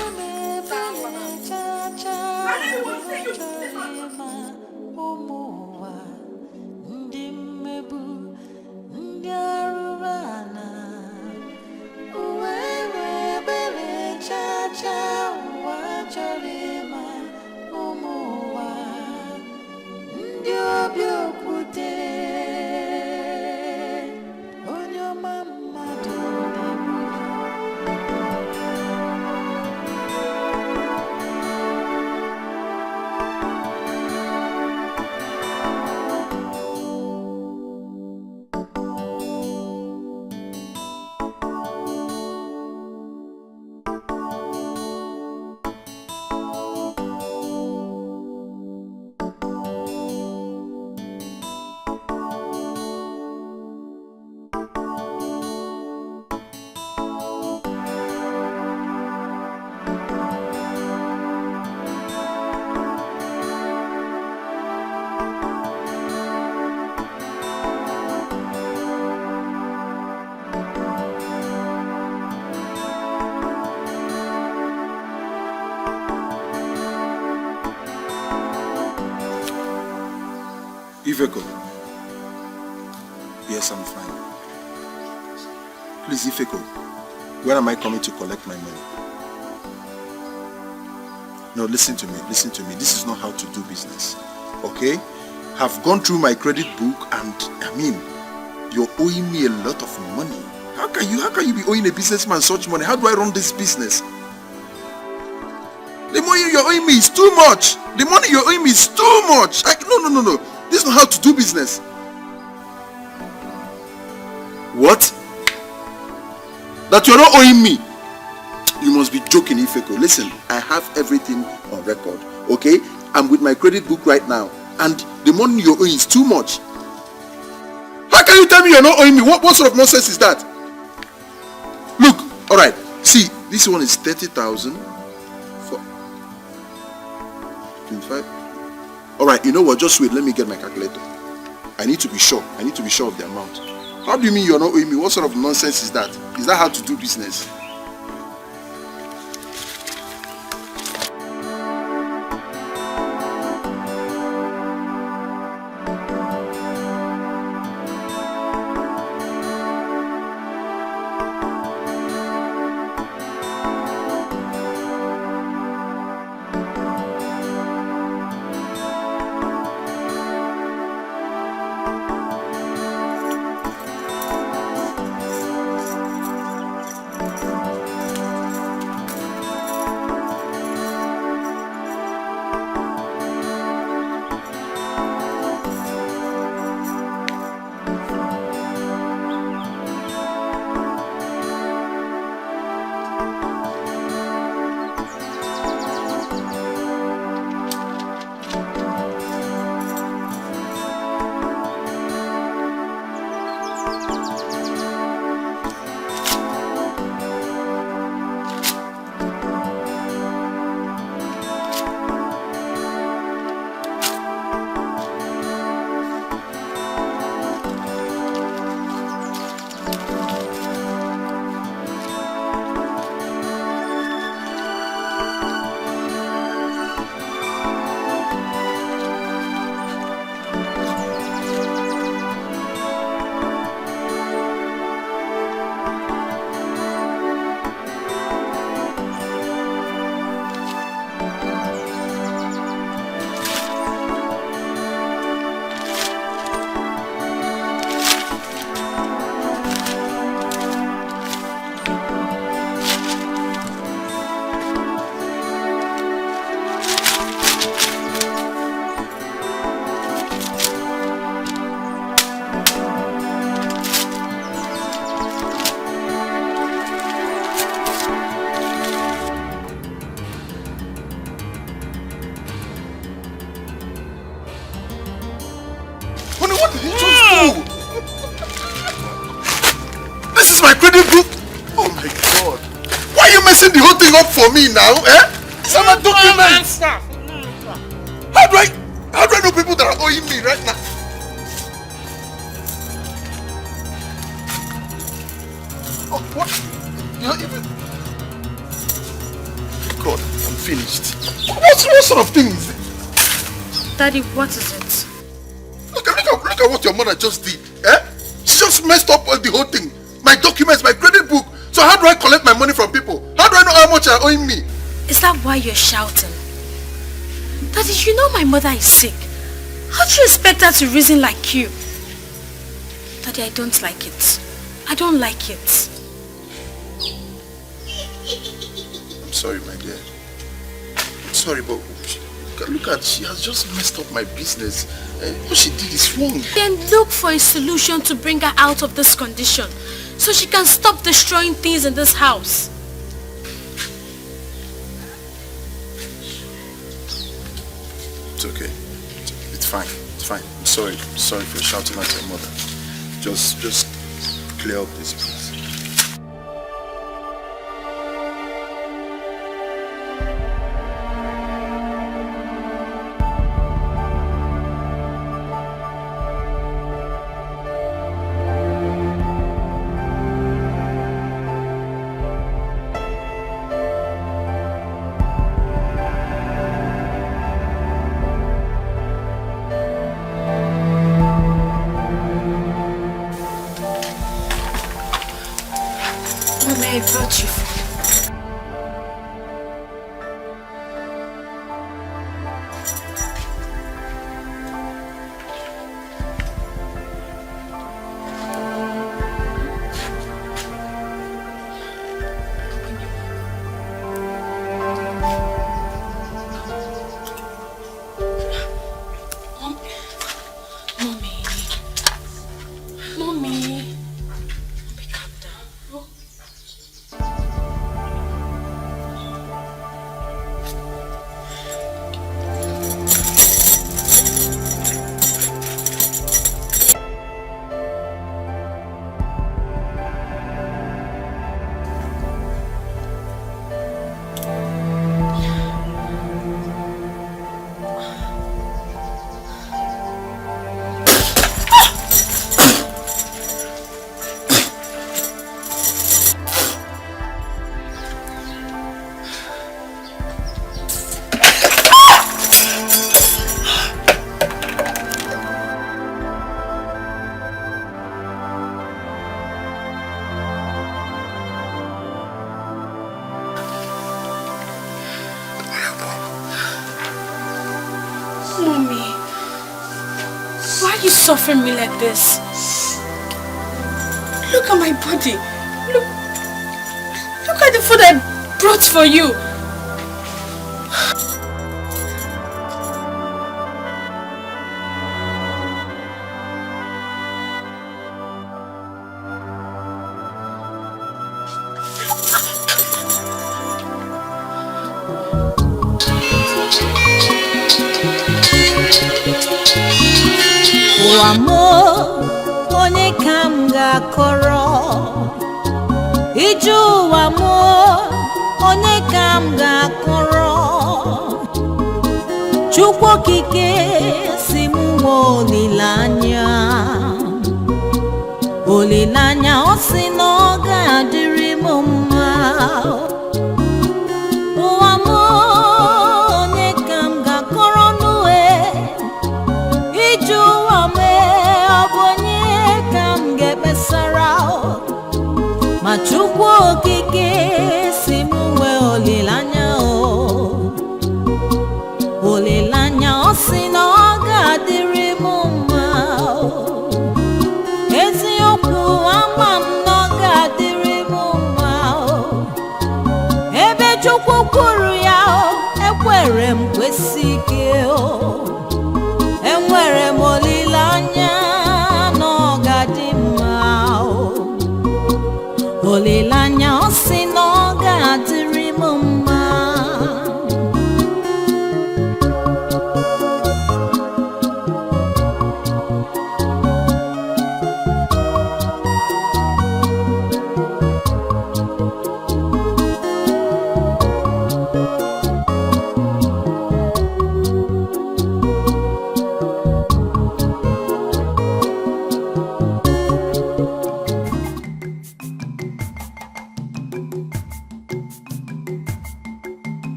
Etiko. Yes, I'm fine. Please, Etiko, when am I coming to collect my money? No, listen to me. This is not how to do business. Okay? I've gone through my credit book and, you're owing me a lot of money. How can you be owing a businessman such money? How do I run this business? The money you're owing me is too much. The money you're owing me is too much. No. This is not how to do business. What? That you're not owing me? You must be joking, Etiko. Listen, I have everything on record. Okay? I'm with my credit book right now. And the money you're owing is too much. How can you tell me you're not owing me? What sort of nonsense is that? Look, alright. See, this one is 30,000 for 25. Alright, you know what? Just wait. Let me get my calculator. I need to be sure. Of the amount. How do you mean you're not owing me? What sort of nonsense is that? Is that how to do business? you messing the whole thing up for me now, eh? These are my documents. How do I know people that are owing me right now? Oh, what? You know, even... God, I'm finished. What sort of thing is it? Daddy, what is it? Look at what your mother just did, eh? She just messed up the whole thing. My documents, my credit book. So how do I collect my money from people? How do I know how much they're owing me? Is that why you're shouting? Daddy, you know my mother is sick. How do you expect her to reason like you? Daddy, I don't like it. I don't like it. I'm sorry, my dear. I'm sorry, but look at, she has just messed up my business. What she did is wrong. Then look for a solution to bring her out of this condition, so she can stop destroying things in this house. It's okay. It's fine. It's fine. I'm sorry. I'm sorry for shouting at your mother. Just clear up this, please. I brought you food. Suffering me like this. Look at my body. Look at the food I brought for you. Wamo onye kam ga-akọrọ Iju wamo onye kam ga-akọrọ Chukwu okike si m nwe olileanya ọ sị na ọ ga-adịrị m mma Wamo onye kam ga-akọrọ n'uwe Iju Ma Chukwu okike si m nwe olileanya Olileanya ọ sị na ọ ga-adịrị m mma Eziokwu ama m na ọ ga-adịrị m mma Ebe Chukwu kwuru ya ekwere m kwesi ike Enwere m olileanya na ọ ga-adị mma Olileanya ọ sị na ọ ga-adịrị m mma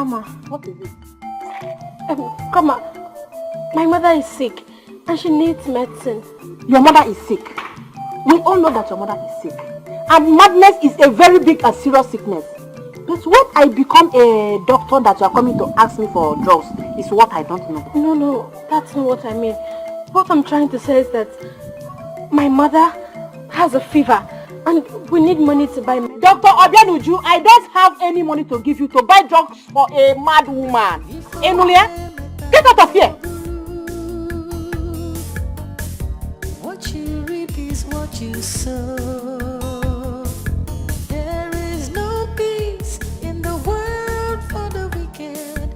Mama. What is it? Come on. My mother is sick and she needs medicine. Your mother is sick. We all know that your mother is sick. And madness is a very big and serious sickness. But when I become a doctor that you are coming to ask me for drugs is what I don't know. No, that's not what I mean. What I'm trying to say is that my mother has a fever and we need money to buy medicine. Dr. Obianuju, I don't have any money to give you to buy drugs for a mad woman. Enulia, get out of here. What you reap is what you sow. There is no peace in the world for the wicked.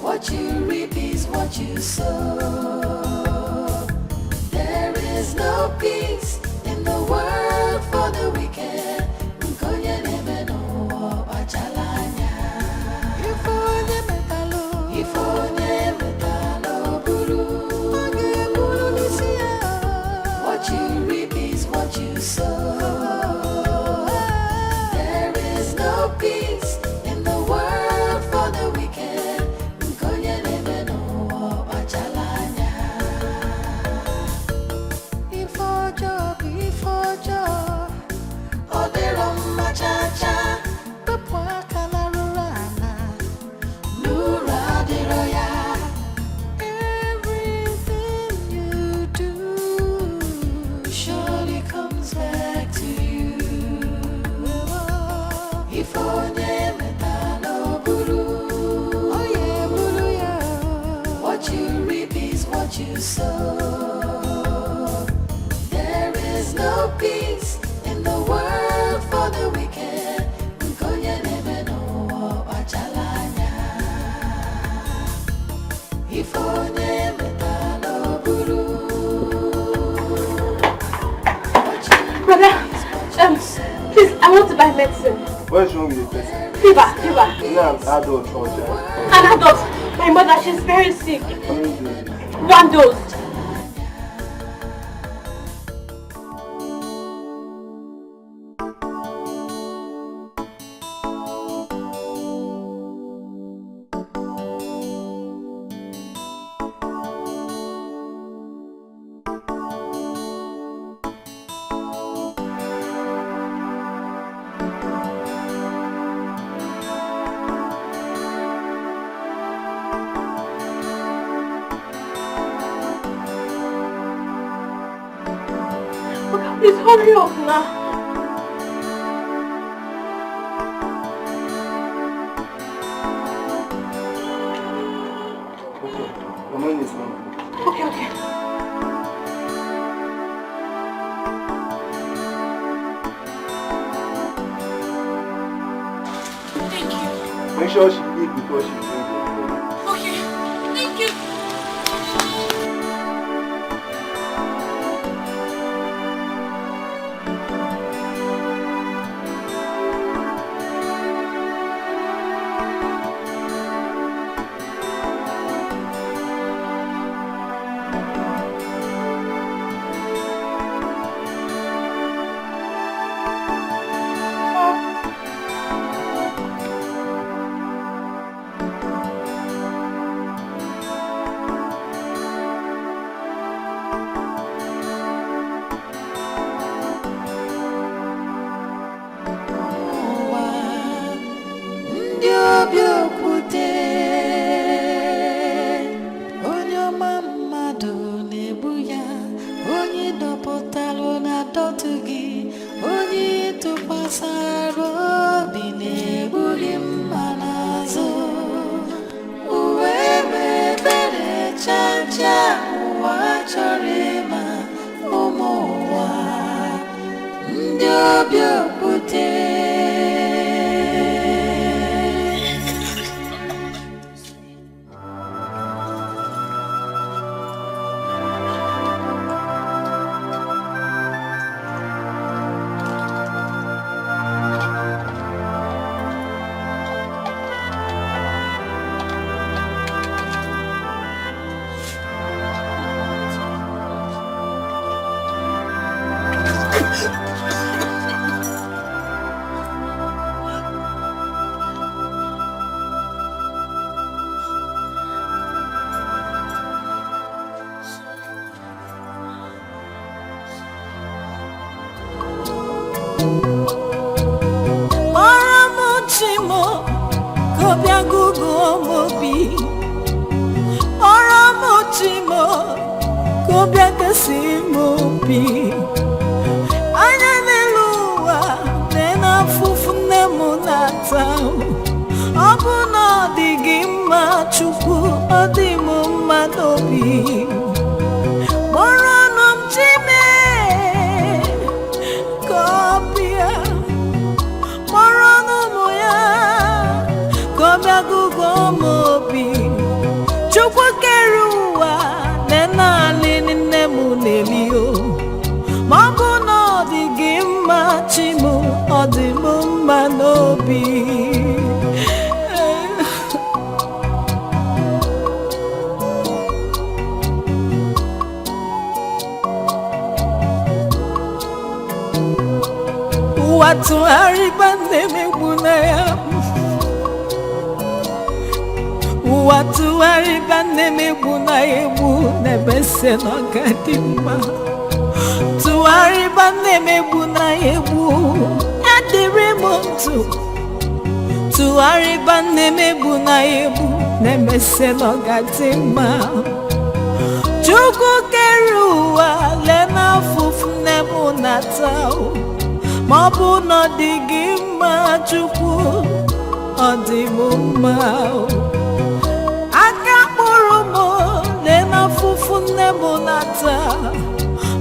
What you reap is what you sow. There is no peace in the world for the wicked. What you reap is what you sow. There is no peace in the world for the wicked. Before job, oh, they're on my cha-cha. Everything you do surely comes back to you. If only metano buru, oh yeah, buru ya. What you reap is what you sow. There is no peace in the world for the wicked. If only metano buru. Brother, please, I want to buy medicine. What's wrong with the person? Fever. No, I'm adult, An adult. My mother, she's very sick. How many doses? 1 dose. Please hurry up now. The money is gone. Okay. Thank you. Make sure she eat before she drinks. Okay, thank you. Oramuchimo, Kobia Gugu Mobi. Oramuchimo, Kobia Kasimobi. Anyaneluwa, Nena Fufune Munata. Abuna Digima Chuku, Adimu Madobi. Moranum Jime, Kobia. Moranumoya, Kobia Gugu Mobi. Chukwu Keruwa, Nena Lini Nemu Nemio. Mabuno Digima Chimu, Odimu Manobi. Watu haribane mebunaya. Watu haribane mebunaya bu nebese no kadima. Tu haribane mebunaya bu adire muntu. Tu haribane mebunaya bu nebese no kadima. Chuku keruwa lena fufune munatao. Mabuno digima Chukwu Odimuma. Akamurumo lena fufune munata.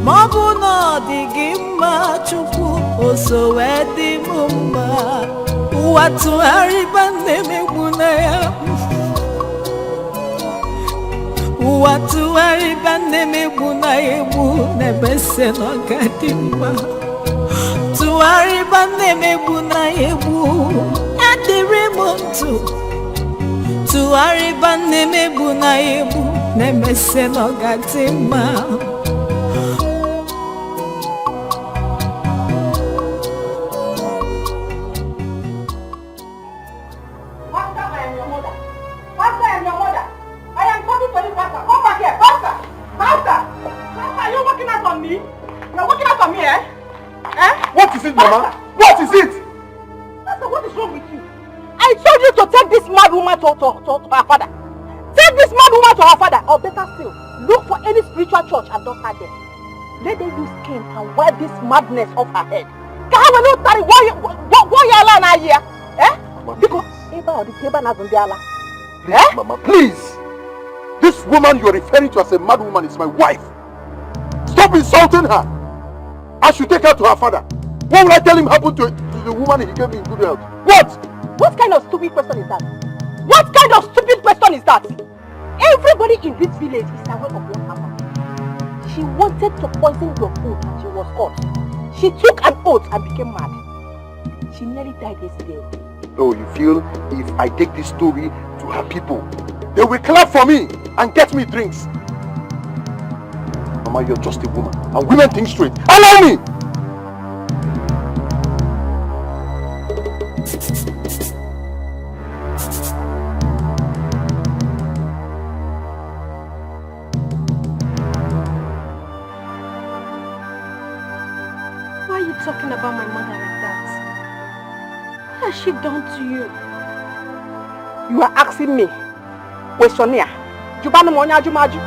Mabuno digima Chukwu Oso Edimuma. Watu haribane mebunaya. Watu haribane mebunaya bu nebese no kadima. Tuaribane mebuna yebu adire muntu. Tuaribane mebuna yebu nemese no gatima. Pastor, I am your mother. Pastor, I am your mother. I am coming for you, Pastor. Come back here, Pastor. Pastor, are you working out on me? You're working out on me, eh? What is it, Mama? What is it? Pastor, what is wrong with you? I told you to take this mad woman to her father. Take this mad woman to her father, or better still, look for any spiritual church and don't her there. Let them use cane and wipe this madness off her head. Why you alone here? Eh? Because Eba or the Eba Nazundiala. Please, Mama, please. This woman you are referring to as a mad woman is my wife. Stop insulting her. I should take her to her father. What will I tell him happened to the woman he gave me in good health? What? What kind of stupid question is that? What kind of stupid question is that? Everybody in this village is aware of what happened. She wanted to poison your food and she was caught. She took an oath and became mad. She nearly died yesterday. Oh, you feel if I take this story to her people, they will clap for me and get me drinks. Mama, you're just a woman and women think straight. Allow me! Why are you talking about my mother like that? What has she done to you? You are asking me. Questionnaire. Jubanu monya jumaju.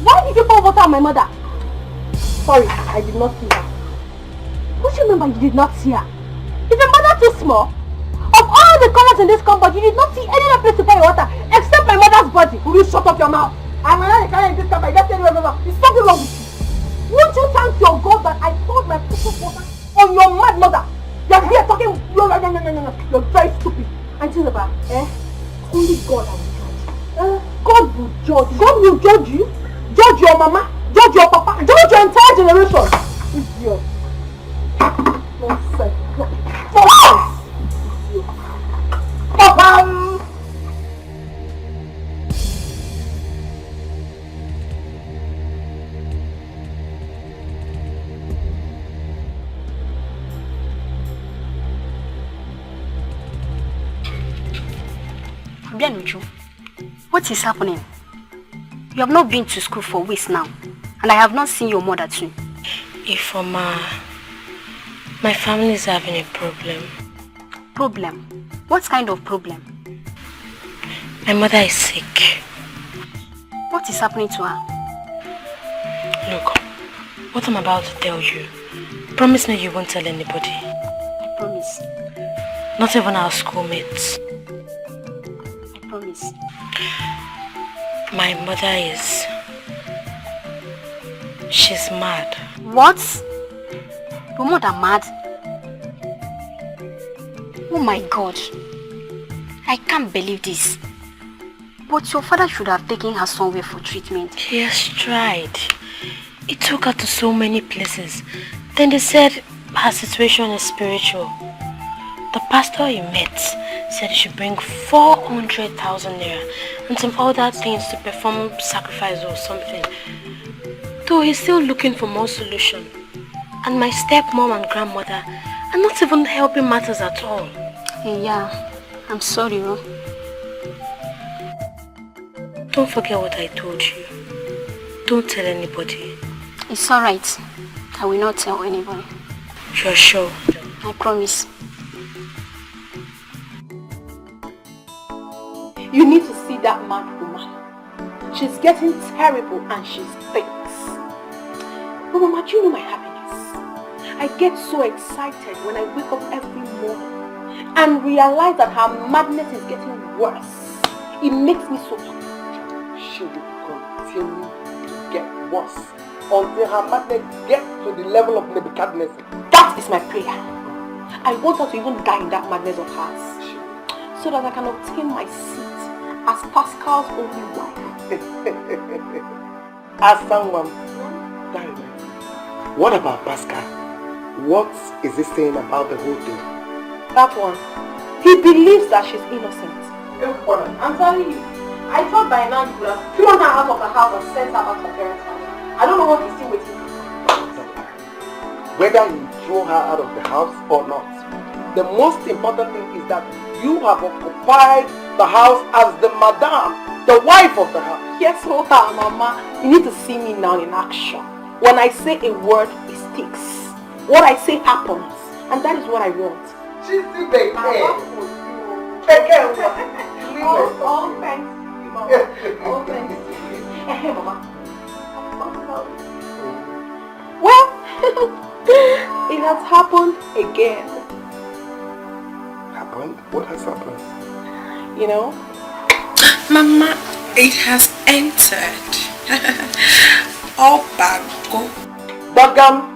Why did you pour water on my mother? Sorry, I did not see her. What do you remember you did not see her? Is your mother too small? Of all the corners in this compound, you did not see any other place to pour your water except my mother's body. Will you shut up your mouth? I'm not carrying this cup. I just tell you everyone. There's something wrong with you. Won't you thank your God that I poured my precious water on your mad mother? You're here talking. No. You're very stupid. Auntie God I will judge. God will judge. God will judge you. Judge your mama. Judge your papa. Judge your entire generation. Idiot. Nonsense. Papa! Bianuju, what is happening? You have not been to school for weeks now, and I have not seen your mother too. Ifoma, my family is having a problem. Problem? What kind of problem? My mother is sick. What is happening to her? Look, what I'm about to tell you, promise me you won't tell anybody. I promise. Not even our schoolmates. I promise. My mother is... she's mad. What? Your mother mad? Oh my God. I can't believe this. But your father should have taken her somewhere for treatment. He has tried. He took her to so many places. Then they said her situation is spiritual. The pastor he met said he should bring 400,000 naira and some other things to perform sacrifice or something. Though he's still looking for more solution. And my stepmom and grandmother are not even helping matters at all. Yeah, I'm sorry. Don't forget what I told you. Don't tell anybody. It's alright. I will not tell anybody. You're sure? I promise. You need to see that mad woman. She's getting terrible and she thinks. But Mama, do you know my happiness? I get so excited when I wake up every morning and realize that her madness is getting worse. It makes me so happy. She will continue to get worse until her madness gets to the level of Nebuchadnezzar. That is my prayer. I want her to even die in that madness of hers, so that I can obtain my seat as Pascal's only wife. As someone, what about Pascal? What is he saying about the whole thing? That one, he believes that she's innocent. I'm telling you, I thought by now you would have thrown her out of the house and sent her back to her parents' house. I don't know what he's still waiting for. Whether you throw her out of the house or not, the most important thing is that you have occupied the house as the madam, the wife of the house. Yes, Mama. You need to see me now in action. When I say a word, it sticks. What I say happens, and that is what I want. She's the baby. All thanks to you, Mama. All thanks to you. Hey, Mama. Well, it has happened again. Happened? What has happened? You know? Mama, it has entered. Oh, Bago. Bagam.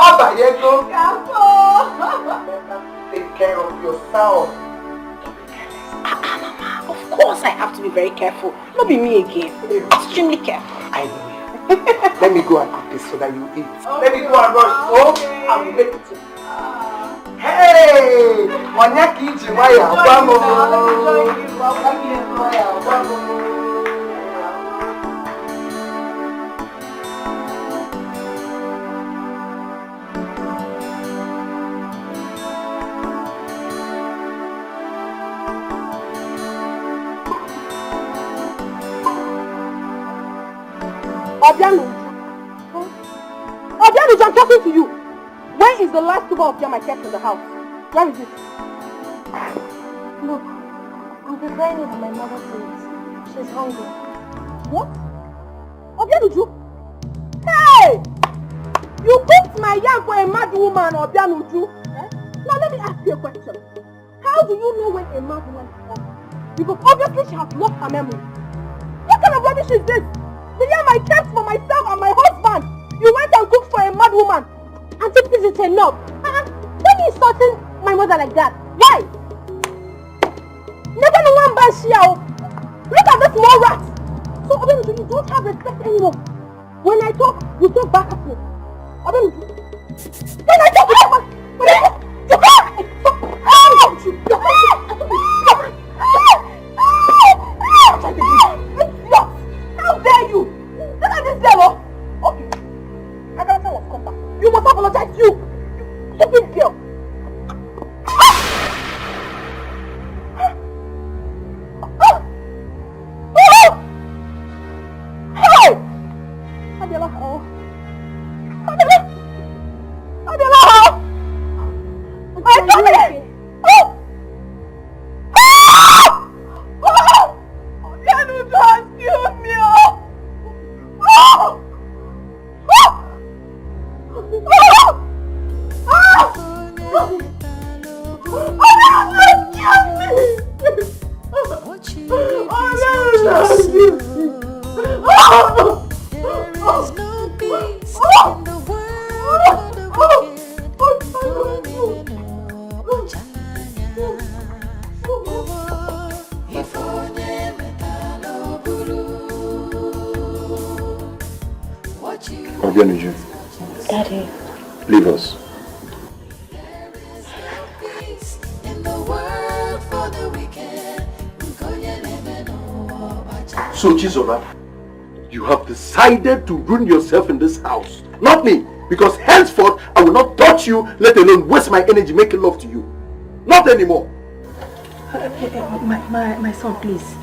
Oh, Bayego. Take care of yourself. Mama, of course I have to be very careful. Not be me again. Extremely careful. I know you. Let me go and cook this so that you eat. Okay. Let me go and rush home and make it. Hey! Wanyaki Jiwaya, Obianuju, I'm talking to you. Where is the last tuber of yam I kept in the house? Where is it? Look, I'm preparing it for my mother to eat. She's hungry. What? Obianuju? Hey! You cooked my yam for a mad woman, Obianuju. Now let me ask you a question. How do you know when a mad woman is hungry? Because obviously she has lost her memory. What kind of rubbish is this? The yam I kept for myself and my husband. You went and cooked for a mad woman. Auntie, please, it's enough. When you insulting my mother like that? Why? Never know one bad shell. Look at this small rat. So Obenuju, you don't have respect anymore. When I talk, you talk back at me. Obenuju. When I talk, you talk back. When I talk, you talk. How dare you? Look at this girl. Okay. I gotta tell what's come back. You must apologize, you stupid girl. Daddy. Leave us. So, Chizoba, you have decided to ruin yourself in this house. Not me. Because henceforth, I will not touch you, let alone waste my energy making love to you. Not anymore. My son, please.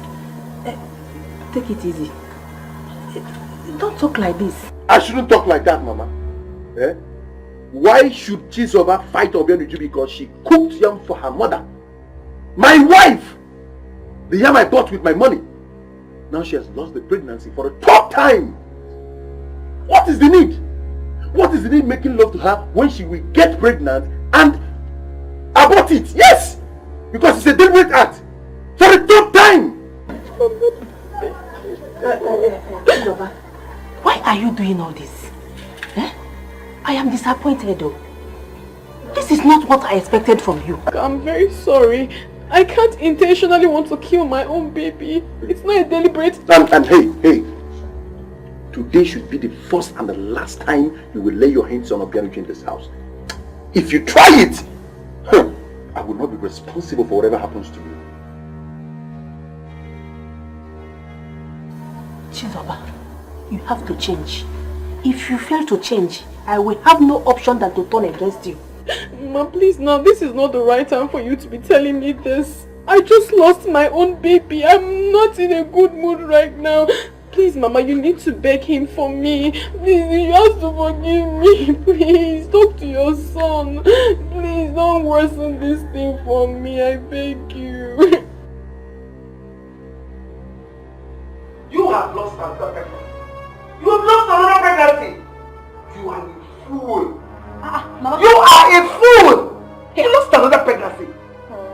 Take it easy. Don't talk like this. I shouldn't talk like that, Mama. Eh? Why should Chizoba fight Obenuju because she cooked yam for her mother? My wife! The yam I bought with my money. Now she has lost the pregnancy for the 3rd time. What is the need? What is the need making love to her when she will get pregnant and abort it? Yes! Because it's a deliberate act. For the 3rd time! Why are you doing all this? Eh? I am disappointed though. This is not what I expected from you. I'm very sorry. I can't intentionally want to kill my own baby. It's not a deliberate... And hey. Today should be the first and the last time you will lay your hands on Obenuju in this house. If you try it, I will not be responsible for whatever happens to you. Chizoba, you have to change. If you fail to change, I will have no option than to turn against you. Mama, please now, this is not the right time for you to be telling me this. I just lost my own baby. I'm not in a good mood right now. Please, Mama, you need to beg him for me. Please, you have to forgive me. Please, talk to your son. Please, don't worsen this thing for me. I beg you. You have lost another pregnancy. You have lost another pregnancy. You are a fool. Mama. You are a fool. You lost another pregnancy.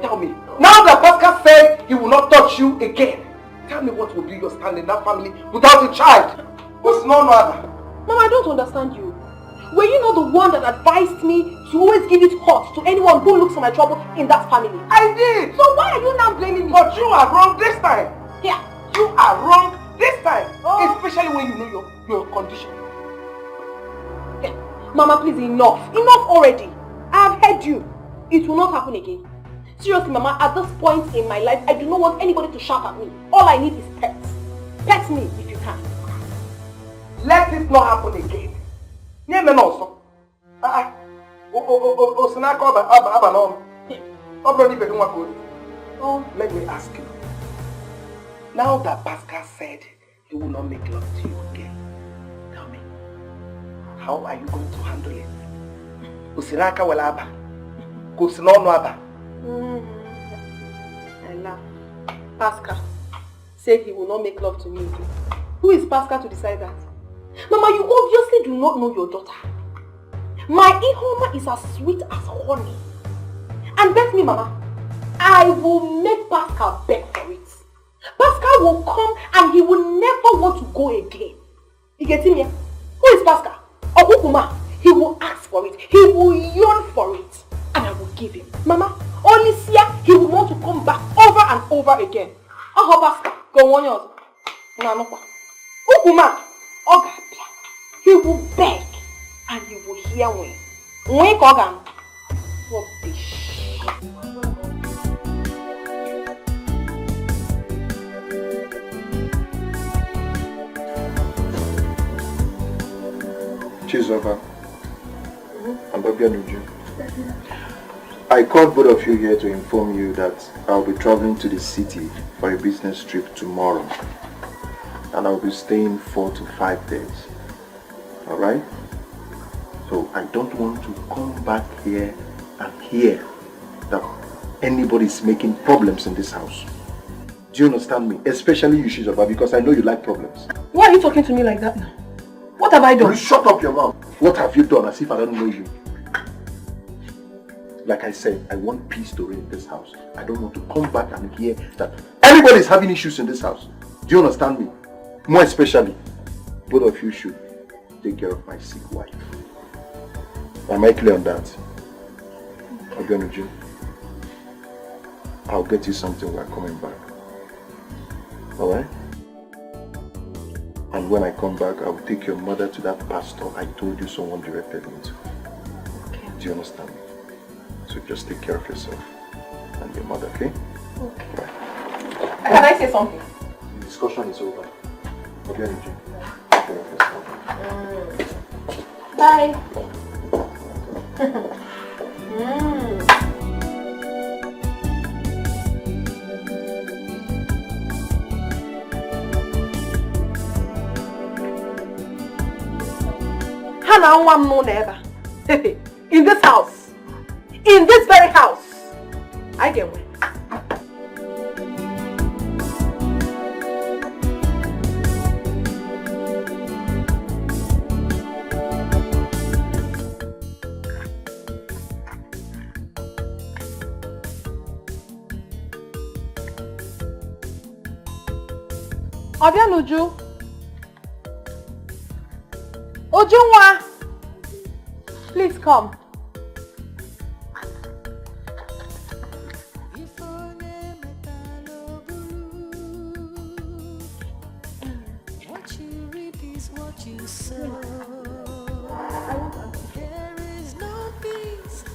Tell me. Now that Pascal said he will not touch you again, tell me what will be your stand in that family without a child? Who's none other? Mama, I don't understand you. Were you not the one that advised me to always give it hot to anyone who looks for my trouble in that family? I did. So why are you now blaming me? But you are wrong this time. Yeah. You are wrong this time. Especially when you know your condition. Yeah. Mama, please, enough. Enough already. I have heard you. It will not happen again. Seriously, Mama, at this point in my life, I do not want anybody to shout at me. All I need is pets. Pet me if you can. Let it not happen again. Let me ask you. Now that Pascal said he will not make love to you again, tell me, how are you going to handle it? Usinaka walaba, kusinono aba. I laugh. Pascal said he will not make love to me again. Who is Pascal to decide that? Mama, you obviously do not know your daughter. My Ihoma is as sweet as honey. And bet me, Mama, I will make Pascal beg for it. Pascal will come and he will never want to go again. You get me? Who is Pascal? Okukuma. He will ask for it. He will yearn for it. And I will give him. Mama, Onisia, he will want to come back over and over again. Pascal, go on yours. Ukuma, Ogapia, he will beg and you will hear me. Wake organ. Rubbish. Chizoba and Obianuju. I called both of you here to inform you that I'll be traveling to the city for a business trip tomorrow. And I'll be staying 4 to 5 days. Alright? So I don't want to come back here and hear that anybody's making problems in this house. Do you understand me? Especially you, Chizoba, because I know you like problems. Why are you talking to me like that now? What have I done? Please shut up your mouth. What have you done as if I don't know you? Like I said, I want peace to reign in this house. I don't want to come back and hear that everybody is having issues in this house. Do you understand me? More especially, both of you should take care of my sick wife. Am I clear on that? Obianuju, I'll get you something while coming back. Alright? And when I come back, I will take your mother to that pastor I told you someone directed me to. Okay. Do you understand me? So just take care of yourself and your mother, okay? Okay. Right. Can I say something? The discussion is over. Okay, Niji. Take care of yourself. Bye. Hannah, one more never. In this house. In this very house. I get one. Obianuju. Ojunwa. Please come.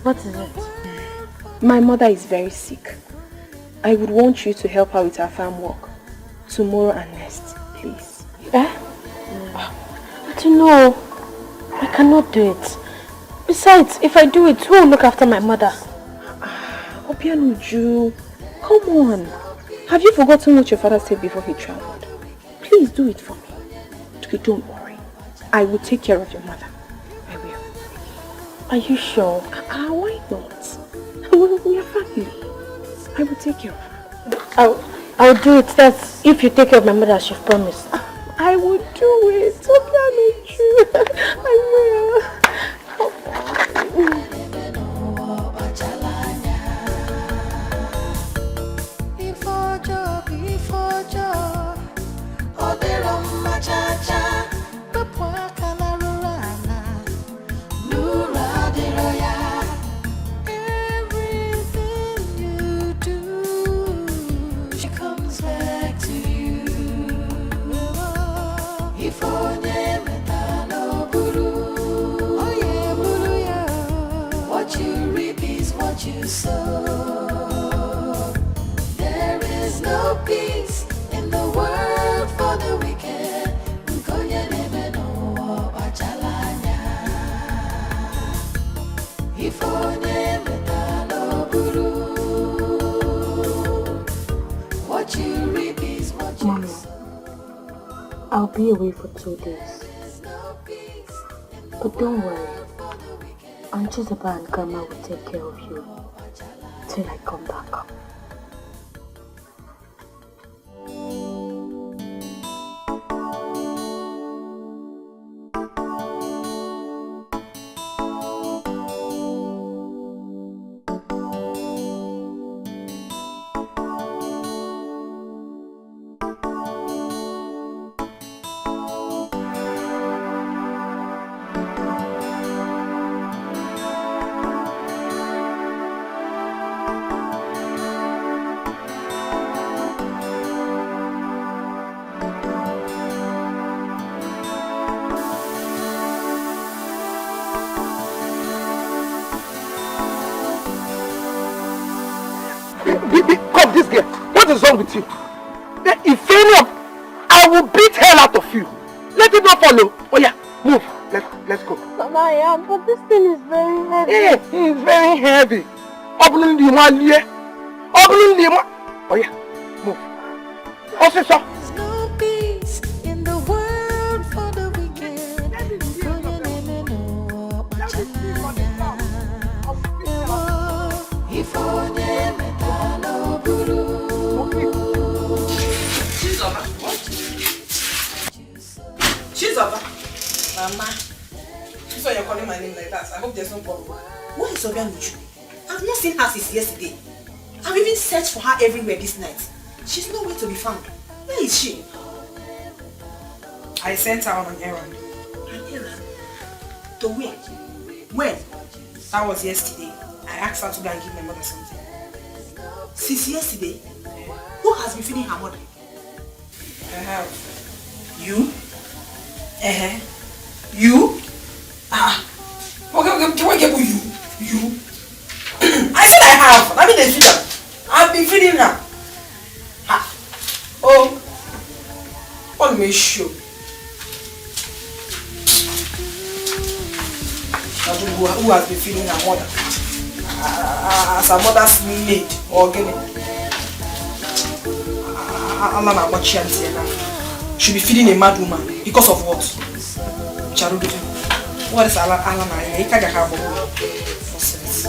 What is it? My mother is very sick. I would want you to help her with her farm work. Tomorrow and next, please. I don't know. I cannot do it. Besides, if I do it, who will look after my mother? Obianuju, come on. Have you forgotten what your father said before he traveled? Please do it for me. Okay, don't worry. I will take care of your mother. I will. Are you sure? Why not? We are family. I will take care of her. I'll do it. That's if you take care of my mother as you've promised. I will do it. Obianuju. I will. There is no peace in the world for the wicked. What you reap is what you Mommy, I'll be away for 2 days. But don't worry. Auntie Zaba and Grandma will take care of you till I come back. wrong with you? If any of... I will beat hell out of you. Let it not follow. Oh yeah, move. Let's go. Mama, I am, but this thing is very heavy. Yeah, it's very heavy. Opening the one here. Opening the one. Oh yeah, move. Also, sir. There's no peace in the world for the wicked. Chizoba. Mama. So you're calling my name like that. I hope there's no problem. What is Obia with you? I've not seen her since yesterday. I've even searched for her everywhere this night. She's nowhere to be found. Where is she? I sent her on an errand. An errand? To where? When? That was yesterday. I asked her to go and give my mother something. Since yesterday? Who has been feeding her mother? I have. You? You? Okay, can I get with you? I said I have. I mean the feeder. I've been feeding her. Oh. Let me show. Who has been feeding her mother? As her mother's maid or gini. She'll be feeding a mad woman because of what? Charudu. What is Alana? He can't have a nonsense.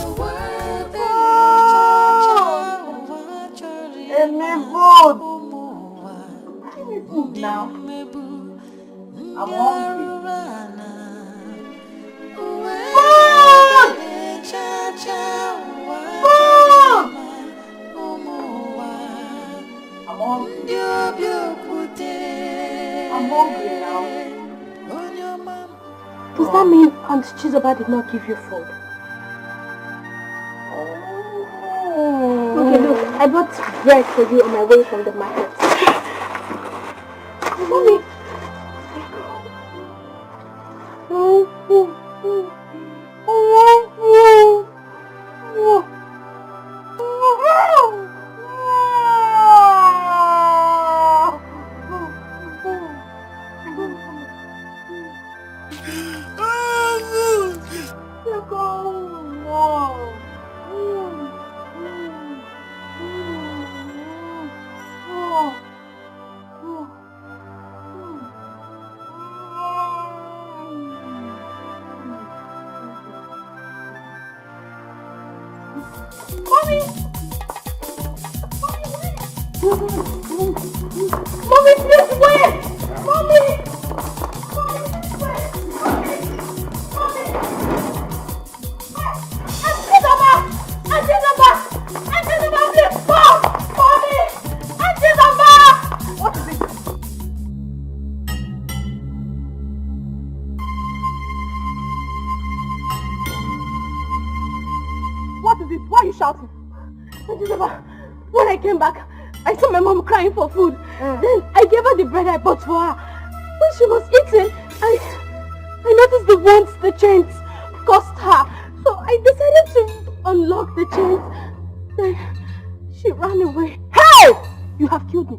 Give me food now. I'm hungry. I'm hungry now. Does that mean Aunt Chizoba did not give you food? Okay, look, I bought bread for you on my way from the market. Mommy! When I came back, I saw my mom crying for food. Then I gave her the bread I bought for her. When she was eating, I noticed the wounds the chains caused her. So I decided to unlock the chains. Then she ran away. Hey! You have killed me.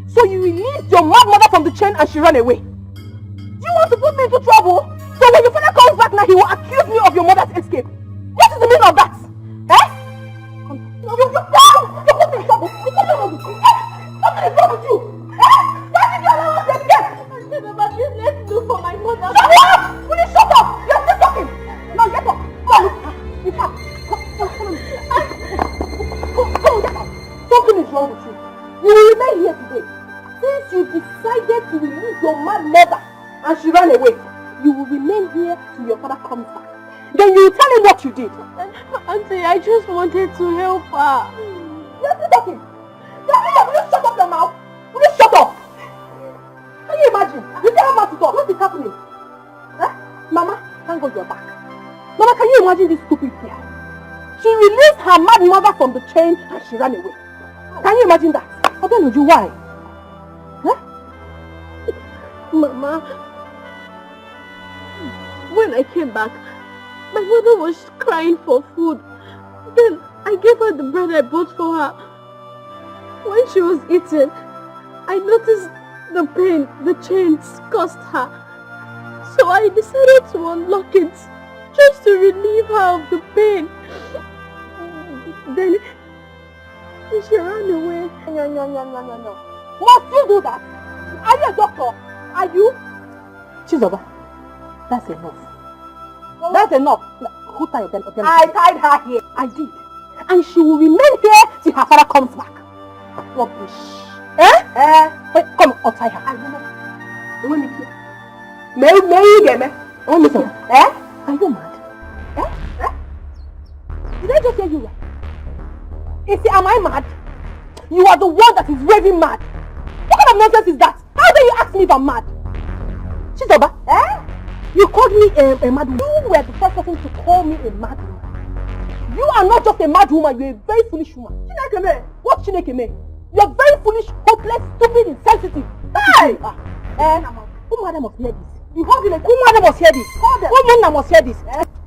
So you released your mad mother from the chain and she ran away. Do you want to put me into trouble? So when your father comes back now, he will accuse me of your mother's escape. What is the meaning of that? Eh? You put me in trouble. You put me in trouble. Something is wrong with you. Why did you allow us to get? Let's do for my mother. Shut up! Will you shut up? You're still talking. Now get up. Come on. In fact, come get up. Something is wrong with you. You will remain here today. Since you decided to release your mad mother and she ran away, you will remain here till your father comes back. Then you will tell him what you did. Auntie, I just wanted to help her. You're still talking. Will you shut up your mouth? Will you shut up? Can you imagine? You tell her to talk. What is happening? Mama, thank God you're back. Mama, can you imagine this stupid girl? She released her mad mother from the chain and she ran away. Can you imagine that? I don't know you why. Mama, when I came back, my mother was crying for food. Then I gave her the bread I bought for her. When she was eating, I noticed the pain the chains caused her. So I decided to unlock it just to relieve her of the pain. Then she ran away. No. Must you do that? Are you a doctor? Are you? Chizoba, that's enough. That's enough. Who tied them? I tied her here. I did. And she will remain here till her father comes back. Rubbish. Wait, come, untie her. I don't know. May you get me? Are you mad? Did I just hear you right? Am I mad? You are the one that is raving mad. What kind of nonsense is that? How dare you ask me if I'm mad? Chizoba, you called me a mad woman. You were the first person to call me a mad woman. You are not just a mad woman, you're a very foolish woman. Chinekeme. What Chinekeme? You're very foolish, hopeless, stupid, insensitive. Hey! Who must hear this? You hold it. Who must hear this? Who must hear this?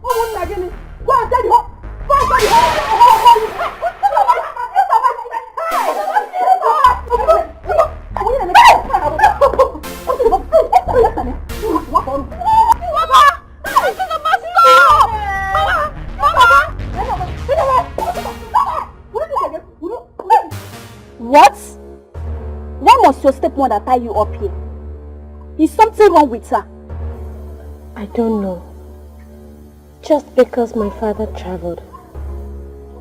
Go and tell the whole. Go and tell the What? Why must your stepmother tie you up here? Is something wrong with her? I don't know. Just because my father traveled.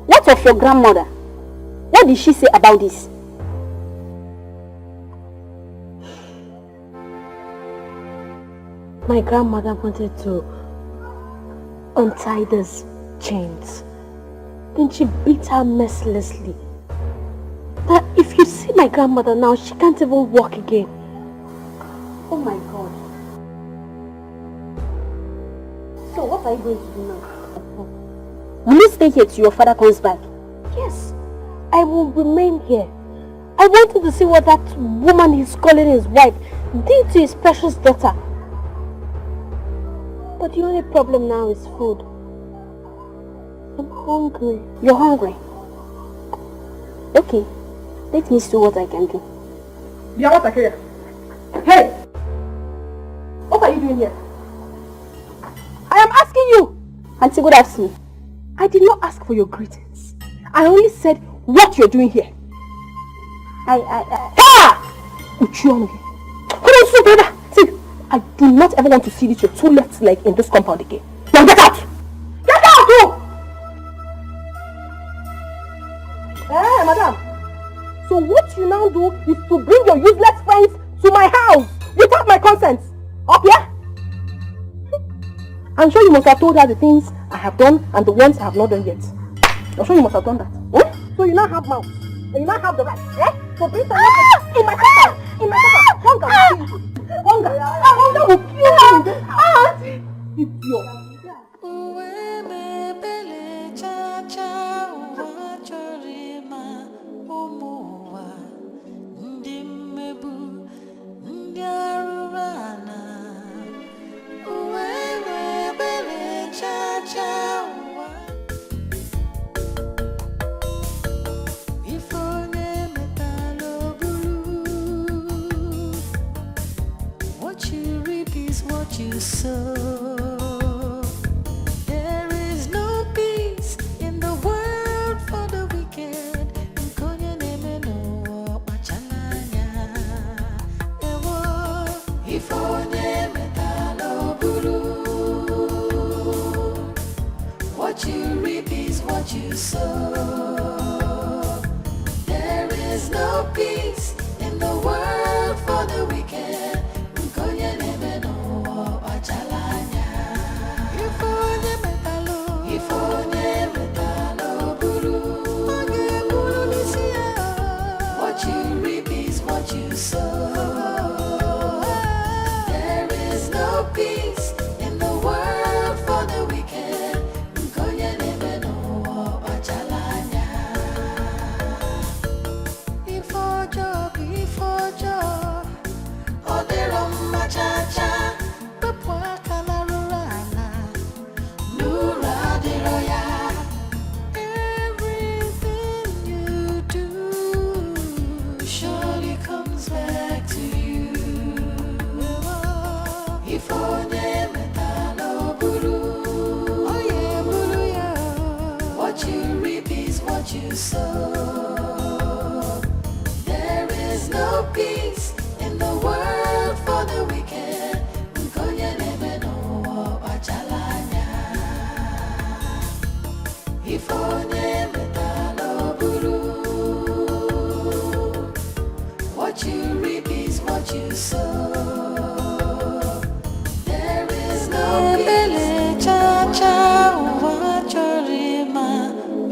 What of your grandmother? What did she say about this? My grandmother wanted to untie these chains. Then she beat her mercilessly. That if you see my grandmother now, she can't even walk again. Oh my God. So what are you going to do now? Will you stay here till your father comes back? Yes, I will remain here. I wanted to see what that woman he's calling his wife did to his precious daughter. But the only problem now is food. I'm hungry. You're hungry? Okay, let me see what I can do. Yeah, what I hear? Hey! What are you doing here? I am asking you! Auntie, good afternoon. I did not ask for your greetings. I only said what you're doing here. I do not ever want to see this your two left leg in this compound again. Now get out! Get out! You! Hey, madam. So what you now do is to bring your useless friends to my house without my consent. Up here? I'm sure you must have told her the things I have done and the ones I have not done yet. I'm sure you must have done that. So you now have mouth. And you now have the right. So bring someone in my compound. In my compound. Hunger will kill you. Hunger will kill you in this house. Idiot. What you reap is what you sow. There is no peace in the world for the wicked. What you reap is what you sow. There is no peace in the world for the wicked. What you reap is what you sow. There is no peace in the world for the wicked. What you reap is what you sow. There is no peace. Cha-cha, wachorima,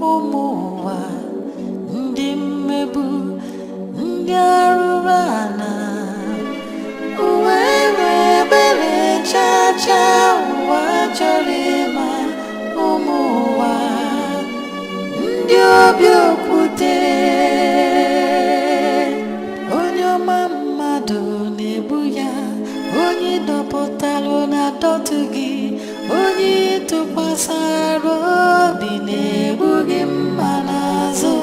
umuwa, ndi mmebu, ndi arurana. Uwewe bele cha-cha, wachorima, umuwa, ndi obiokute. Onye dọpụtara na dọtụ gị, onye tụkwasara obi na-egbu gị mma n'azụ.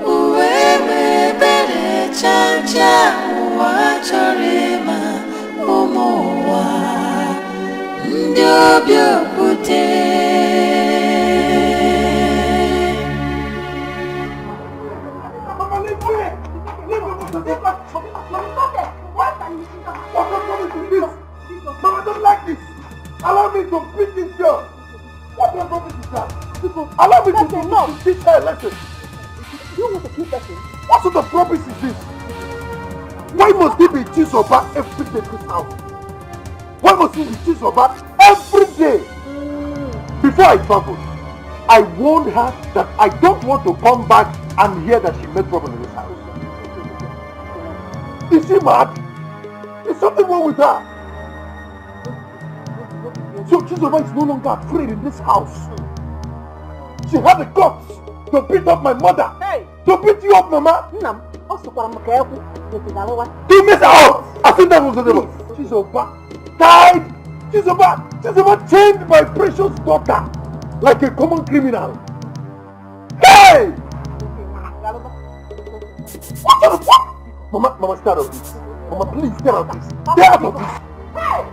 Uwe mebere chacha, ụwa chọrọ ịma ụmụ ụwa ndị obi okwute. Mama, I don't like this. Allow me to beat this girl. What kind of rubbish is that? Allow me to teach her a lesson. You want to keep person? What sort of rubbish is this? Why must he be Chisoba every day in this house? Why must he be Chisoba every day? Before I traveled, I warned her that I don't want to come back and hear that she made trouble in this house. Is she mad? Is something wrong with her? So Chisoba is no longer afraid in this house. She had the guts to beat up my mother. Hey! To beat you up, Mama. To miss out! I think that was the devil. Chisoba died. Chisoba chained my precious daughter like a common criminal. Hey! What? Mama, start of this. Mama, please get out of this. Get out of this. Hey!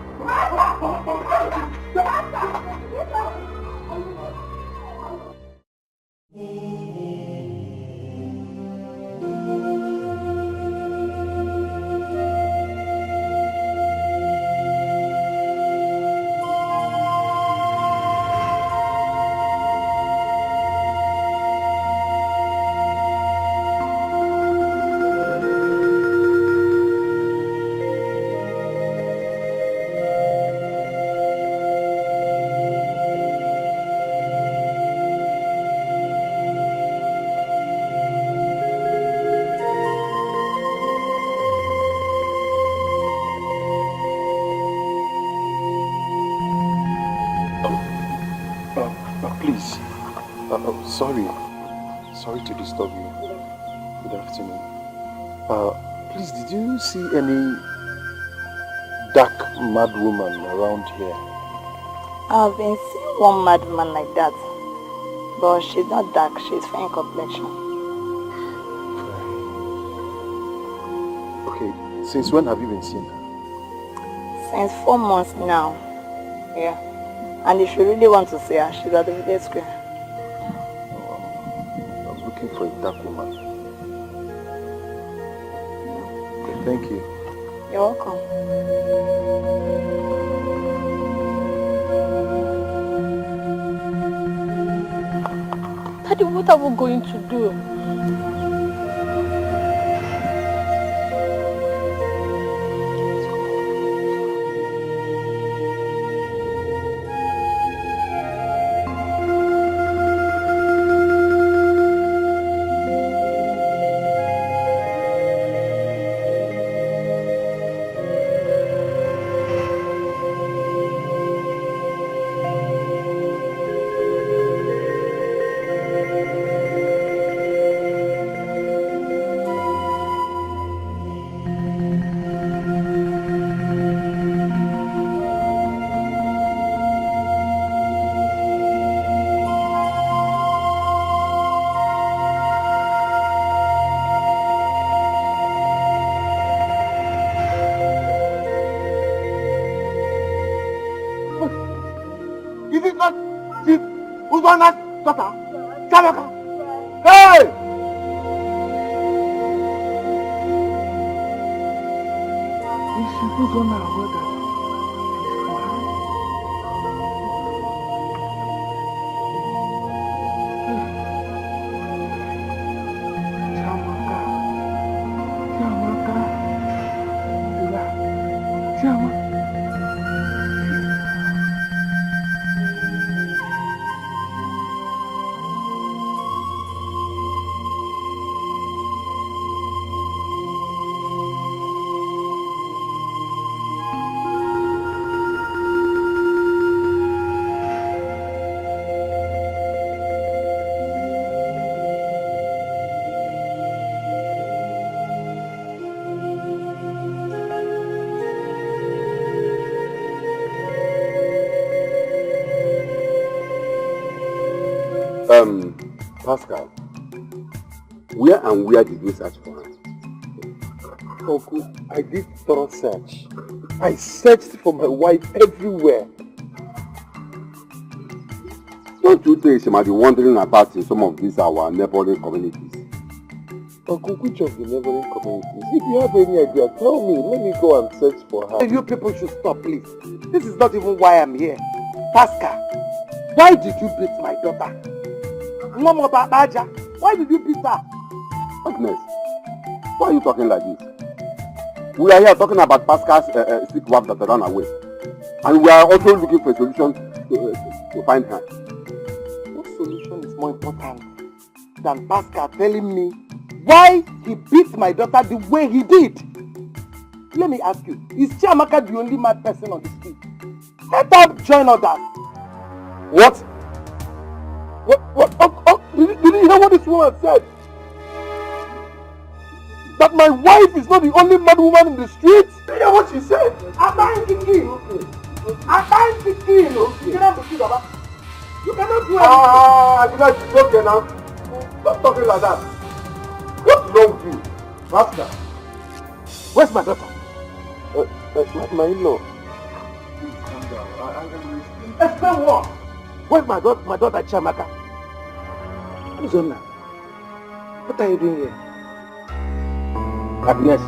Sorry to disturb you. Good afternoon. Please, did you see any dark mad woman around here? I've been seeing one mad woman like that, but she's not dark, she's fair in complexion. Okay, since when have you been seeing her? Since 4 months now. Yeah. And if you really want to see her, she's at the village square. For a dark woman. Okay, thank you. You're welcome. Daddy, what are we going to do? Hey! Is she who's on our brother? Pascal, where and where did you search for her? Uncle, I did thorough search. I searched for my wife everywhere. Don't you think she might be wandering about in some of these our neighboring communities? Uncle, which of the neighboring communities? If you have any idea, tell me. Let me go and search for her. You people should stop, please. This is not even why I'm here. Pascal, why did you beat my daughter? Mama Babaja, why did you beat her? Agnes, why are you talking like this? We are here talking about Pascal's sick wife that ran away. And we are also looking for a solution to find her. What solution is more important than Pascal telling me why he beat my daughter the way he did? Let me ask you, is Chiamaka the only mad person on the street? Let her join others. What? Did you hear what this woman said? That my wife is not the only mad woman in the streets? Did you hear what she said? I'm thinking. You cannot do that. You cannot do anything. It's okay now. Stop talking like that. What's wrong with you? Pascal, where's my daughter? My in-law. Please calm down. Explain what? Where's my daughter Chiamaka? Uzonna, what are you doing here? Agnes.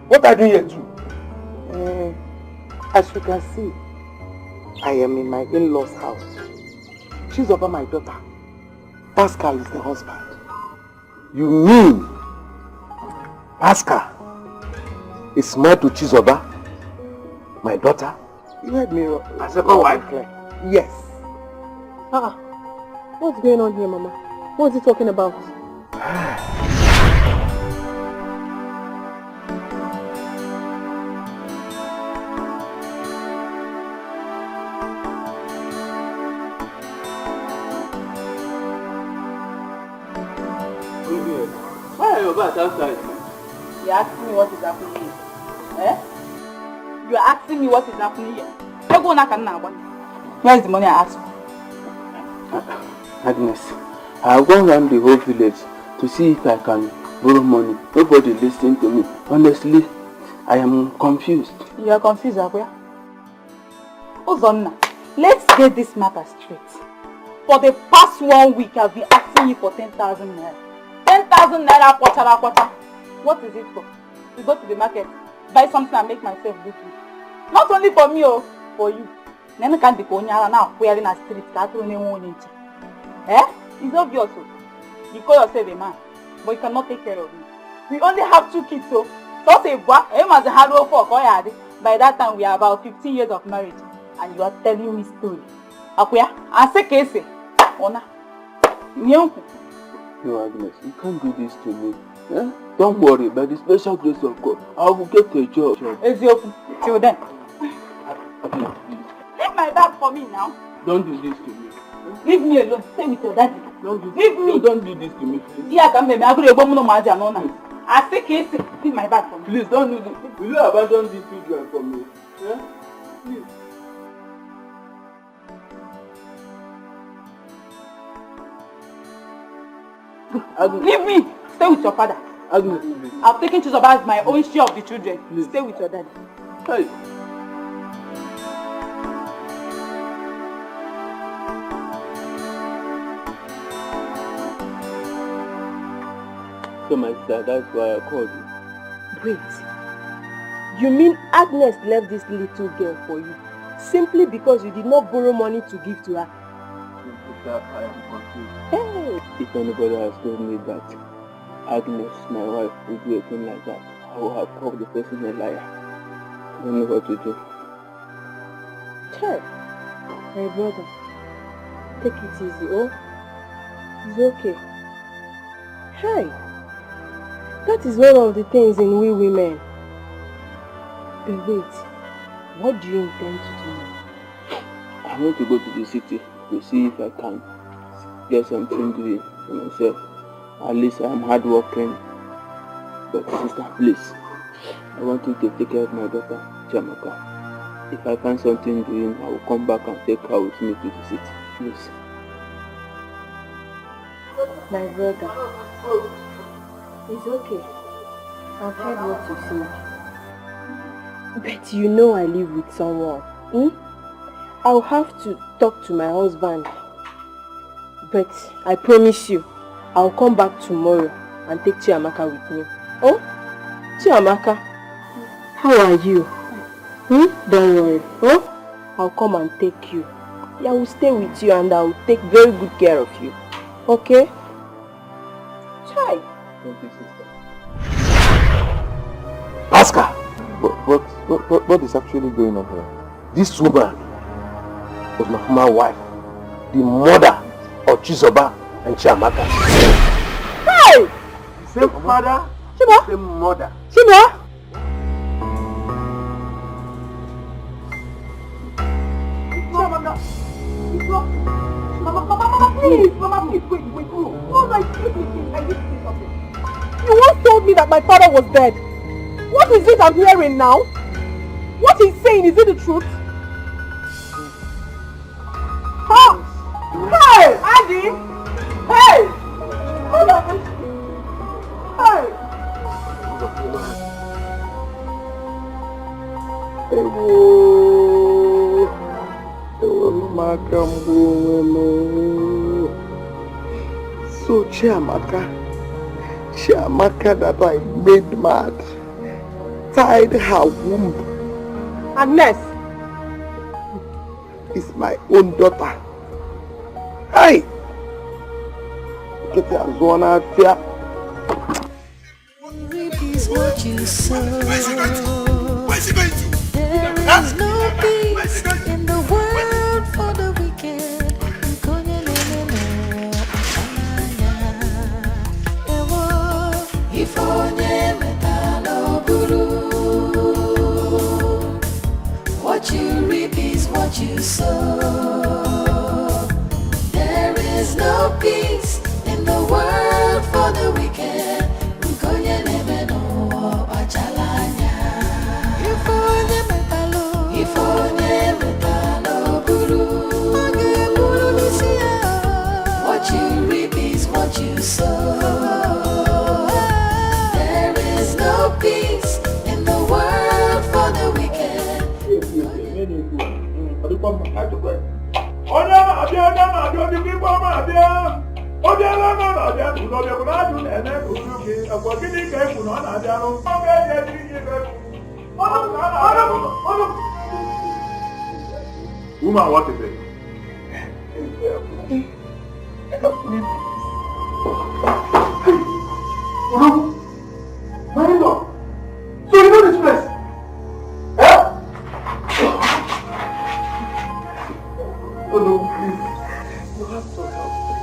What are you doing here too? As you can see, I am in my in-law's house. She's over my daughter. Pascal is the husband. You mean Pascal is married to Chizoba, my daughter? You heard me wrong. My second wife? Yes. What's going on here, Mama? What is he talking about? Why are you back outside? You're asking me what is happening here. Eh? You're asking me what is happening here. Where is the money I asked for? Agnes, I have gone around the whole village to see if I can borrow money. Nobody listening to me. Honestly, I am confused. You are confused, Abuya? Uzonna, let's get this matter straight. For the past 1 week, I've been asking you for 10,000 naira. 10,000 naira, quarter. What is it for? To go to the market, buy something and make myself look good. Not only for me, for you. Nene can't be going now, wearing a street, It's obvious. You call yourself a man, but you cannot take care of me. We only have 2 kids, so say, as a hard work for by that time, we are about 15 years of marriage, and you are telling me story. Akuya, I say case. Ona. No, Agnes, you can't do this to me. Eh? Don't worry, by the special grace of God, I will get a job. Till then. Leave my bag for me now. Don't do this to me. Leave me alone. Stay with your daddy. Leave me. Don't do this to me, please. Yeah, come baby. I say case. Leave my bag for me. Please don't do this. Will you abandon these children for me? Eh? Please. Agnes. Leave me. Stay with your father. Agnes, please. I've taken Chizoba as my own share of the children. Please. Stay with your daddy. Hey. So my sister, that's why I called you. Wait. You mean Agnes left this little girl for you simply because you did not borrow money to give to her? Sister, I am confused. Hey. If anybody has told me that Agnes, my wife, would do a thing like that, I would have called the person a liar. I don't know what to do. Child, my brother, take it easy, oh? It's okay. Hi. That is one of the things in we women. But wait, what do you intend to do now? I want to go to the city to see if I can get something doing for myself. At least I am hardworking. But sister, please, I want you to take care of my daughter, Chiamaka. If I find something doing, I will come back and take her with me to the city. Please. My brother, it's okay. I've heard what you say. But you know I live with someone. I'll have to talk to my husband. But I promise you, I'll come back tomorrow and take Chiamaka with me. Oh, Chiamaka, how are you? Don't worry. I'll come and take you. I will stay with you and I will take very good care of you. Okay? Try. Thank you, sister. Pascal! What is actually going on here? This woman was my former wife, the mother of Chizoba and Chiamaka. Hey! Same father, Chiba? same mother. Chiba? Mama, please, wait. Oh my goodness, I need to say something. You once told me that my father was dead. What is it I'm hearing now? What he's saying, is it the truth? Huh? Hey, Andy! Hey! Hold on. Hey! So Chiamaka that I made mad, tied her womb. Agnes is my own daughter. Hey! Get your zone out here. Is what you sow. Where's he going to? Where's he going to? There is no peace in the world for the wicked. If onye metalo buru, what you reap is what you sow. There is no peace in the world for the wicked. What you reap is what you sow. There is no peace in the world for the wicked. Woman, what is it? Help me. Marital! So you know this place? Oh no, please. You have to help me.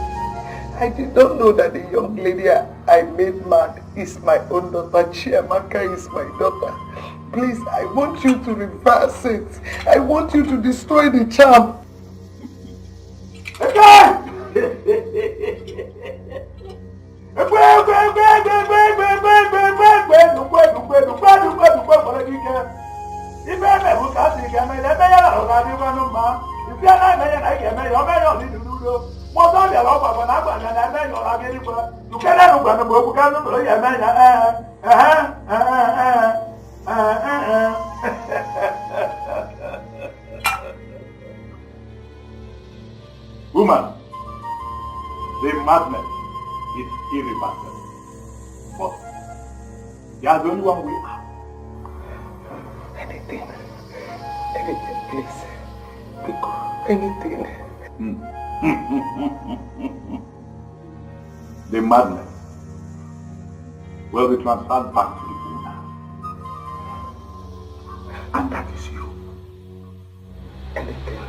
I did not know that the young lady I made mad is my own daughter. Chiamaka is my daughter. Please, I want you to reverse it. I want you to destroy the charm. Woman, the madness is irreversible. But there's only one way out. Anything, please. Anything. The madness will be transferred back to the owner. And that is you. Anything.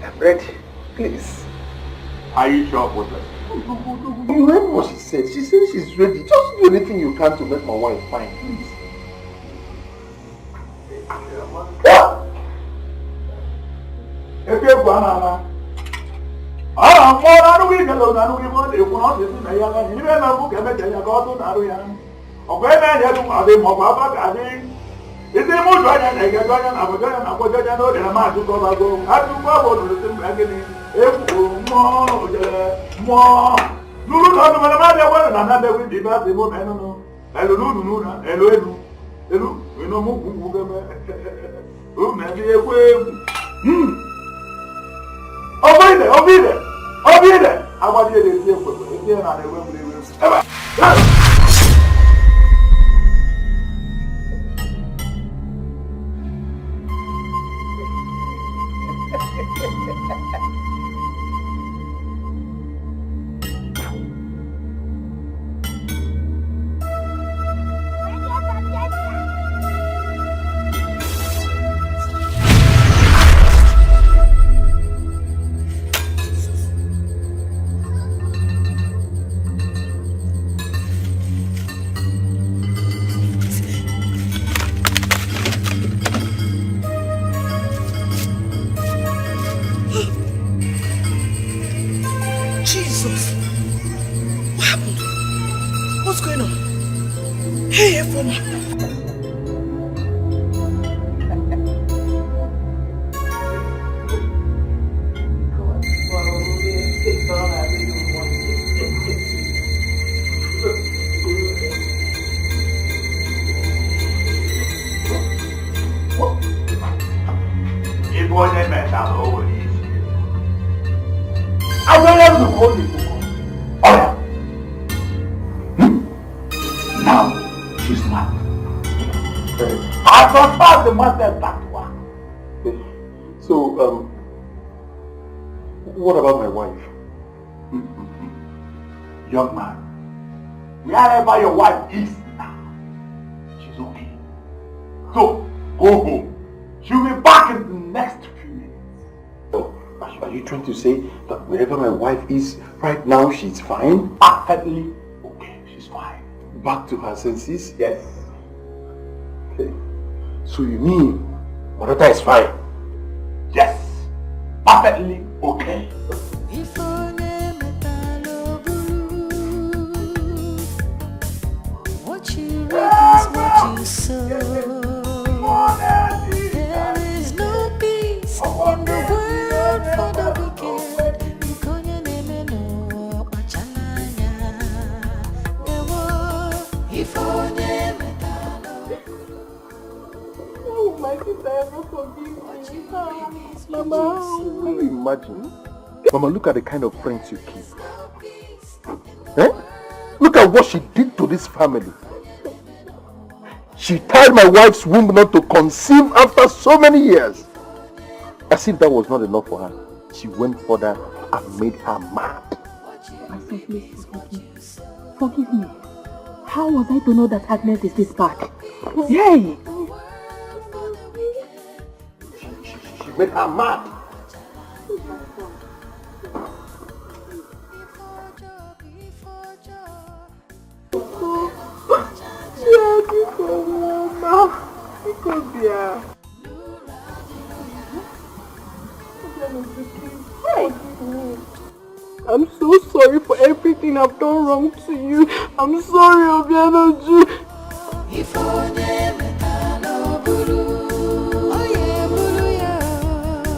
I'm ready. Please. Are you sure of what you're saying? You heard what she said. She said she's ready. Just do anything you can to make my wife fine, please. If you're going to I'm more than a week alone, and we want to want to see my young and even a book and a go to Naruyan. Or when I had to have him of Abba, Jesus! What happened? What's going on? Hey, Efoma! Now she's mad. I transferred the matter back to her. So, what about my wife? Young man, wherever your wife is now, she's okay. So, go home. She'll be back in the next few minutes. Oh, are you trying to say that wherever my wife is right now, she's fine? Perfectly okay, she's fine. Back to her senses? Yes. Okay. So you mean Marital is fine? Yes. Perfectly okay. What you reap is what you sow. There is no peace in the world for the wicked. My sister ever forgive me? Mama. Can you imagine? Mama, look at the kind of friends you keep. Eh? Look at what she did to this family. She tied my wife's womb not to conceive after so many years. As if that was not enough for her, she went further and made her mad. My son, please forgive me. Forgive me. How was I to know that Agnes is this bad? Yay! She made her mad. I'm so sorry for everything I've done wrong to you. I'm sorry, Obianoju.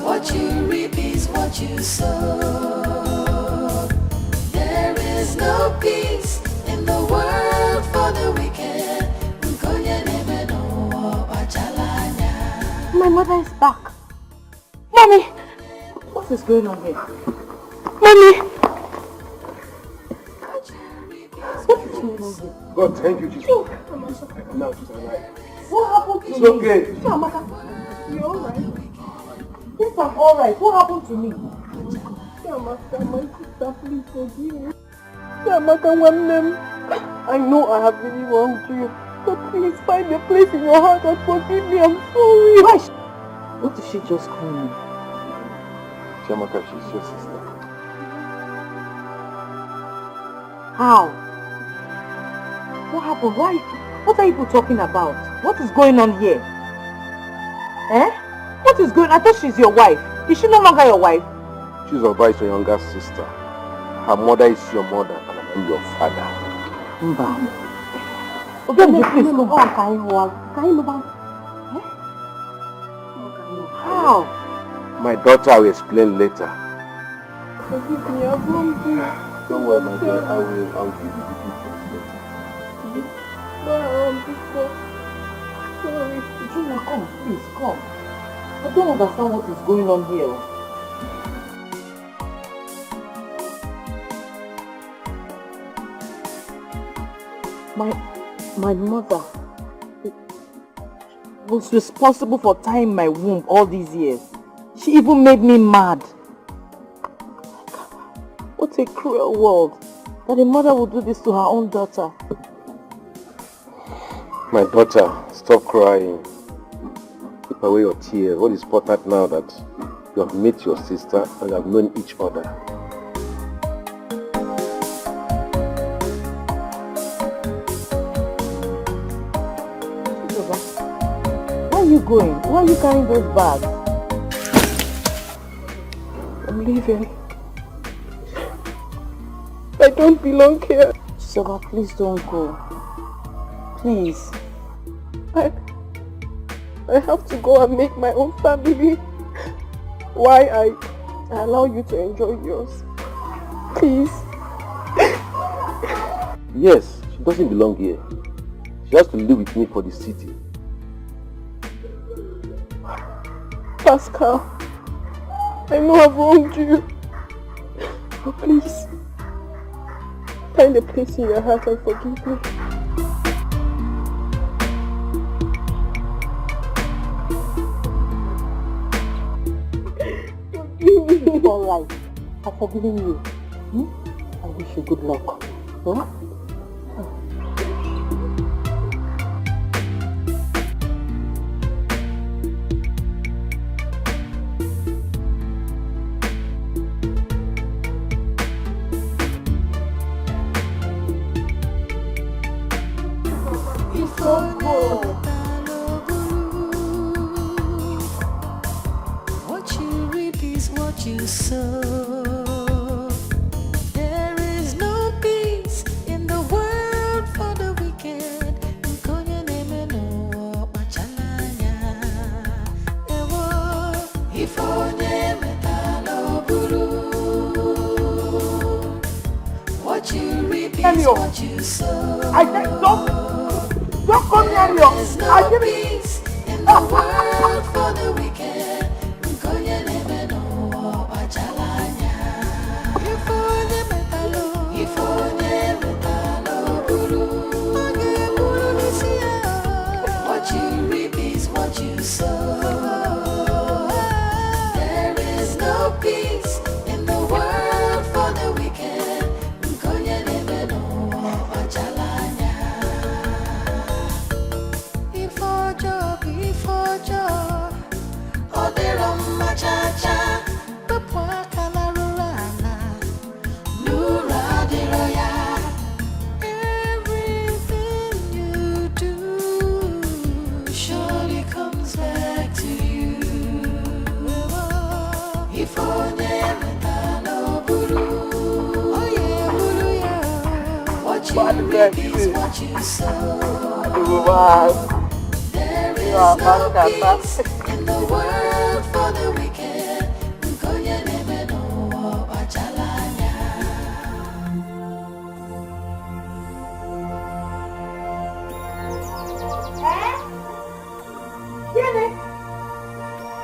What you reap is what you sow. There is no peace in the world for the wicked. My mother is back. Mommy! What is going on here? Mommy! What is going on here? God, thank you, Jesus. Now she's alive. What happened to It's me? okay. You alright? Yes, I'm alright. What happened to me? Chiamaka, my sister, please forgive me. Chiamaka, one name. I know I have really wronged you. But please find a place in your heart and forgive me. I'm sorry. Why? What did she just call me? Chiamaka, she's your sister. How? What happened? Why? What are you people talking about? What is going on here? Eh? What is going on? I thought she's your wife. Is she no longer your wife? She's your vice, your younger sister. Her mother is your mother and I'm your father. Mba. Okay, please come on. Can you move on? How? My daughter will explain later. Forgive me, I've wronged you. Don't worry, my dear. I'll give you the details. Before. Sorry. Junior, come, please, come. I don't understand what is going on here. My mother was responsible for tying my womb all these years. She even made me mad. What a cruel world that a mother would do this to her own daughter. My daughter, stop crying. Keep away your tears. What is important now that you have met your sister and you have known each other? Where are you going? Why are you carrying those bags? I'm leaving. I don't belong here. Soba, please don't go. Please. I have to go and make my own family. Why I allow you to enjoy yours? Please. Yes, she doesn't belong here. She has to live with me for the city. Pascal, I know I've wronged you. But please, find a place in your heart and forgive me. It's alright. I've forgiven you. I wish you good luck. Huh? What you reap is what you sow. There is no peace in the world for the wicked. What you reap is what you sow. I said don't come near me. I give peace in the world for the wicked. What you reap is what you sow. There is no peace in the world for the wicked. Before joy, oh there on my cha-cha, Papa Kalarurana, Nura de Roya. Everything you do surely comes back to you. Before what you reap is what you sow. There is no peace in the world for the wicked.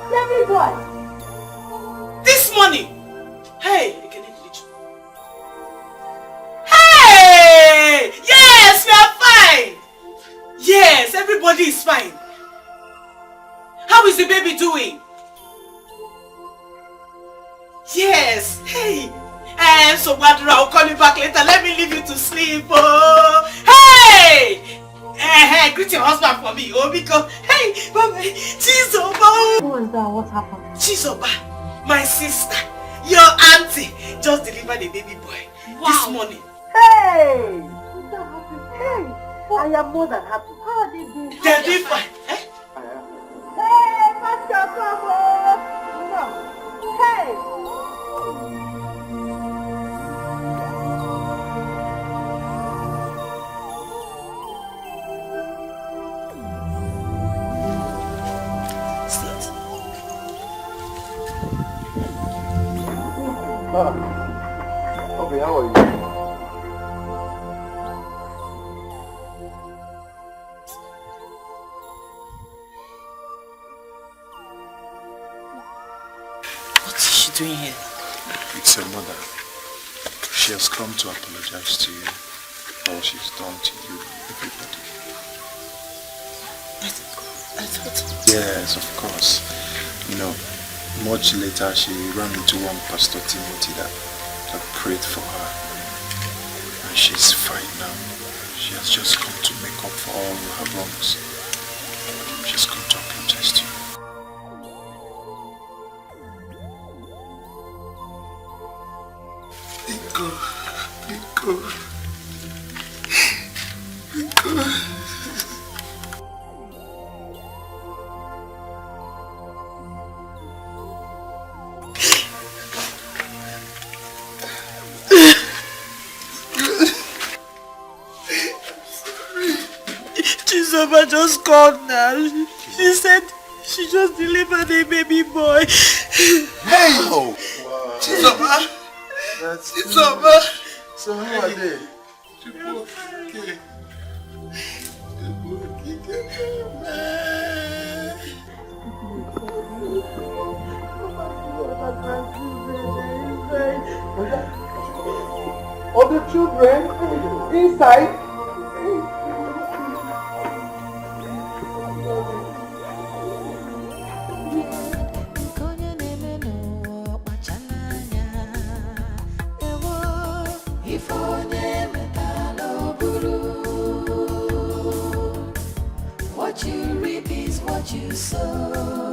Baby boy. This morning. Hey, hey! Yes, we are fine. Yes, everybody is fine. How is the baby doing? Yes. Hey. And so Badra, I'll call you back later. Let me leave you to sleep. Oh. Hey! Hey, greet your husband for me. Oh, because hey, bye-bye. Chizoba. Who is that? What happened? Chizoba, my sister, your auntie, just delivered a baby boy this morning. Hey! Hey! I am more than happy. How are they doing? They're doing fine. Eh? Hey, Pascal, come on. No. Hey! Okay, how are you? What is she doing here? It's your mother. She has come to apologize to you for what she's done to you and everybody. I thought... Yes, of course. You know, much later she ran into one Pastor Timothy that prayed for her. And she's fine now. She has just come to make up for all her wrongs. She's come to apologize to you. Etiko. Chizoba just called now. She said she just delivered a baby boy. Hey! Oh, wow. Chizoba! That's Chizoba! So how are they? Okay. All the children inside. What you reap is what you sow.